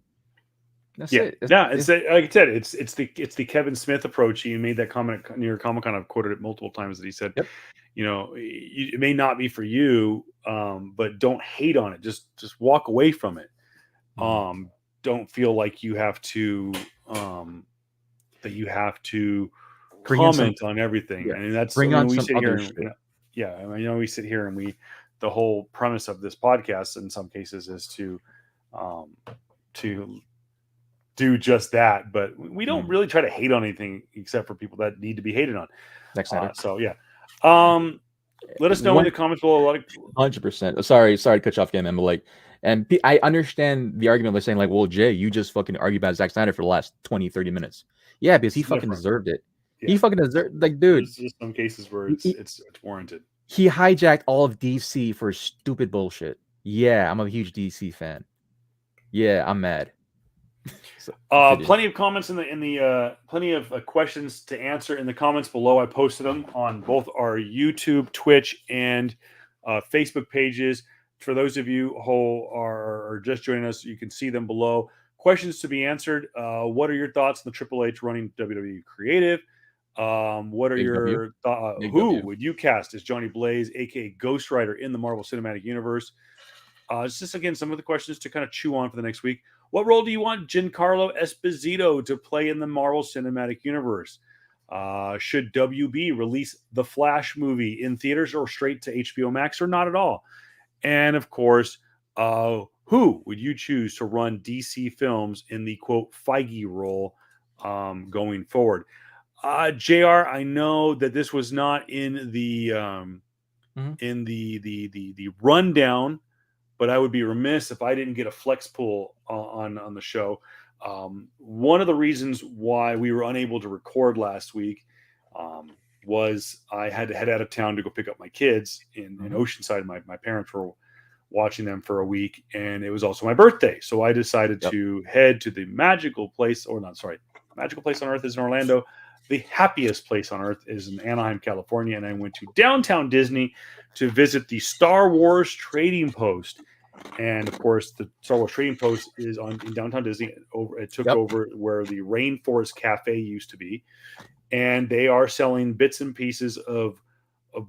That's it. It's like I said, it's the Kevin Smith approach. He made that comment near Comic-Con. I've quoted it multiple times that he said, yep. You know, it may not be for you, but don't hate on it. Just walk away from it. Don't feel like you have to comment on everything. Yeah. I mean, that's bring on we some sit other here. shit. We sit here and the whole premise of this podcast in some cases is to do just that, but we don't really try to hate on anything except for people that need to be hated on. So yeah. Let us know in the comments below. 100%. Sorry to cut you off again, man, but like, and I understand the argument by saying like, well, Jay, you just fucking argued about Zack Snyder for the last 20-30 minutes. Yeah, because he fucking deserved it. Yeah. He fucking deserved, like, dude. There's just some cases where it's warranted. He hijacked all of DC for stupid bullshit. Yeah, I'm a huge DC fan. Yeah, I'm mad. Plenty of comments in the plenty of questions to answer in the comments below. I posted them on both our YouTube, Twitch, and Facebook pages. For those of you who are just joining us, you can see them below. Questions to be answered. What are your thoughts on the Triple H running WWE creative? What are your thoughts? Who would you cast as Johnny Blaze, aka Ghost Rider, in the Marvel Cinematic Universe? It's just, again, some of the questions to kind of chew on for the next week. What role do you want Giancarlo Esposito to play in the Marvel Cinematic Universe? Should WB release the Flash movie in theaters or straight to HBO Max, or not at all? And of course, who would you choose to run DC films in the quote Feige role going forward? JR, I know that this was not in the in the rundown, but I would be remiss if I didn't get a flex pool on the show. One of the reasons why we were unable to record last week was I had to head out of town to go pick up my kids in Oceanside. My parents were watching them for a week, and it was also my birthday. So I decided to head to the magical place on Earth is in Orlando. The happiest place on earth is in Anaheim, California. And I went to downtown Disney to visit the Star Wars Trading Post. And of course, the Star Wars Trading Post is in downtown Disney. It took over where the Rainforest Cafe used to be. And they are selling bits and pieces of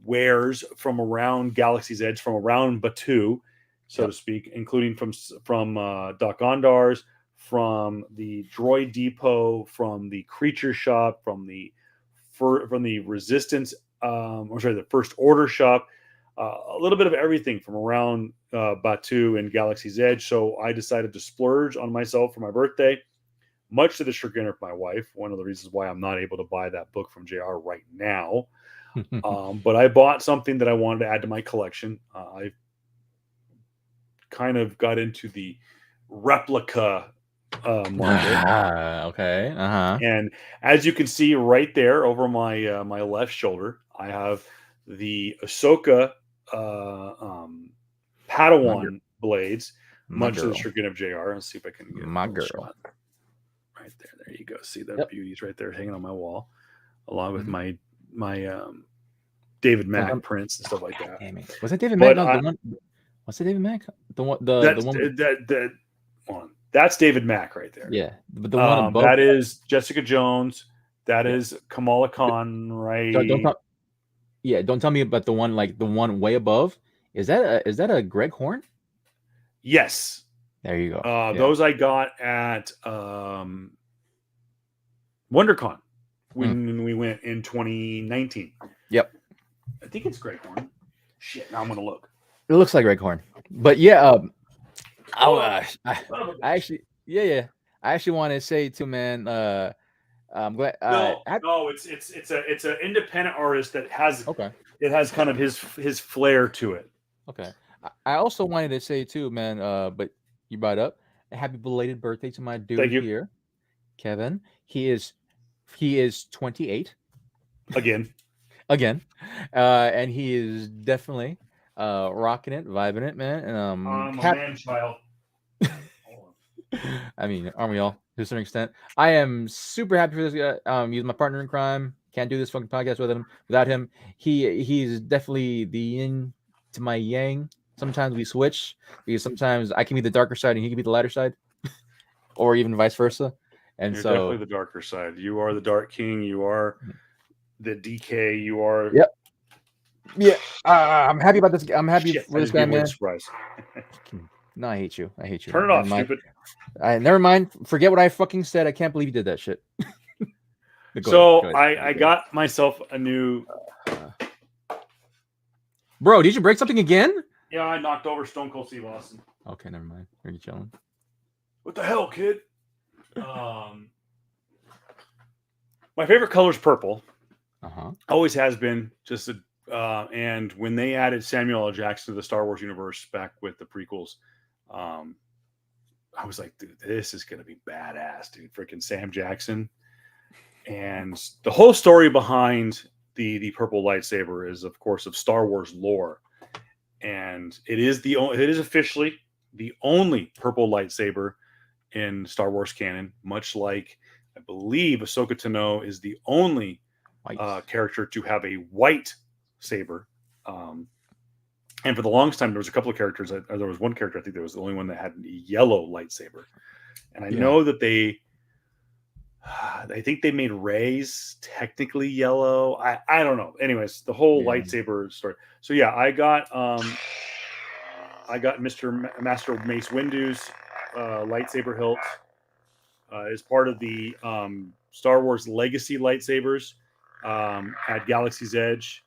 wares from around Galaxy's Edge, from around Batuu, so to speak, including from Doc Ondar's, from the Droid Depot, from the Creature Shop, from the Resistance, the First Order Shop, a little bit of everything from around Batuu and Galaxy's Edge. So I decided to splurge on myself for my birthday, much to the chagrin of my wife. One of the reasons why I'm not able to buy that book from JR right now. But I bought something that I wanted to add to my collection. I kind of got into the replica market. And as you can see right there over my my left shoulder, I have the Ahsoka Padawan blades. much to the chagrin of JR. Let's see if I can get my girl shot. Right there. There you go. See the beauties right there hanging on my wall, along with my David Mack prints and stuff like that. Damn it. Was that David Mack? No, the one. What's the David Mack? The one. The one. That's David Mack right there. Yeah, but the one above that is Jessica Jones. That is Kamala Khan, right? Don't tell me about the one the one way above. Is that a Greg Horn? Yes. There you go. Those I got at WonderCon when we went in 2019. Yep. I think it's Greg Horn. Shit, now I'm gonna look. It looks like Greg Horn, but yeah. I actually want to say too, man. I'm glad. No, it's an independent artist that has it has kind of his flair to it. Okay. I also wanted to say too, man. But you brought up a happy belated birthday to my dude here, Kevin. He is 28 again, and he is definitely rocking it, vibing it, man. And I'm a man child. I mean, aren't we all to a certain extent? I am super happy for this guy. He's my partner in crime. Can't do this fucking podcast without him. He's definitely the yin to my yang. Sometimes we switch because sometimes I can be the darker side and he can be the lighter side, or even vice versa. And You're so definitely the darker side. You are the Dark King. You are the DK. You are. Yep. Yeah. I'm happy about this. I'm happy for this guy, man. No, I hate you. Turn it off, stupid. Never mind. Forget what I fucking said. I can't believe you did that shit. Go ahead. I got myself a new. Bro, did you break something again? Yeah, I knocked over Stone Cold Steve Austin. Okay, never mind. Are you chilling? What the hell, kid? My favorite color is purple. Always has been. And when they added Samuel L. Jackson to the Star Wars universe back with the prequels, I was like, dude, this is gonna be badass, dude. Freaking Sam Jackson. And the whole story behind the purple lightsaber is, of course, of Star Wars lore, and it is officially the only purple lightsaber in Star Wars canon. Much like I believe Ahsoka Tano is the only character to have a white saber. And for the longest time, there was a couple of characters. There was one character I think that was the only one that had a yellow lightsaber, and I know that I think they made Rey's technically yellow. I don't know. Anyways, the whole lightsaber story. So yeah, I got Master Mace Windu's lightsaber hilt as part of the Star Wars Legacy lightsabers at Galaxy's Edge.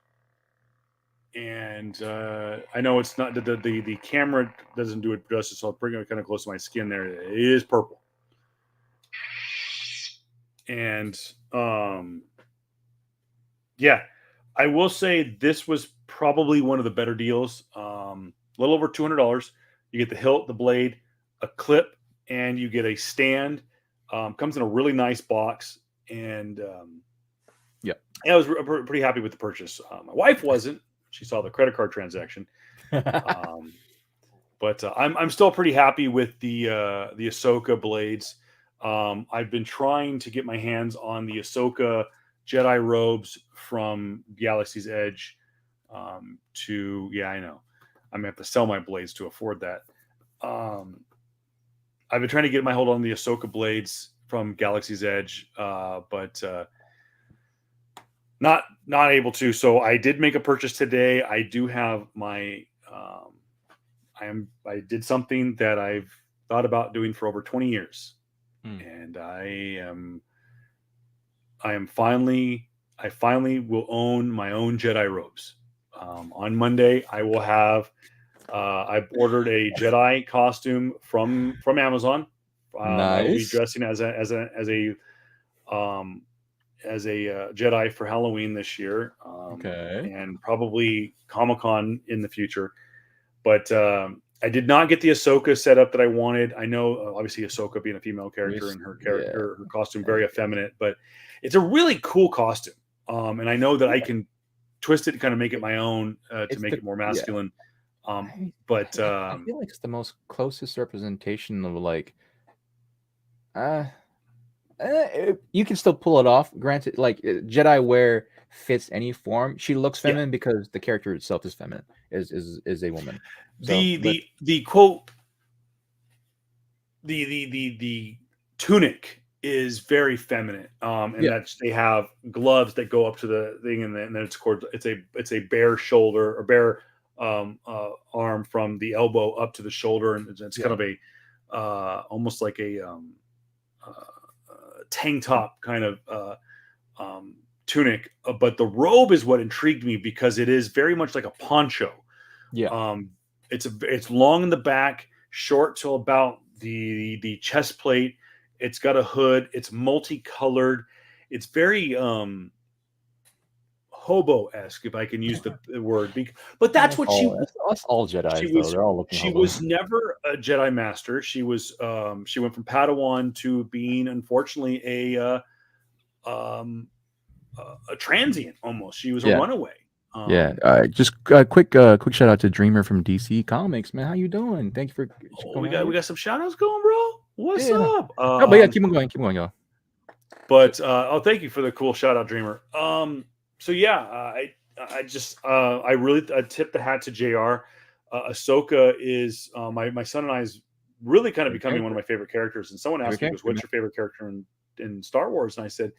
And I know it's not the camera doesn't do it justice, so I'll bring it kind of close to my skin there. It is purple. And I will say this was probably one of the better deals. A little over $200. You get the hilt, the blade, a clip, and you get a stand. Comes in a really nice box, and I was pretty happy with the purchase. My wife wasn't. She saw the credit card transaction, but I'm still pretty happy with the Ahsoka blades. I've been trying to get my hands on the Ahsoka Jedi robes from Galaxy's Edge. I know I'm gonna have to sell my blades to afford that. I've been trying to get my hold on the Ahsoka blades from Galaxy's Edge, but not able to. So I did make a purchase today. I do have my I did something that I've thought about doing for over 20 years. And I finally will own my own Jedi robes. On Monday, I will have. I've ordered a Jedi costume from Amazon. Nice. I will be dressing as a Jedi for Halloween this year. And probably Comic-Con in the future. But I did not get the Ahsoka setup that I wanted. I know, obviously, Ahsoka being a female character and her character, her costume very effeminate, but it's a really cool costume. And I know that I can twist it and kind of make it my own to make it more masculine. But I feel like it's the most closest representation of like, you can still pull it off. Granted, like Jedi wear fits any form. She looks feminine because the character itself is feminine, is a woman. So the quote, the tunic is very feminine, and that's they have gloves that go up to the thing, and then it's a bare shoulder or bare arm from the elbow up to the shoulder, and it's kind of a almost like a tank top kind of tunic, but the robe is what intrigued me because it is very much like a poncho. It's long in the back, short till about the chest plate. It's got a hood. It's multicolored. It's very hobo-esque, if I can use the word. But that's what she was. That's all Jedi. They're all looking. She was never a Jedi Master. She was. She went from Padawan to being, unfortunately, a transient almost. She was a runaway. Just a quick shout out to Dreamer from DC Comics, man. How you doing? Thank you for. We got some shout outs going, bro. What's up? But keep on going, y'all. But thank you for the cool shout out, Dreamer. So I really tip the hat to JR. Ahsoka is my son and I's really kind of becoming one of my favorite characters. And someone asked me, "What's your favorite character in Star Wars?" And I said,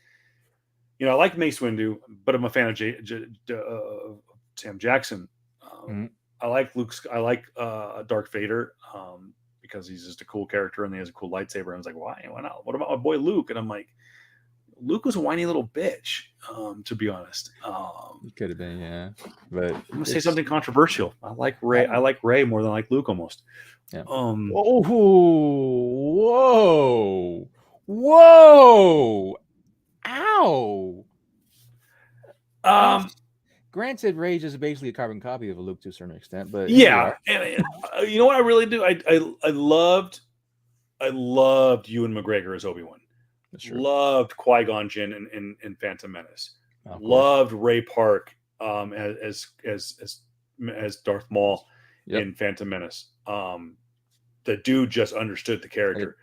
I like Mace Windu, but I'm a fan of Sam Jackson. I like Luke. I like Darth Vader because he's just a cool character and he has a cool lightsaber. And I was like, why not? What about my boy Luke? And I'm like, Luke was a whiny little bitch, to be honest. He could have been, yeah. But I'm gonna say something controversial. I like Rey. I like Rey more than I like Luke almost. Yeah. Whoa! Ow! Granted, Rage is basically a carbon copy of a Luke to a certain extent, but and you know what I really do? I loved Ewan McGregor as Obi-Wan. Loved Qui-Gon Jinn in Phantom Menace. Loved Ray Park as Darth Maul in Phantom Menace. The dude just understood the character.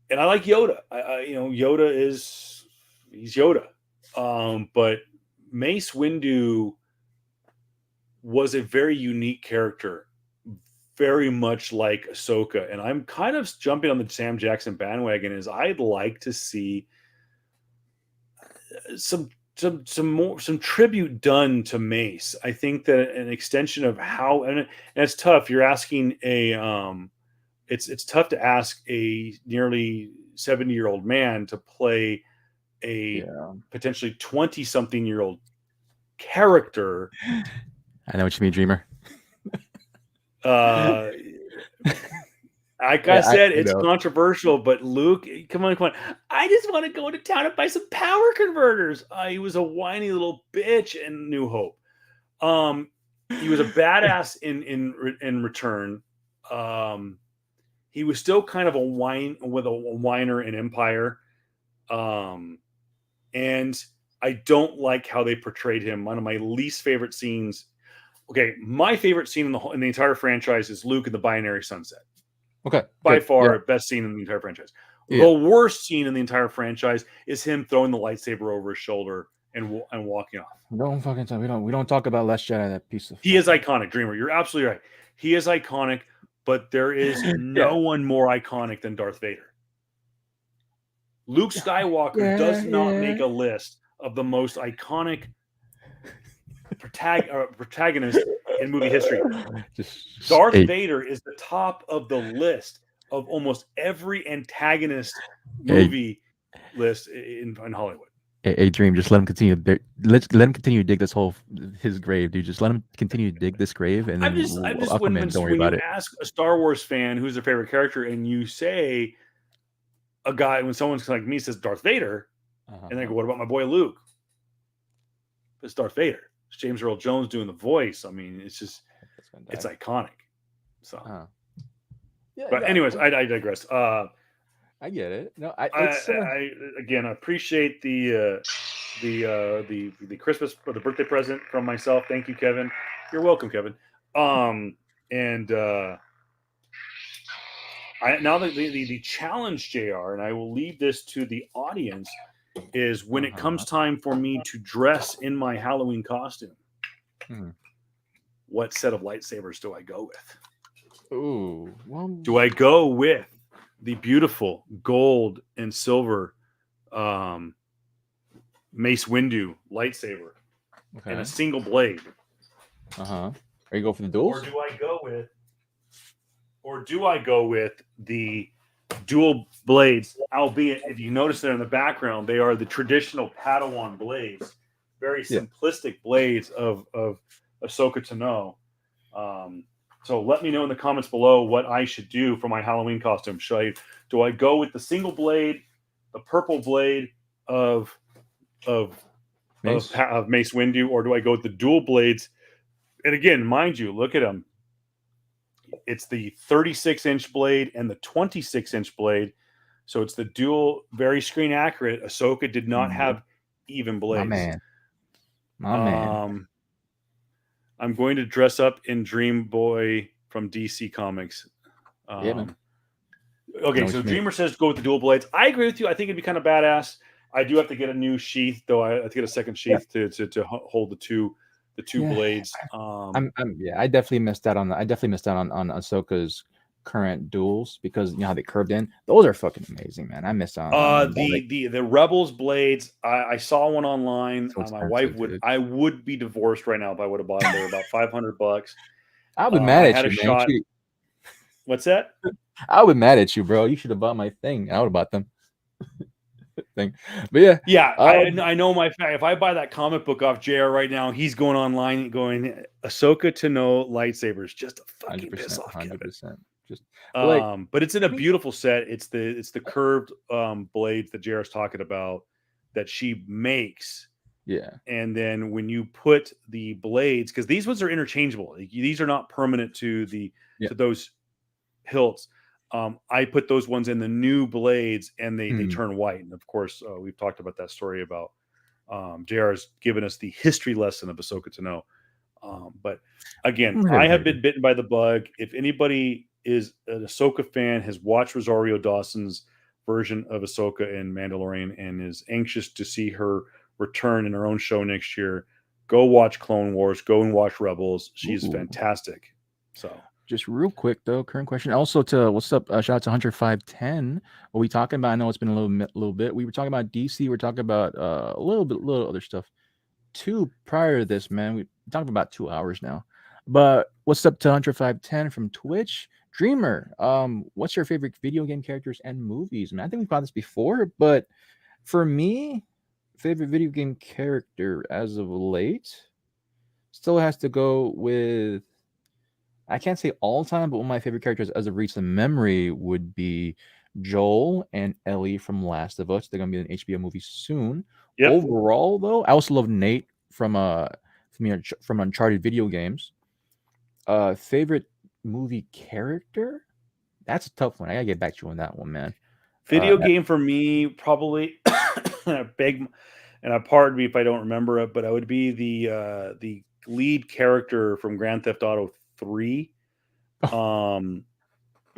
And I like Yoda. He's Yoda. But Mace Windu was a very unique character, very much like Ahsoka. And I'm kind of jumping on the Sam Jackson bandwagon. Is I'd like to see some tribute done to Mace. I think that an extension of how, and it's tough. You're asking it's tough to ask a nearly 70-year-old man to play a potentially 20-something-year-old character. I know what you mean, Dreamer. Like I said, it's controversial, but Luke, come on. I just want to go to town and buy some power converters. He was a whiny little bitch in New Hope. He was a badass in Return. He was still kind of a whiner in Empire. And I don't like how they portrayed him. One of my least favorite scenes. Okay, my favorite scene in the entire franchise is Luke in the Binary Sunset. Okay, by far best scene in the entire franchise. The worst scene in the entire franchise is him throwing the lightsaber over his shoulder and walking off. Don't fucking tell me. We don't talk about Last Jedi. That piece of. He is iconic, Dreamer. You're absolutely right. He is iconic, but there is no one more iconic than Darth Vader. Luke Skywalker does not make a list of the most iconic protagonist in movie history. Darth Vader is the top of the list of almost every antagonist movie list in Hollywood. Hey, Dream, just let him continue. Let him continue to dig his grave, dude. Just let him continue to dig this grave, and then when you ask a Star Wars fan who's their favorite character, and you say a guy, when someone's like me says Darth Vader, and they go, "What about my boy Luke?" It's Darth Vader. It's James Earl Jones doing the voice. I mean, it's just, it's iconic. So, but anyways, I digress. I get it. No, I appreciate the the Christmas or the birthday present from myself. Thank you, Kevin. You're welcome, Kevin. And now the challenge, JR, and I will leave this to the audience, is when it comes time for me to dress in my Halloween costume, what set of lightsabers do I go with? Ooh, well, do I go with the beautiful gold and silver Mace Windu lightsaber and a single blade? Are you going for the duels? Or do I go with the dual blades? Albeit, if you notice there in the background, they are the traditional Padawan blades, very simplistic blades of Ahsoka Tano. So let me know in the comments below what I should do for my Halloween costume. Do I go with the single blade, the purple blade of Mace Windu, or do I go with the dual blades? And again, mind you, look at them. It's the 36-inch blade and the 26-inch blade. So it's the dual, very screen accurate. Ahsoka did not have even blades. My man. I'm going to dress up in Dream Boy from DC Comics. Man. Okay, so Dreamer says go with the dual blades. I agree with you. I think it'd be kind of badass. I do have to get a new sheath, though. I have to get a second sheath to hold the two blades. I definitely missed out on on Ahsoka's current duels, because you know how they curved in. Those are fucking amazing, man. I missed out on the Rebels blades. I saw one online. My wife I would be divorced right now if I would have bought them. They were about $500. I'll be mad at you, man. What's that? I'll be mad at you, bro. You should have bought my thing. I would have bought them. But I know if I buy that comic book off JR right now, he's going online going Ahsoka Tano lightsabers, just a fucking piss off. 100%. Just but it's in a beautiful set. It's the curved blades that JR's talking about that she makes. Yeah. And then when you put the blades, because these ones are interchangeable. These are not permanent to to those hilts. I put those ones in the new blades, and they turn white. And of course, we've talked about that story about JR has given us the history lesson of Ahsoka Tano. But again, I have been bitten by the bug. If anybody is an Ahsoka fan, has watched Rosario Dawson's version of Ahsoka in Mandalorian, and is anxious to see her return in her own show next year, go watch Clone Wars. Go and watch Rebels. She's fantastic. So. Just real quick though, current question. Also what's up? Shout out to Hunter 510. What we talking about? I know it's been a little bit. We were talking about DC. We're talking about a little other stuff. Prior to this, man, we talked about 2 hours now. But what's up to Hunter 510 from Twitch? Dreamer, what's your favorite video game characters and movies? Man, I think we've got this before, but for me, favorite video game character as of late still has to go with. I can't say all time, but one of my favorite characters as of recent memory would be Joel and Ellie from Last of Us. They're going to be in an HBO movie soon. Yep. Overall, though, I also love Nate from Uncharted video games. Favorite movie character? That's a tough one. I got to get back to you on that one, man. Video game for me, probably, and pardon me if I don't remember it, but I would be the lead character from Grand Theft Auto 3.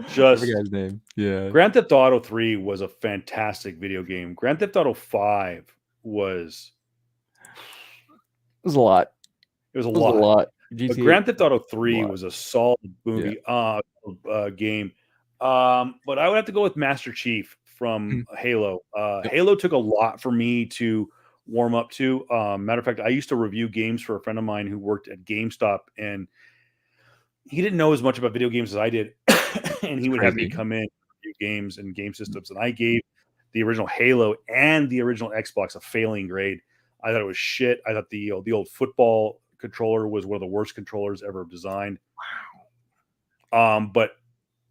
Just guy's name. Yeah. Grand Theft Auto 3 was a fantastic video game. Grand Theft Auto 5 was a lot. It was a lot. But Grand Theft Auto 3 was a solid movie game. But I would have to go with Master Chief from Halo. Halo took a lot for me to warm up to. Matter of fact, I used to review games for a friend of mine who worked at GameStop, and he didn't know as much about video games as I did. And he would have me come in, review games and game systems. And I gave the original Halo and the original Xbox a failing grade. I thought it was shit. I thought the old football controller was one of the worst controllers ever designed. But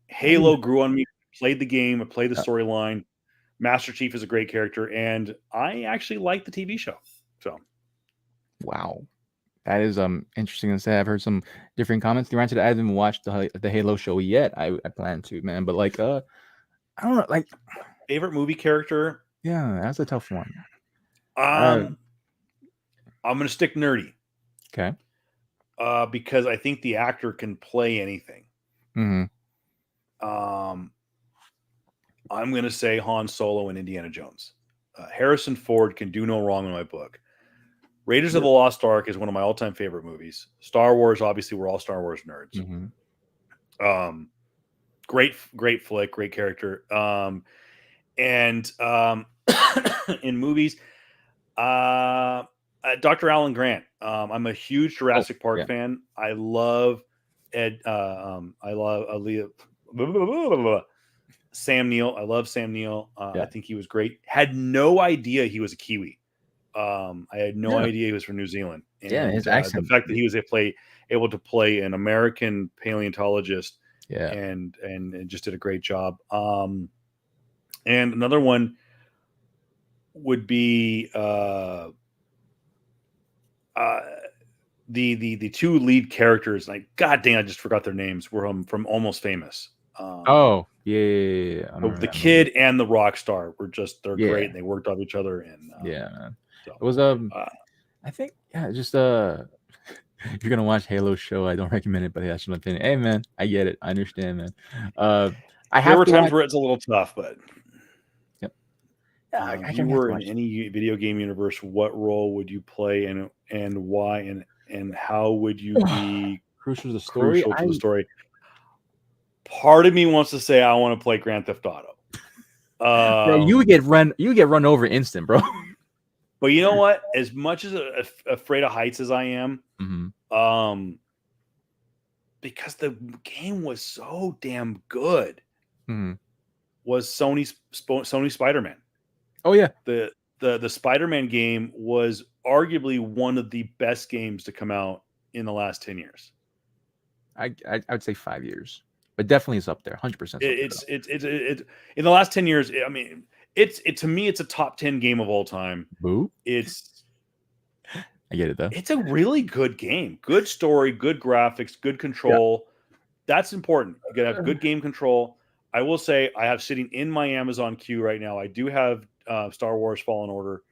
Halo grew on me. Played the game. I played the storyline. Master Chief is a great character, and I actually like the TV show. So, wow, that is interesting to say. I've heard some different comments. Granted, I haven't watched the Halo show yet. I plan to, man. But like, I don't know, like favorite movie character. Yeah, that's a tough one. I'm going to stick nerdy. Okay. Because I think the actor can play anything. Mm-hmm. I'm going to say Han Solo and Indiana Jones. Harrison Ford can do no wrong in my book. Raiders of the Lost Ark is one of my all-time favorite movies. Star Wars, obviously, we're all Star Wars nerds. Mm-hmm. Great flick, great character. And in movies, Dr. Alan Grant. I'm a huge Jurassic Park fan. I love I love Aaliyah. Sam Neill. I love Sam Neill. I think he was great. Had no idea he was a Kiwi. I had no idea he was from New Zealand. And his accent. The fact that he was able to play an American paleontologist, yeah, and just did a great job. And another one would be the two lead characters. Like, God dang, I just forgot their names. Were from Almost Famous. Yeah. The kid and the rock star were they're great, and they worked off each other. And man. So, it was I think just if you're gonna watch Halo show, I don't recommend it, but that's my opinion. Hey man, I get it, I understand, man. There were times where it's a little tough, but I you were in any video game universe, what role would you play, and why, and how would you be crucial to the story? Part of me wants to say I want to play Grand Theft Auto. Bro, you get run over instant, bro. But you know what? As much as afraid of heights as I am, because the game was so damn good, was Sony's Spider-Man. Oh yeah, the Spider-Man game was arguably one of the best games to come out in the last 10 years. I would say 5 years, but definitely it's up there, 100%. It's in the last 10 years. I mean, to me, it's a top 10 game of all time. Boo. I get it though. It's a really good game. Good story, good graphics, good control. Yeah. That's important. You gotta have good game control. I will say I have sitting in my Amazon queue right now. I do have Star Wars Fallen Order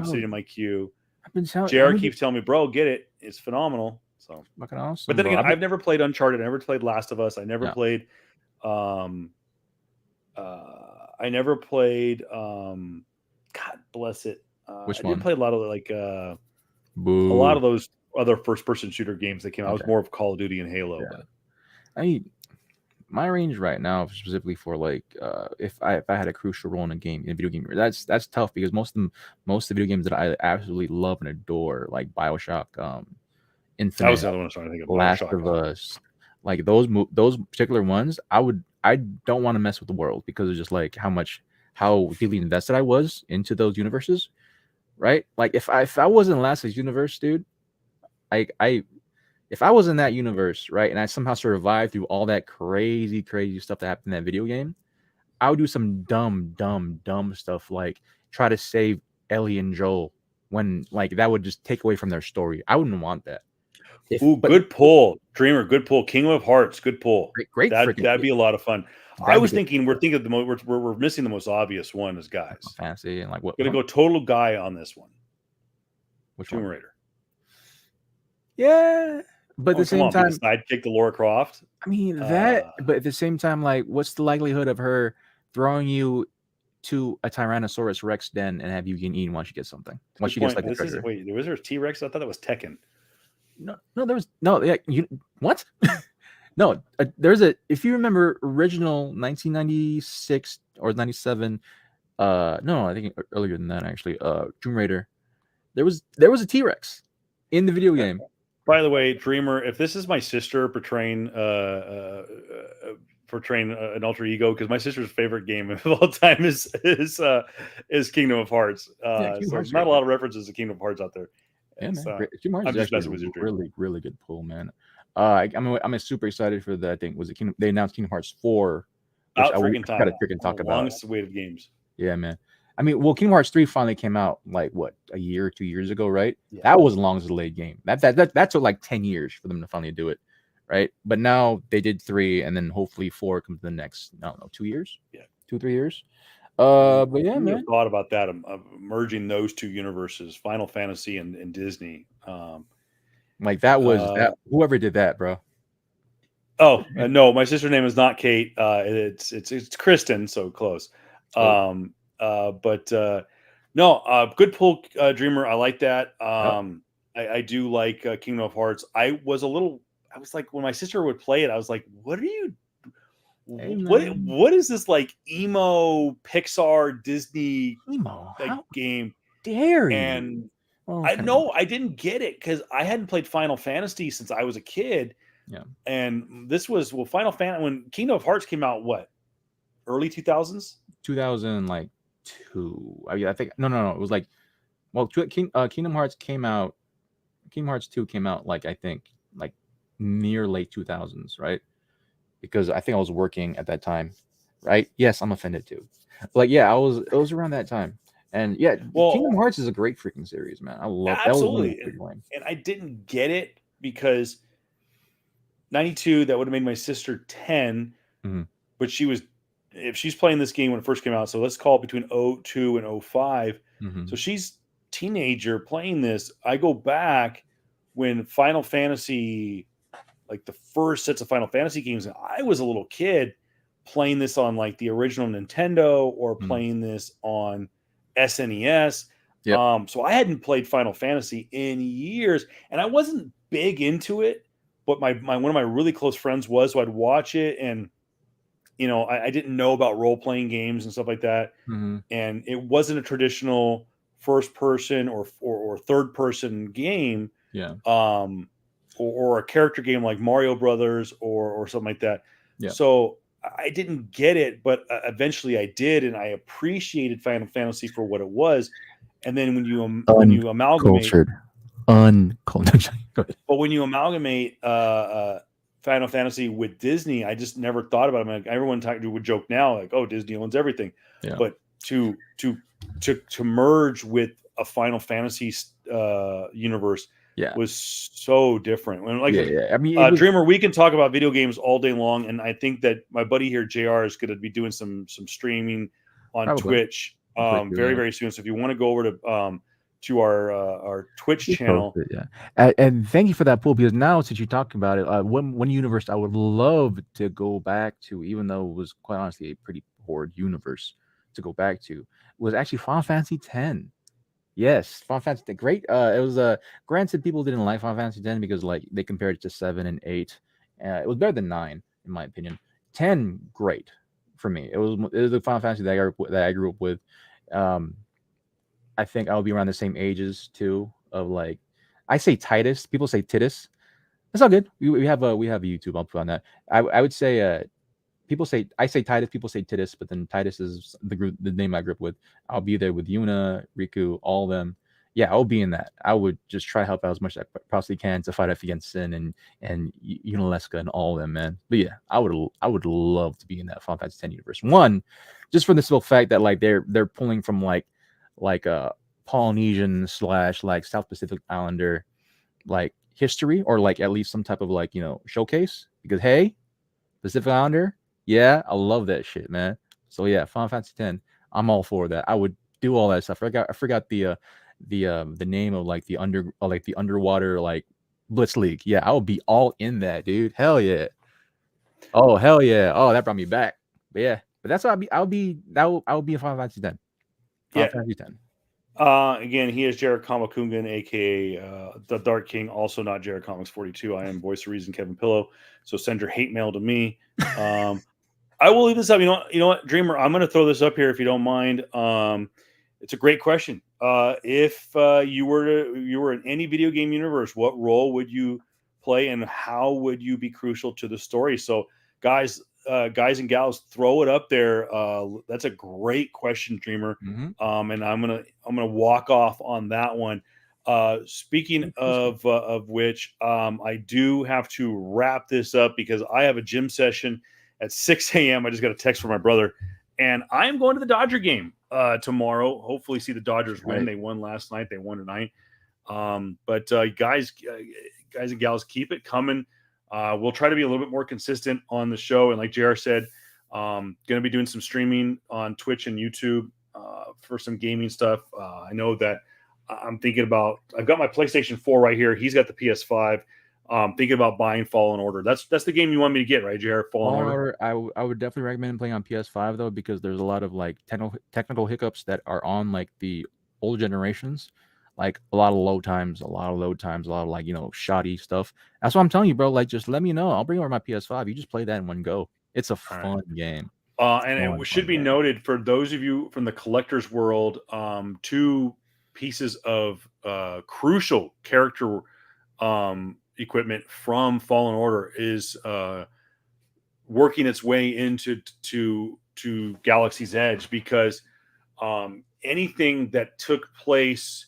sitting in my queue. Jared keeps telling me, bro, get it. It's phenomenal. So fucking awesome. But then again, I've never played Uncharted. I never played Last of Us. I never played God bless it. Which I one? did play a lot of a lot of those other first-person shooter games that came out. I was more of Call of Duty and Halo. Yeah. But my range right now, specifically for if I had a crucial role in a video game, that's tough because most of the video games that I absolutely love and adore, like BioShock, Infinite, that was the other one I was trying to think of. Last of Us, like those particular ones, I don't want to mess with the world because of just how deeply invested I was into those universes, right? Like if I was in Last of Us universe, dude, if I was in that universe, right, and I somehow survived through all that crazy stuff that happened in that video game, I would do some dumb stuff like try to save Ellie and Joel when that would just take away from their story. I wouldn't want that. Good pull, Dreamer. Good pull. Kingdom of Hearts. Good pull. Great. That'd be a lot of fun. We're thinking we're missing the most obvious one as guys. Fantasy and what? Gonna go total guy on this one. Which Tomb one? Raider. Yeah, but at the same time, sidekick to Lara Croft. I mean but at the same time, what's the likelihood of her throwing you to a Tyrannosaurus Rex den and have you get eaten once you get something? Once she gets a treasure. Wait, was there a T-Rex? I thought that was Tekken. No, there was no. Yeah, what? No, there's if you remember original 1996 or 97. No, I think earlier than that actually. Tomb Raider. There was a T-Rex in the video game. By the way, Dreamer, if this is my sister portraying an alter ego, because my sister's favorite game of all time is Kingdom of Hearts. So there's not a lot of references to Kingdom of Hearts out there. Yeah, man. I'm just messing with you. Really good pull, man. I'm super excited for that thing. Was it they announced Kingdom Hearts 4? Out freaking time. Gotta freaking talk about longest waited games. Yeah, man. I mean, Kingdom Hearts 3 finally came out a year or 2 years ago, right? Yeah. That was the longest delayed game. That took 10 years for them to finally do it, right? But now they did 3, and then hopefully 4 comes the next, I don't know, 2 years? Yeah. 2 or 3 years. But yeah, Who would have man. thought about that, of merging those two universes, Final Fantasy and Disney. Like that was that. Whoever did that, bro. No, my sister's name is not Kate. It's Kristen, so close. Oh. But no, good pull, Dreamer. I like that. Yep. I do like Kingdom of Hearts. I was like, when my sister would play it, I was like, what are you? Hey, What is this, like, emo Pixar Disney emo? like How game? dare you? And Okay. I didn't get it because I hadn't played Final Fantasy since I was a kid. Yeah. And this was, Final Fantasy, when Kingdom of Hearts came out, what, early 2000s? 2002. I think no. It was like, well, Kingdom Hearts came out. Kingdom Hearts 2 came out like I think like near late 2000s, right? Because I think I was working at that time, right? Yes, I'm offended too. Like, yeah, it was around that time. And yeah, Kingdom Hearts is a great freaking series, man. I love that. Was one of Absolutely. the freaking And I didn't get it because 92, that would have made my sister 10. Mm-hmm. But if she's playing this game when it first came out, so let's call it between 02 and 05. Mm-hmm. So she's teenager playing this. I go back when Final Fantasy, like the first sets of Final Fantasy games, and I was a little kid playing this on like the original Nintendo or playing this on SNES. Yep. So I hadn't played Final Fantasy in years, and I wasn't big into it. But my one of my really close friends was, so I'd watch it, and I didn't know about role playing games and stuff like that, Mm-hmm. and it wasn't a traditional first person or third person game. Yeah. Or a character game like Mario Brothers or something like that. Yeah. So I didn't get it, but eventually I did, and I appreciated Final Fantasy for what it was. And then when you amalgamate, uncultured. but when you amalgamate Final Fantasy with Disney, I just never thought about it. Like, everyone would joke now, like, "Oh, Disney owns everything," but to merge with a Final Fantasy universe. Was so different. When, like, I mean, Dreamer, we can talk about video games all day long, and I think that my buddy here, JR, is going to be doing some streaming on Twitch very, very soon. So if you want to go over to our Twitch channel, and thank you for that pool, because now since you're talking about it, one universe I would love to go back to, even though it was quite honestly a pretty poor universe to go back to, was actually Final Fantasy X. Yes, Final Fantasy X, great. It was granted people didn't like Final Fantasy X because like they compared it to 7 and 8. It was better than 9 in my opinion. 10, great for me. It was the Final Fantasy that I grew up with. I think I'll be around the same ages too. Of like, I say Titus. People say Titus. That's all good. We have a YouTube. I'll put on that. I would say I say Titus, people say Titus, but then Titus is the name I grew up with. I'll be there with Yuna, Riku, all of them. Yeah, I'll be in that. I would just try to help out as much as I possibly can to fight up against Sin and Unaleska and all of them, man. But yeah, I would love to be in that Final Fantasy X universe. One, just for the simple fact that like they're pulling from like a Polynesian / like South Pacific Islander like history, or like at least some type of like showcase, because hey, Pacific Islander. Yeah, I love that shit, man. So yeah, Final Fantasy X, I'm all for that. I would do all that stuff. I forgot the name of like the underwater like Blitz League. Yeah, I would be all in that, dude. Hell yeah. Oh hell yeah. Oh, that brought me back. But yeah, but that's what I would be in Final Fantasy X. Final Fantasy X. Again, he is Jared Kamakungan, aka the Dark King, also not Jared Comics 42. I am Voice of Reason, Kevin Pillow. So send your hate mail to me. I will leave this up. You know what, Dreamer? I'm going to throw this up here if you don't mind. It's a great question. If you were in any video game universe, what role would you play, and how would you be crucial to the story? So, guys and gals, throw it up there. That's a great question, Dreamer. Mm-hmm. And I'm gonna walk off on that one. Speaking of which, I do have to wrap this up because I have a gym session at 6 a.m. I just got a text from my brother, and I am going to the Dodger game tomorrow. Hopefully, see the Dodgers win. They won last night. They won tonight. But guys and gals, keep it coming. We'll try to be a little bit more consistent on the show, and like JR said, Going to be doing some streaming on Twitch and YouTube for some gaming stuff. I know that I'm thinking about. I've got my PlayStation 4 right here. He's got the PS5. Thinking about buying Fallen Order. That's the game you want me to get, right, JR? Fallen Order. I would definitely recommend playing on PS5 though, because there's a lot of like technical hiccups that are on like the old generations, like a lot of load times, a lot of like shoddy stuff. That's what I'm telling you, bro. Like, just let me know. I'll bring over my PS5. You just play that in one go. It's a fun game. And it should be noted for those of you from the collector's world, 2 pieces of crucial character equipment from Fallen Order is working its way into Galaxy's Edge, because anything that took place,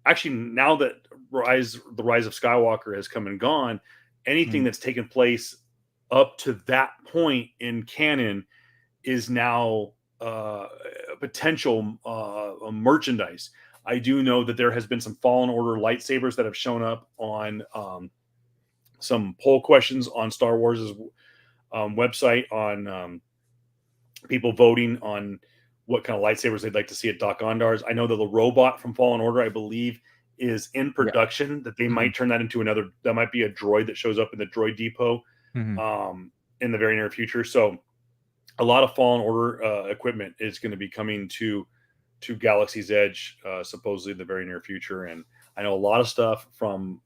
actually, now that the rise of Skywalker has come and gone, anything that's taken place up to that point in canon is now potential merchandise. I do know that there has been some Fallen Order lightsabers that have shown up on some poll questions on Star Wars' website, on people voting on what kind of lightsabers they'd like to see at Doc Ondar's. I know that the robot from Fallen Order, I believe, is in production, that they might turn that into another, that might be a droid that shows up in the droid depot in the very near future. So a lot of Fallen Order equipment is going to be coming to Galaxy's Edge, supposedly in the very near future. And I know a lot of stuff from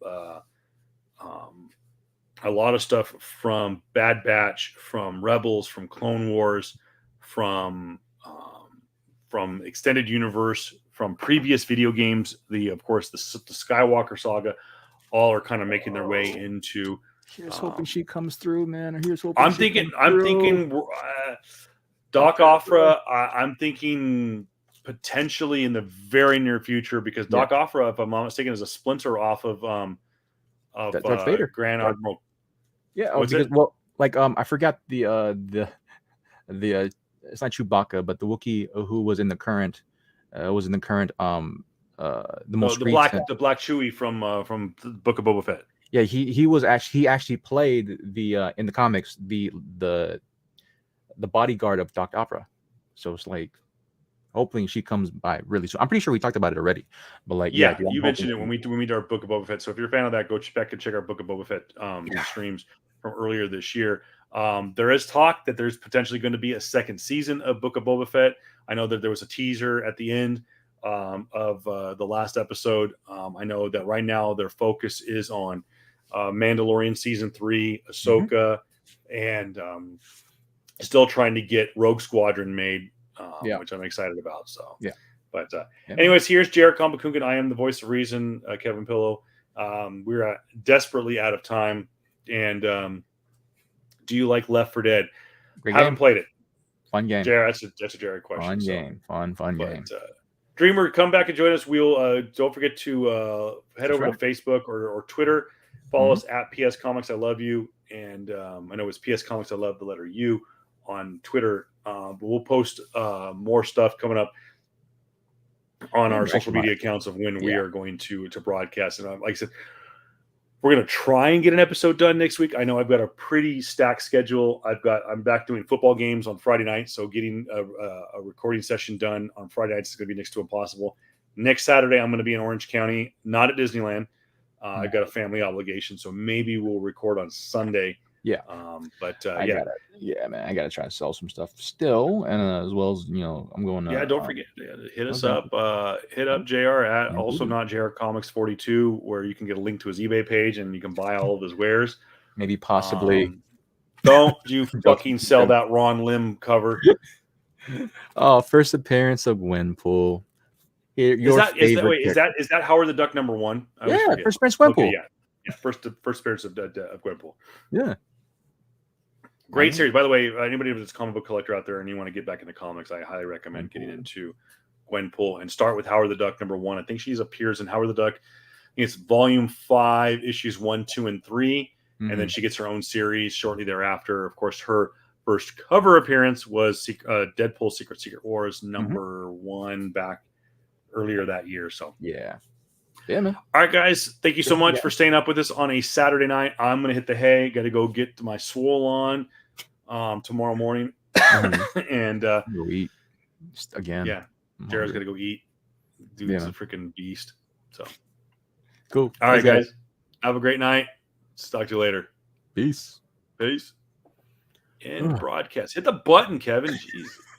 Bad Batch, from Rebels, from Clone Wars, from Extended Universe, from previous video games. Of course, the Skywalker saga, all are kind of making their way into. Here's hoping she comes through, man. Here's hoping. I'm thinking Doc Offra. I'm thinking potentially in the very near future, because Doc Offra, if I'm not mistaken, is a splinter off of Darth Vader, Grand Admiral. Yeah, I forgot the it's not Chewbacca, but the Wookiee who was in the current the most the Black Chewie from the Book of Boba Fett. Yeah, he actually played the in the comics the bodyguard of Doc Offra. So it's like, hopefully she comes by really soon. I'm pretty sure we talked about it already, but like, dude, you mentioned it when we did our Book of Boba Fett. So if you're a fan of that, go back and check our Book of Boba Fett streams from earlier this year. There is talk that there's potentially going to be a second season of Book of Boba Fett. I know that there was a teaser at the end of the last episode. I know that right now their focus is on Mandalorian season 3, Ahsoka, and still trying to get Rogue Squadron made, which I'm excited about. So but anyways, here's Jared Kombakungan. I am the voice of reason, Kevin Pillow. We're desperately out of time. And do you like Left 4 Dead? Haven't played it. Fun game. Jared, that's a Jared question. Fun game. Fun game. Dreamer, come back and join us. We'll don't forget to head over to Facebook or Twitter. Follow us at PS Comics I Love You. And I know it's PS Comics I Love the letter U on Twitter. But we'll post more stuff coming up on our social media accounts of when we are going to broadcast. And like I said, we're going to try and get an episode done next week. I know I've got a pretty stacked schedule. I'm back doing football games on Friday night, so getting a recording session done on Friday nights is going to be next to impossible. Next Saturday, I'm going to be in Orange County, not at Disneyland. I've got a family obligation, so maybe we'll record on Sunday. Yeah. I gotta try to sell some stuff still, and as well as I'm going. Don't forget, hit us up. Hit up JR at also not JR Comics 42, where you can get a link to his eBay page and you can buy all of his wares. Maybe possibly. Don't you fucking sell that Ron Lim cover? Oh, first appearance of Gwenpool. Is that Howard the Duck #1? Yeah, first appearance of Gwenpool. Okay, yeah, first appearance of Gwenpool. Yeah. Great series. By the way, anybody who's a comic book collector out there and you want to get back into comics, I highly recommend getting into Gwenpool and start with Howard the Duck #1. I think she appears in Howard the Duck. It's volume 5, issues 1, 2, and 3. And then she gets her own series shortly thereafter. Of course, her first cover appearance was Deadpool Secret Wars #1 back earlier that year. So yeah, man. All right, guys. Thank you so much for staying up with us on a Saturday night. I'm going to hit the hay. Got to go get my swole on tomorrow morning. And Go eat again. yeah, Jared's gonna go eat. Dude's a freaking beast. So cool. All right, guys. Have a great night. Talk to you later. Peace. End broadcast. Hit the button, Kevin. Jeez.